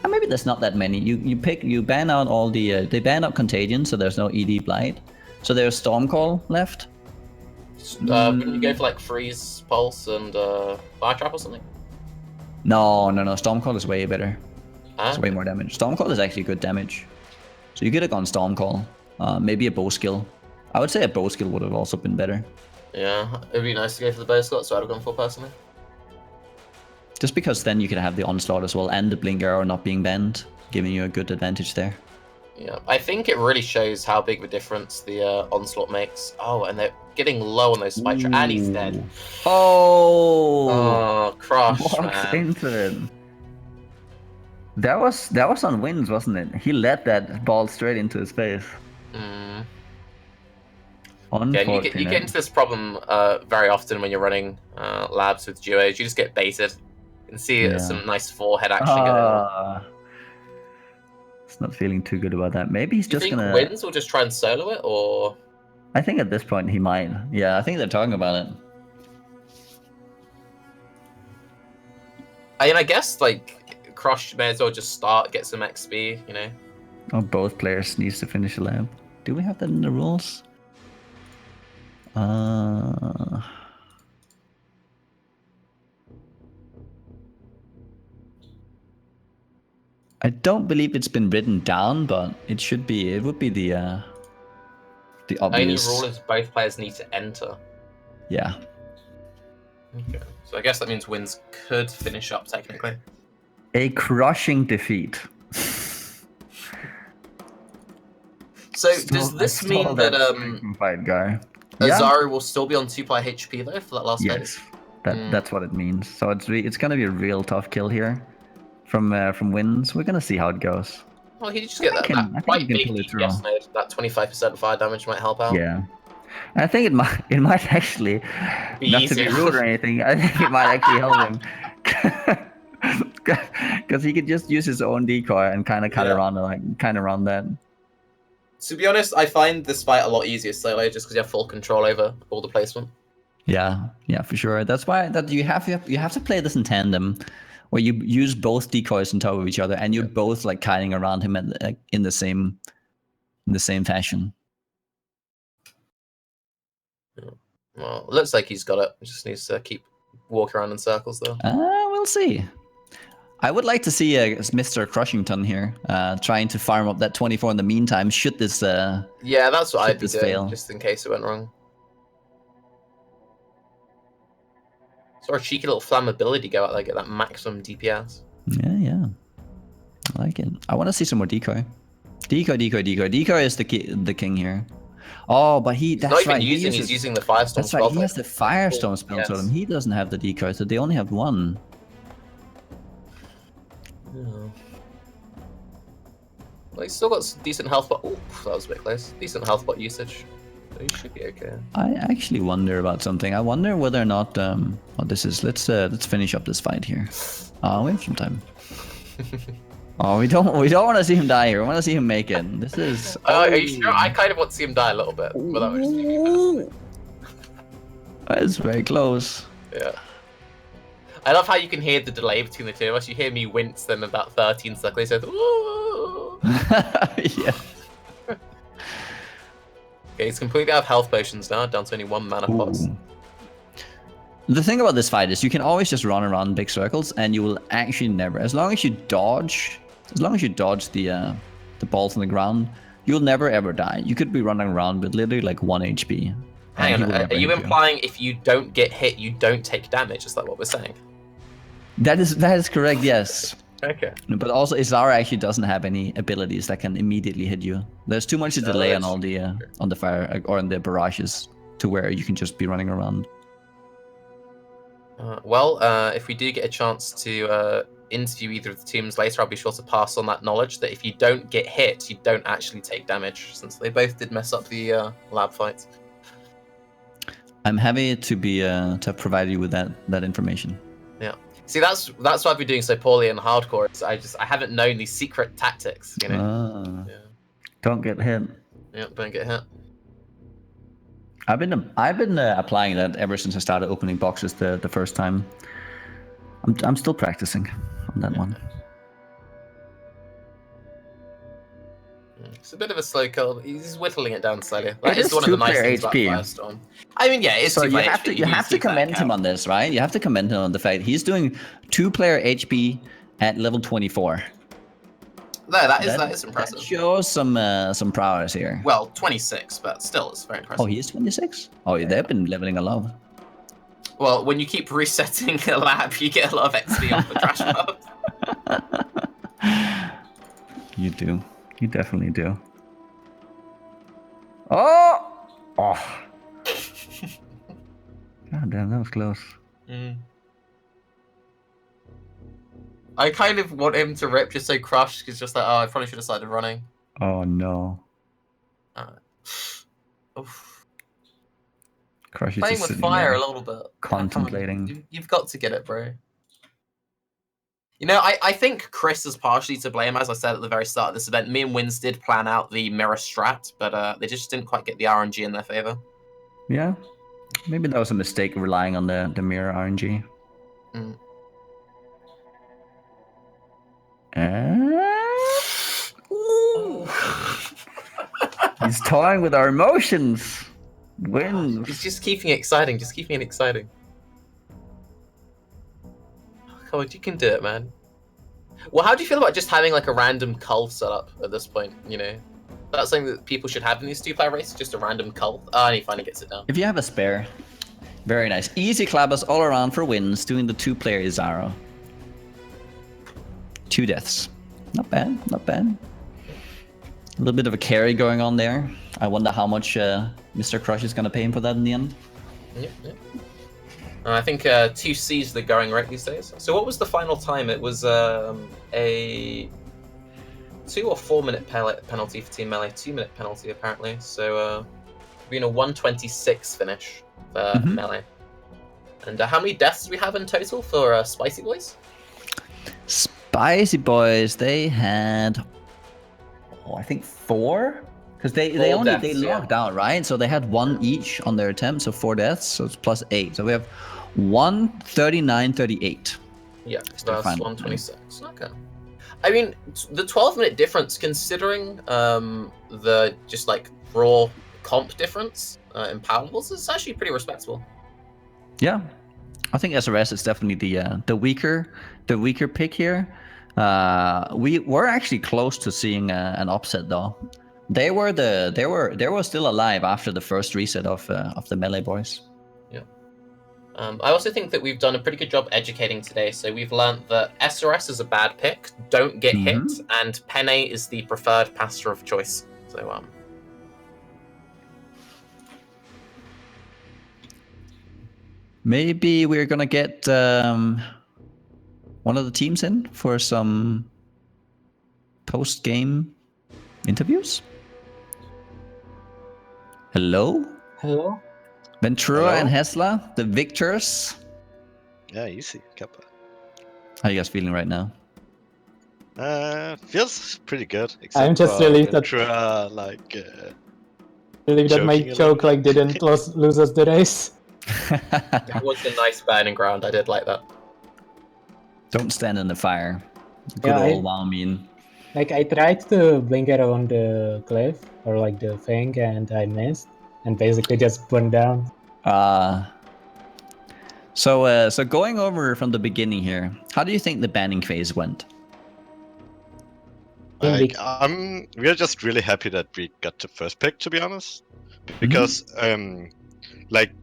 Speaker 3: Maybe there's not that many. You ban out all the they ban out Contagion, so there's no ED Blight. So there's Stormcall left.
Speaker 2: Wouldn't you go for like Freeze, Pulse, and Fire Trap or something?
Speaker 3: No. Stormcall is way better. It's way more damage. Stormcall is actually good damage. So you could have gone Stormcall. Maybe a bow skill. I would say a bow skill would have also been better.
Speaker 2: Yeah, it'd be nice to go for the bow skill, so I'd have gone for personally.
Speaker 3: Just because then you could have the Onslaught as well, and the Blink Arrow not being banned, giving you a good advantage there.
Speaker 2: Yeah, I think it really shows how big of a difference the Onslaught makes. Oh, and they're getting low on those spike traps, and he's dead.
Speaker 3: Oh,
Speaker 2: Crush,
Speaker 3: walks into it. That was on Windz, wasn't it? He let that ball straight into his face.
Speaker 2: Yeah, you get into this problem very often when you're running labs with duos. You just get baited. You can see some nice forehead action going on.
Speaker 3: It's not feeling too good about that. Maybe he's just gonna.
Speaker 2: Windz will just try and solo it, or?
Speaker 3: I think at this point he might. Yeah, I think they're talking about it.
Speaker 2: I mean, I guess like Crush may as well just start, get some XP, you know.
Speaker 3: Oh, both players needs to finish a lab. Do we have that in the rules? I don't believe it's been written down, but it should be. It would be the obvious.
Speaker 2: Only rule is both players need to enter.
Speaker 3: Yeah.
Speaker 2: Okay. So I guess that means Windz could finish up technically.
Speaker 3: A crushing defeat.
Speaker 2: So does this mean that
Speaker 3: fight guy.
Speaker 2: Azari will still be on 2 HP though for that last phase?
Speaker 3: That's what it means. So it's gonna be a real tough kill here from Windz. We're gonna see how it goes.
Speaker 2: Well, he just get that quite big DPS node. That 25% fire damage might help out.
Speaker 3: Yeah. I think it might actually
Speaker 2: be
Speaker 3: not
Speaker 2: easier.
Speaker 3: to be rude or anything. I think it might actually help him because he could just use his own decoy and kind of around that.
Speaker 2: To be honest, I find this fight a lot easier solo just because you have full control over all the placement.
Speaker 3: Yeah, for sure. That's why you have to play this in tandem, where you use both decoys on top of each other, and you're both like kiting around him in the same fashion.
Speaker 2: Well, it looks like he's got it. He just needs to keep walking around in circles, though.
Speaker 3: We'll see. I would like to see Mr. Crushington here trying to farm up that 24 in the meantime. Should this
Speaker 2: yeah, that's what I'd be doing,
Speaker 3: fail.
Speaker 2: Just in case it went wrong. Sort of cheeky little flammability go out there, get that maximum DPS.
Speaker 3: Yeah. I like it. I want to see some more decoy. Decoy is the king here. Oh, but he's
Speaker 2: not even using. He's using the Firestorm.
Speaker 3: That's right. He has the Firestorm spell to him. He doesn't have the decoy, so they only have one.
Speaker 2: Yeah. Well, he's still got some decent health, but that was a bit close. Decent health bot usage. So he should be okay.
Speaker 3: I actually wonder about something. I wonder whether or not this is. Let's finish up this fight here. We have some time. Oh, we don't want to see him die here. We want to see him make it. This is.
Speaker 2: Are you sure? I kind of want to see him die a little bit, but that was just
Speaker 3: That's very close.
Speaker 2: Yeah. I love how you can hear the delay between the two of us. You hear me wince, then about 13 seconds later, ooh.
Speaker 3: Yeah.
Speaker 2: Okay, he's completely out of health potions now, down to only 1 mana pots.
Speaker 3: The thing about this fight is you can always just run around in big circles, and you will actually never, as long as you dodge the balls on the ground, you'll never ever die. You could be running around with literally like 1 HP.
Speaker 2: Hang on, are you implying if you don't get hit, you don't take damage? Is that what we're saying?
Speaker 3: That is correct, yes.
Speaker 2: Okay.
Speaker 3: But also, Izara actually doesn't have any abilities that can immediately hit you. There's too much delay on all the on the fire or on the barrages to where you can just be running around.
Speaker 2: If we do get a chance to interview either of the teams later, I'll be sure to pass on that knowledge that if you don't get hit, you don't actually take damage, since they both did mess up the lab fights.
Speaker 3: I'm happy to be to provide you with that information.
Speaker 2: Yeah. See, that's why I've been doing so poorly in hardcore. I haven't known these secret tactics, you know. Yeah.
Speaker 3: Don't get hit.
Speaker 2: Yeah, don't get hit.
Speaker 3: I've been applying that ever since I started opening boxes the first time. I'm still practicing on that one.
Speaker 2: It's a bit of a slow kill. He's whittling it down slowly. That is one of the
Speaker 3: nice
Speaker 2: things
Speaker 3: HP.
Speaker 2: about Firestorm. I mean, yeah, it's
Speaker 3: so
Speaker 2: 2 player
Speaker 3: HP. You have to commend him on this, right? You have to commend him on the fact he's doing 2-player HP at level 24.
Speaker 2: No, that is impressive.
Speaker 3: That shows some prowess here.
Speaker 2: Well, 26, but still, it's very impressive.
Speaker 3: Oh, he is 26? Oh, yeah. They've been leveling a lot.
Speaker 2: Well, when you keep resetting a lab, you get a lot of XP off the trash mobs.
Speaker 3: You do. You definitely do. Oh! God damn, that was close.
Speaker 2: I kind of want him to rip just so Crush is just like, I probably should have started running.
Speaker 3: Oh no. Crush is
Speaker 2: playing with fire a little bit.
Speaker 3: Contemplating.
Speaker 2: You've got to get it, bro. You know, I think Chris is partially to blame, as I said at the very start of this event. Me and Windz did plan out the mirror strat, but they just didn't quite get the RNG in their favor.
Speaker 3: Yeah. Maybe that was a mistake relying on the mirror RNG. He's toying with our emotions. Windz.
Speaker 2: He's just keeping it exciting. Just keeping it exciting. Come on, you can do it, man. Well, how do you feel about just having like a random cull set up at this point? You know, that's something that people should have in these 2-player races. Just a random cull. And he finally gets it down.
Speaker 3: If you have a spare, very nice. Easy clabbers all around for Windz, doing the 2-player Izaro. 2 deaths. Not bad, not bad. A little bit of a carry going on there. I wonder how much Mr. Crush is going to pay him for that in the end.
Speaker 2: Yeah. I think 2C is the going rate these days. So what was the final time? It was a 2 or 4 minute penalty for Team Melee, 2 minute penalty apparently. So been a 126 finish for Melee. And how many deaths do we have in total for Spicy Boys?
Speaker 3: Spicy Boys, they had, I think 4. Because they logged out, right? So they had 1 each on their attempt, so 4 deaths, so it's plus 8. So we have 1, 39, 38.
Speaker 2: Yeah, that's 126. Okay. I mean, the 12-minute difference, considering the just like raw comp difference in power levels, is actually pretty respectable.
Speaker 3: Yeah, I think SRS is definitely the weaker pick here. We were actually close to seeing an upset though. They were still alive after the first reset of the Melee Boys.
Speaker 2: Yeah. I also think that we've done a pretty good job educating today. So we've learned that SRS is a bad pick, don't get hit, and Penne is the preferred passer of choice. So
Speaker 3: maybe we're gonna get one of the teams in for some post-game interviews. Hello?
Speaker 4: Hello?
Speaker 3: Ventrua and Heshla, the victors.
Speaker 5: Yeah, easy. Kappa.
Speaker 3: How are you guys feeling right now?
Speaker 5: Feels pretty good.
Speaker 4: I'm just relieved that my choke didn't lose us the race.
Speaker 2: That was a nice burning ground. I did like that.
Speaker 3: Don't stand in the fire. Good old Walmin.
Speaker 4: I tried to blink around the cliff or the thing, and I missed, and basically just burned down.
Speaker 3: So going over from the beginning here, how do you think the banning phase went?
Speaker 5: We are just really happy that we got the first pick, to be honest, because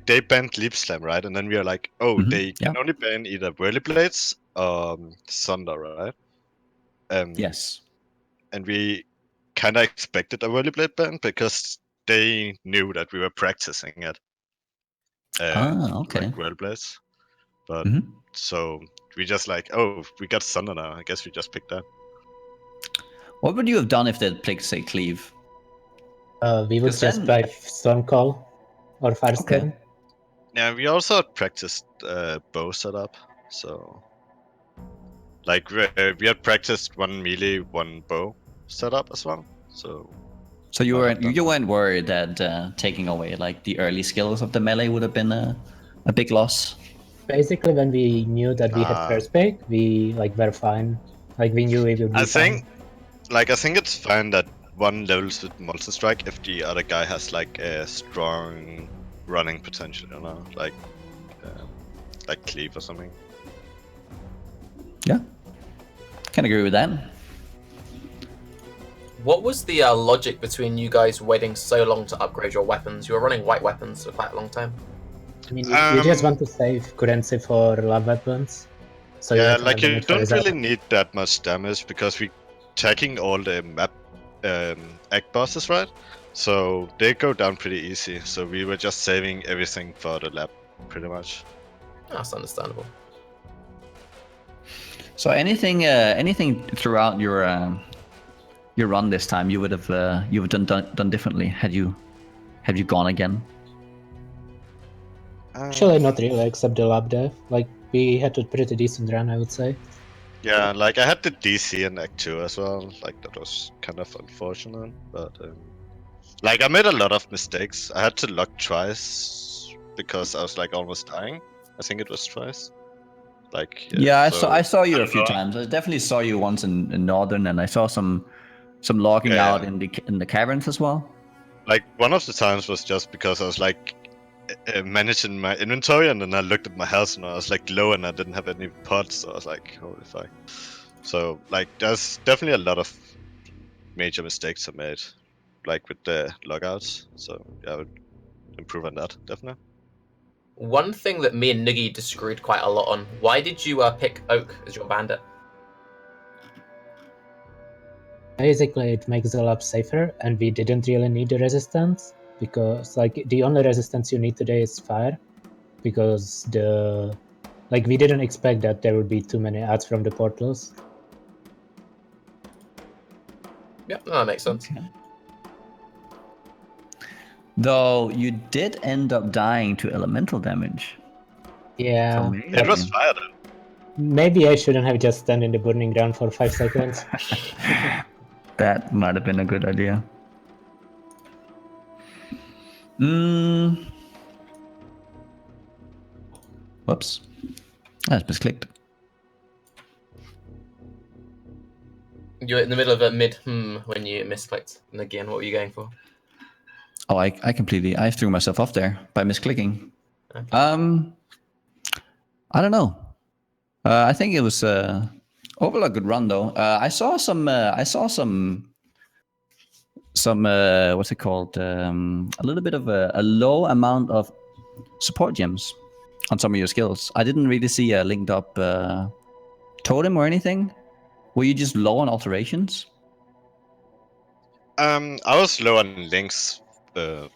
Speaker 5: they banned Leap Slam, right? And then we are like, they can only ban either Whirly Blades or Thunder, right?
Speaker 3: Yes.
Speaker 5: And we kind of expected a Whirly Blade ban because they knew that we were practicing it.
Speaker 3: Okay.
Speaker 5: Like Whirly Blades. But so we just we got Thunder now. I guess we just picked that.
Speaker 3: What would you have done if they'd picked, say, Cleave?
Speaker 4: We would just buy Storm Call or Fire Skin.
Speaker 5: Yeah, we also practiced bow setup. So, we had practiced 1 melee, 1 bow setup as well. So
Speaker 3: you weren't worried that taking away the early skills of the melee would have been a big loss?
Speaker 4: Basically, when we knew that we had first pick, we were fine. We knew it would be fine.
Speaker 5: I think it's fine that one levels with Molten Strike if the other guy has a strong running potential, like Cleave or something.
Speaker 3: Yeah, can agree with that.
Speaker 2: What was the logic between you guys waiting so long to upgrade your weapons? You were running white weapons for quite a long time.
Speaker 4: I mean, you just want to save currency for love weapons. So
Speaker 5: yeah, you don't really need that much damage because we tagging all the map act bosses, right? So they go down pretty easy. So we were just saving everything for the lab, pretty much.
Speaker 2: That's understandable.
Speaker 3: So anything throughout your run this time you would have done differently had you gone again?
Speaker 4: Actually, not really, except the lab dev. We had a pretty decent run, I would say.
Speaker 5: Yeah, I had the DC in Act 2 as well. That was kind of unfortunate, but I made a lot of mistakes. I had to lock twice because I was almost dying. I think it was twice.
Speaker 3: I saw you a few times. I definitely saw you once in Northern, and I saw some logging out in the caverns as well.
Speaker 5: One of the times was just because I was managing my inventory, and then I looked at my health and I was low and I didn't have any pots, so I was holy fuck. So there's definitely a lot of major mistakes I made with the logouts, so yeah, I would improve on that, definitely.
Speaker 2: One thing that me and Noogie disagreed quite a lot on, why did you pick Oak as your bandit?
Speaker 4: Basically, it makes the lab safer, and we didn't really need the resistance, because the only resistance you need today is fire, because we didn't expect that there would be too many ads from the portals.
Speaker 2: Yep, that makes sense.
Speaker 3: Okay. Though you did end up dying to elemental damage.
Speaker 4: Yeah.
Speaker 5: It was fire then.
Speaker 4: Maybe I shouldn't have just stand in the burning ground for 5 seconds.
Speaker 3: That might have been a good idea. Whoops. That's misclicked.
Speaker 2: You're in the middle of a mid when you misclicked. And again, what were you going for?
Speaker 3: Oh, I threw myself off there by misclicking.
Speaker 2: Okay.
Speaker 3: I don't know. I think it was overall a good run though. I saw some what's it called? A little bit of a low amount of support gems on some of your skills. I didn't really see a linked up totem or anything. Were you just low on alterations?
Speaker 5: I was low on links. I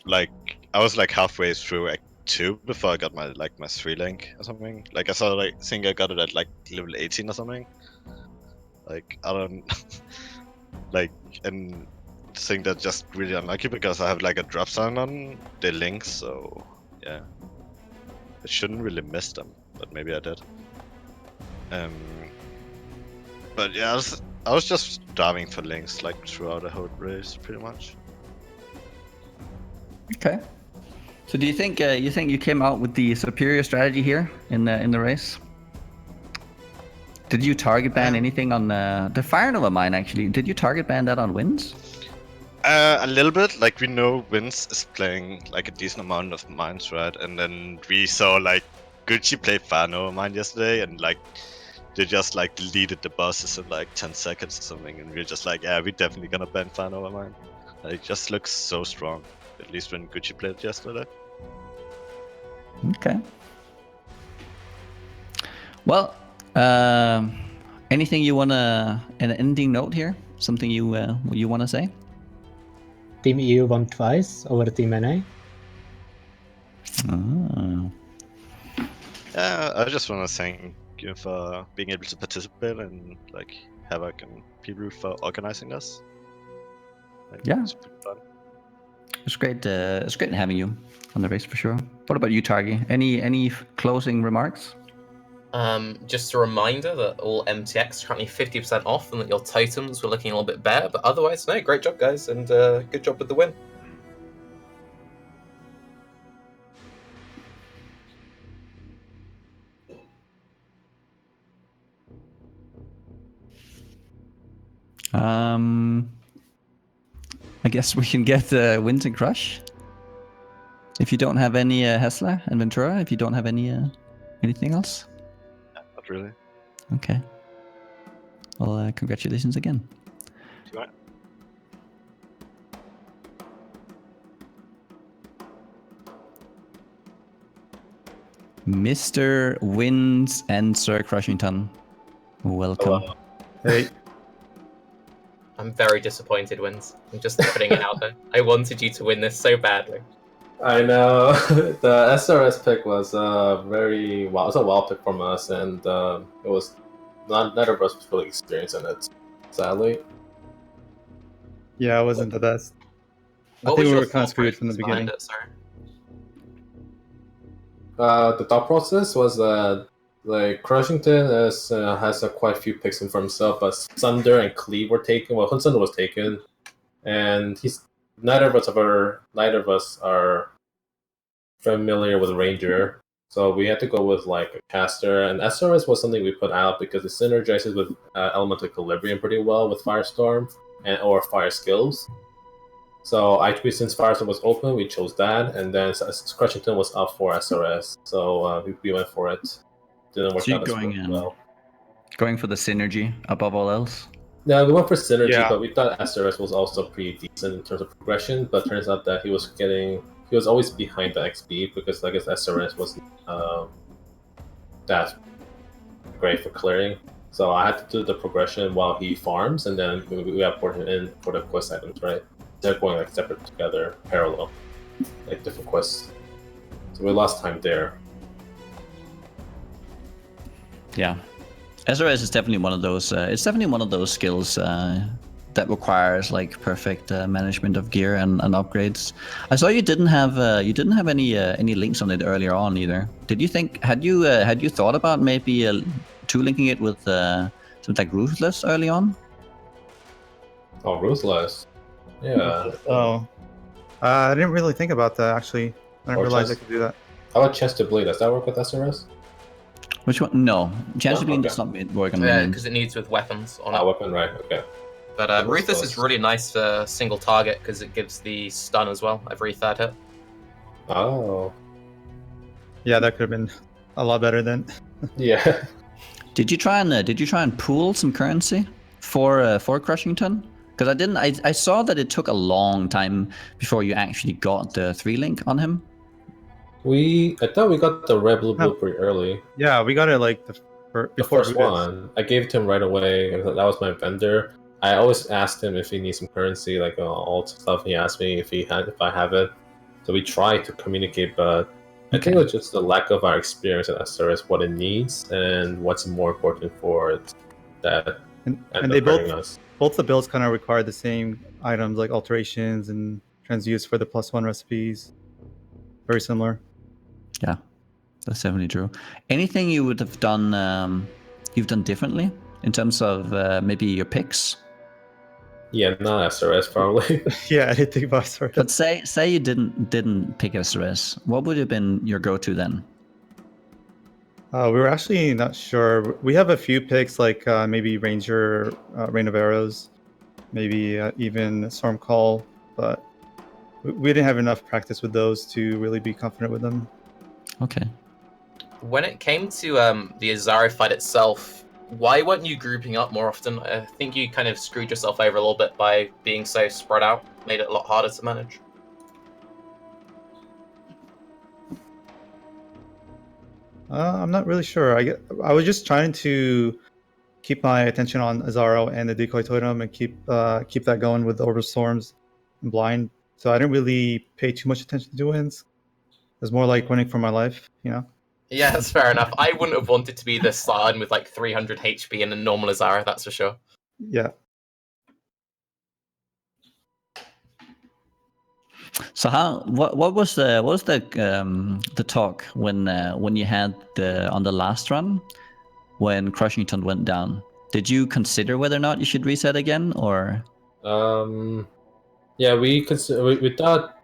Speaker 5: was like halfway through Act 2 before I got my 3 link or something. Like I think I got it at like level 18 or something. Like I don't and I think that's just really unlucky because I have like a drop zone on the links, so yeah. I shouldn't really miss them, but maybe I did. But yeah, I was just diving for links like throughout the whole race, pretty much.
Speaker 3: Okay. So do you think you came out with the superior strategy here in the race? Did you target ban anything on the Fire Nova mine? Actually, did you target ban that on Windz?
Speaker 5: A little bit. Like we know Windz is playing like a decent amount of mines, right? And then we saw like Gucci play Fire Nova mine yesterday, and like they just like deleted the bosses in like 10 seconds or something, and we're just like, yeah, we're definitely gonna ban Fire Nova mine. Like, it just looks so strong. At least when Gucci played yesterday.
Speaker 3: Okay. Well, anything you wanna an ending note here? Something you wanna say?
Speaker 4: Team EU won twice over Team NA.
Speaker 3: Oh.
Speaker 5: I just want to thank you for being able to participate and like Havoc and people for organizing us. Like,
Speaker 3: Yeah.
Speaker 5: it's been fun.
Speaker 3: It's great. It's great having you on the race for sure. What about you, Targi? Any closing remarks?
Speaker 2: Just a reminder that all MTX are currently 50% off and that your totems were looking a little bit better, but otherwise, no, great job, guys, and good job with the win.
Speaker 3: I guess we can get Windz and Crush. If you don't have any Heshla and Ventrua, if you don't have any anything else.
Speaker 5: Not really.
Speaker 3: Okay. Well, congratulations again.
Speaker 5: Sure.
Speaker 3: Mr. Windz SirCrushinton, welcome.
Speaker 6: Hello. Hey.
Speaker 2: I'm very disappointed, Windz. I'm just putting it out there. I wanted you to win this so badly.
Speaker 6: I know. The SRS pick was very well. It was a wild pick from us, and it was neither of us was really experienced in it. Sadly.
Speaker 7: Yeah, it wasn't the best.
Speaker 2: What
Speaker 7: I think
Speaker 2: was
Speaker 7: we
Speaker 2: your
Speaker 7: were kind of
Speaker 2: thought
Speaker 7: screwed from the
Speaker 2: process behind
Speaker 7: beginning.
Speaker 2: it, sorry?
Speaker 6: The thought process was that like Crushington has quite a few picks in for himself, but Sunder and Cleve were taken. Well, Sunder was taken, and neither of us are familiar with Ranger, so we had to go with like a caster. And SRS was something we put out because it synergizes with Elemental Equilibrium pretty well with Firestorm or Fire Skills. So since Firestorm was open, we chose that, and then Crushington was up for SRS, so we went for it. Didn't work out as well.
Speaker 3: Going for the synergy above all else.
Speaker 6: Yeah, we went for synergy,
Speaker 7: Yeah.
Speaker 6: but we thought SRS was also pretty decent in terms of progression. But turns out that he was always behind the XP because I guess SRS wasn't that great for clearing. So I had to do the progression while he farms, and then we import him in for the quest items, right? They're going like separate together, parallel, like different quests. So we lost time there.
Speaker 3: Yeah, SRS is definitely one of those. It's definitely one of those skills that requires like perfect management of gear and upgrades. I saw you didn't have any links on it earlier on either. Did you think had you thought about maybe two linking it with something like Ruthless early on?
Speaker 6: Oh, Ruthless. Yeah.
Speaker 7: Oh. I didn't really think about that, actually. I didn't realize I could do that.
Speaker 6: How about Chest to Bleed? Does that work with SRS?
Speaker 3: Which one? No. Chance to Bleed does not work on
Speaker 2: Yeah, because it needs with weapons on it.
Speaker 6: Weapon, right, okay.
Speaker 2: But Ruthless is really nice for single target because it gives the stun as well every third hit.
Speaker 6: Oh.
Speaker 7: Yeah, that could have been a lot better then.
Speaker 6: Yeah.
Speaker 3: Did you try and pool some currency for Crushington? Because I saw that it took a long time before you actually got the 3-link on him.
Speaker 6: I thought we got the red blue pretty early.
Speaker 7: Yeah, we got it like before
Speaker 6: the first one. I gave it to him right away. That was my vendor. I always asked him if he needs some currency, like alt stuff. He asked me if I have it. So we tried to communicate, but I think it's just the lack of our experience at SRS, what it needs and what's more important for it. That
Speaker 7: and they both the builds kind of require the same items like alterations and transuse for the +1 recipes. Very similar.
Speaker 3: Yeah, that's definitely true. Anything you would have done, you've done differently in terms of maybe your picks?
Speaker 6: Yeah, not SRS probably.
Speaker 7: Yeah, I didn't think about SRS.
Speaker 3: But say you didn't pick SRS, what would have been your go-to then?
Speaker 7: We were actually not sure. We have a few picks like maybe Ranger, Rain of Arrows, maybe even Storm Call, but we didn't have enough practice with those to really be confident with them.
Speaker 3: Okay.
Speaker 2: When it came to the Azari fight itself, why weren't you grouping up more often? I think you kind of screwed yourself over a little bit by being so spread out, made it a lot harder to manage.
Speaker 7: I'm not really sure. I was just trying to keep my attention on Azaro and the decoy totem and keep that going with the Orb of Storms and Blind. So I didn't really pay too much attention to wins. It was more like winning for my life, you know?
Speaker 2: Yeah, that's fair enough. I wouldn't have wanted to be the Sardin with like 300 HP and a normal Azara, that's for sure.
Speaker 7: Yeah.
Speaker 3: So what was the talk when you had on the last run when Crushington went down? Did you consider whether or not you should reset again, or?
Speaker 6: Yeah, we thought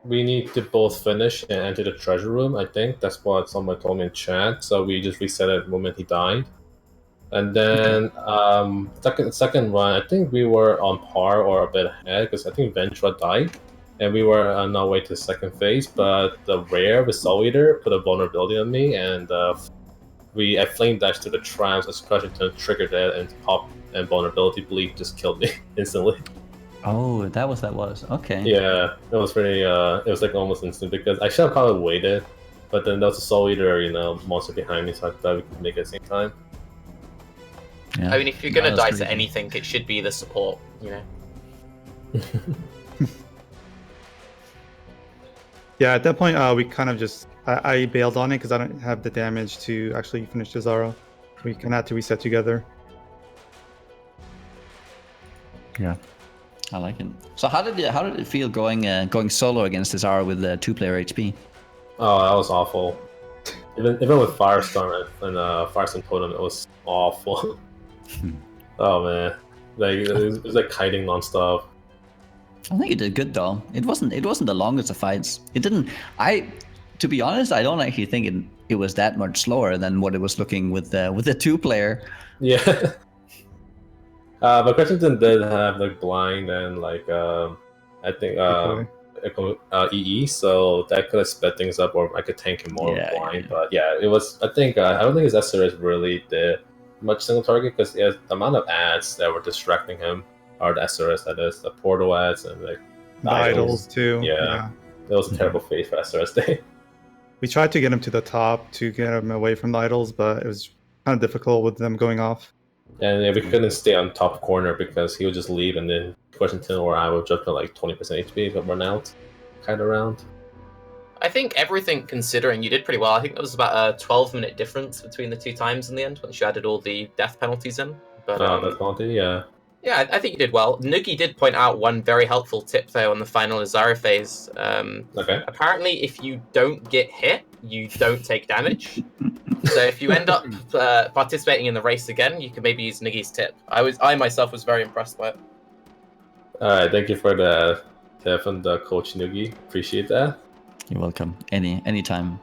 Speaker 6: we need to both finish and enter the treasure room. I think that's what someone told me in chat. So we just reset it the moment he died, and then second run, I think we were on par or a bit ahead because I think Ventrua died. And we were on our way to the second phase, but the rare with Soul Eater put a vulnerability on me, and I flame dashed to the trams as Crushington triggered it, and pop and vulnerability bleed just killed me instantly.
Speaker 3: Oh, that was okay.
Speaker 6: Yeah, it was pretty. It was like almost instant because I should have probably waited, but then there was a Soul Eater, monster behind me, so I thought we could make it at the same time.
Speaker 2: Yeah. I mean, if you're gonna die to anything, it should be the support,
Speaker 7: Yeah, at that point, we kind of just... I bailed on it because I don't have the damage to actually finish the Zaro. We kind of had to reset together.
Speaker 3: Yeah, I like it. So how did it feel going solo against the Zaro with 2-player HP?
Speaker 6: Oh, that was awful. Even with Firestorm and Firestorm Totem, it was awful. Oh man, like it was like kiting nonstop.
Speaker 3: I think it did good though. It wasn't the longest of fights. It didn't. To be honest, I don't actually think it was that much slower than what it was looking with the 2-player.
Speaker 6: Yeah. But Crushington did have like blind and like I think EE, so that could have sped things up, or I could tank him more with blind. Yeah. But yeah, it was. I think I don't think his SRS really did much single target because the amount of ads that were distracting him. Or the SRS, that is, the portal ads and like
Speaker 7: the idols too.
Speaker 6: Yeah, it was a terrible phase for SRS day.
Speaker 7: We tried to get him to the top to get him away from the idols, but it was kind of difficult with them going off.
Speaker 6: And we couldn't stay on top corner because he would just leave, and then Crushington or I would jump to like 20% HP but run out, kind of round.
Speaker 2: I think everything considering, you did pretty well. I think there was about a 12-minute difference between the two times in the end once you added all the death penalties in. But
Speaker 6: death penalty, yeah.
Speaker 2: Yeah, I think you did well. Noogie did point out one very helpful tip, though, on the final Azaro phase.
Speaker 6: Okay.
Speaker 2: Apparently, if you don't get hit, you don't take damage. So if you end up participating in the race again, you can maybe use Noogie's tip. I myself was very impressed by it.
Speaker 6: All right, thank you for the tip from the coach Noogie. Appreciate that.
Speaker 3: You're welcome. Anytime.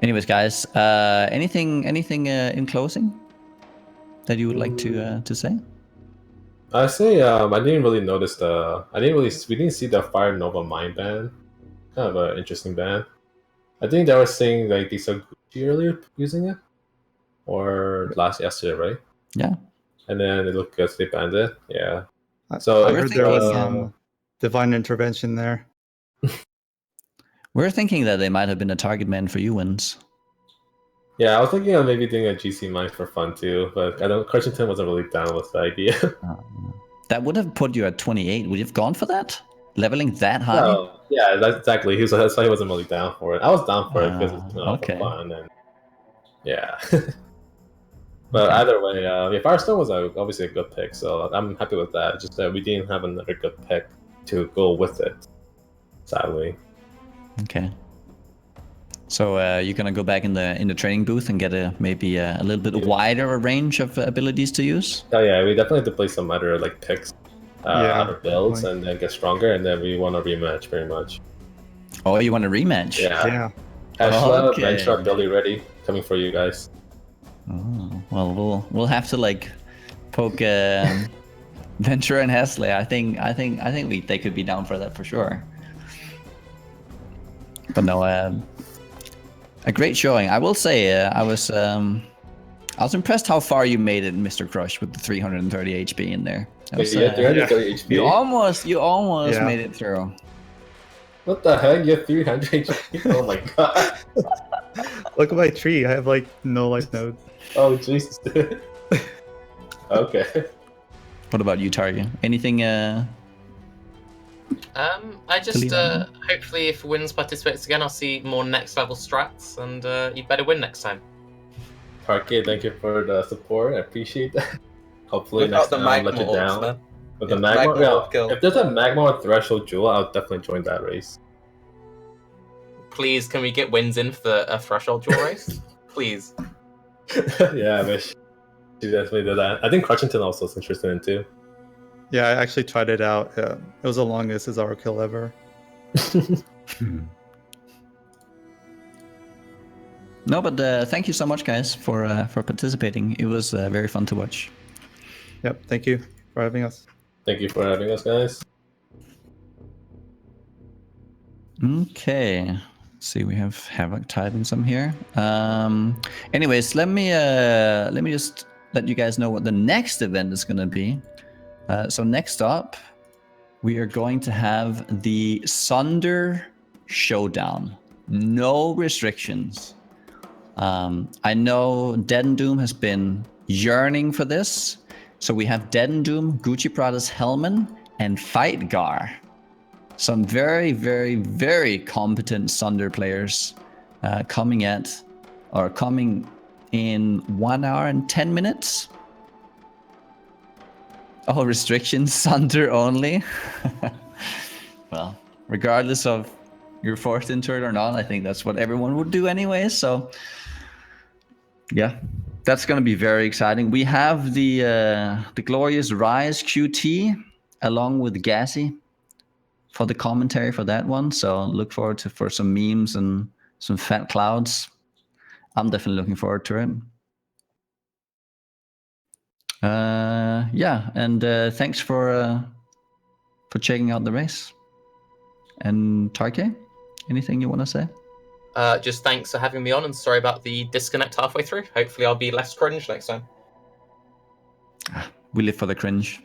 Speaker 3: Anyways, guys, anything in closing that you would like to say?
Speaker 6: I say I didn't really notice we didn't see the Fire Nova Mine ban. Kind of an interesting ban. I think they were saying like they saw Gucci earlier using it, or yesterday, right?
Speaker 3: Yeah.
Speaker 6: And then it looked good, so they banned it. Yeah.
Speaker 7: So I heard there was some divine intervention there.
Speaker 3: We're thinking that they might have been a target man for you, Windz.
Speaker 6: Yeah, I was thinking of maybe doing a GC mine for fun too, but Crushington wasn't really down with the idea.
Speaker 3: That would have put you at 28. Would you have gone for that? Leveling that high?
Speaker 6: No, yeah, that's exactly. That's why he wasn't really down for it. I was down for it because it's for fun and yeah. But either way, Firestone was obviously a good pick, so I'm happy with that. It's just that we didn't have another good pick to go with it, sadly.
Speaker 3: Okay. So you're gonna go back in the training booth and get maybe a little bit wider range of abilities to use.
Speaker 6: Oh yeah, we definitely have to play some other like picks, other builds, and then get stronger, and then we want to rematch very much.
Speaker 3: Oh, you want a rematch?
Speaker 6: Yeah. Heshla, Ventrua, Billy, ready, coming for you guys.
Speaker 3: Oh, well, we'll have to like poke Ventrua and Heshla. I think they could be down for that for sure. But no, a great showing. I will say, I was impressed how far you made it, Mr. Crush, with the 330 HP in there. Was,
Speaker 6: 330 HP.
Speaker 3: You almost made it through.
Speaker 6: What the heck? You have 300 HP? Oh my god.
Speaker 7: Look at my tree. I have like no life nodes.
Speaker 6: Oh Jesus. Okay.
Speaker 3: What about you, Target? Anything?
Speaker 2: I just hopefully if Windz participates again, I'll see more next level strats, and you better win next time.
Speaker 6: Parquet, thank you for the support. I appreciate that. Hopefully next time I'll let you down. Man. With the magma, if there's a magma threshold jewel, I'll definitely join that race.
Speaker 2: Please, can we get Windz in for a threshold jewel race? Please.
Speaker 6: Yeah, I wish. She definitely did that. I think Crushington also is interested in too.
Speaker 7: Yeah, I actually tried it out. It was the longest Azaro kill ever.
Speaker 3: No, but thank you so much, guys, for participating. It was very fun to watch.
Speaker 7: Yep, thank you for having us.
Speaker 6: Thank you for having us, guys.
Speaker 3: Okay. Let's see, we have Havoc typing some here. Anyways, let me just let you guys know what the next event is going to be. So next up, we are going to have the Sunder Showdown. No restrictions. I know Dead and Doom has been yearning for this. So we have Dead and Doom, Gucci Prada's Hellman, and Fightgar. Some very, very, very competent Sunder players coming in 1 hour and 10 minutes. Oh, restrictions, Sunder only. Well, regardless of you're forced into it or not, I think that's what everyone would do anyway. So, yeah, that's going to be very exciting. We have the glorious Rise QT along with Gassy for the commentary for that one. So look forward for some memes and some fat clouds. I'm definitely looking forward to it. Yeah, and thanks for checking out the race. And Tarke, anything you want to say?
Speaker 2: Just thanks for having me on, and sorry about the disconnect halfway through. Hopefully I'll be less cringe next time.
Speaker 3: We live for the cringe.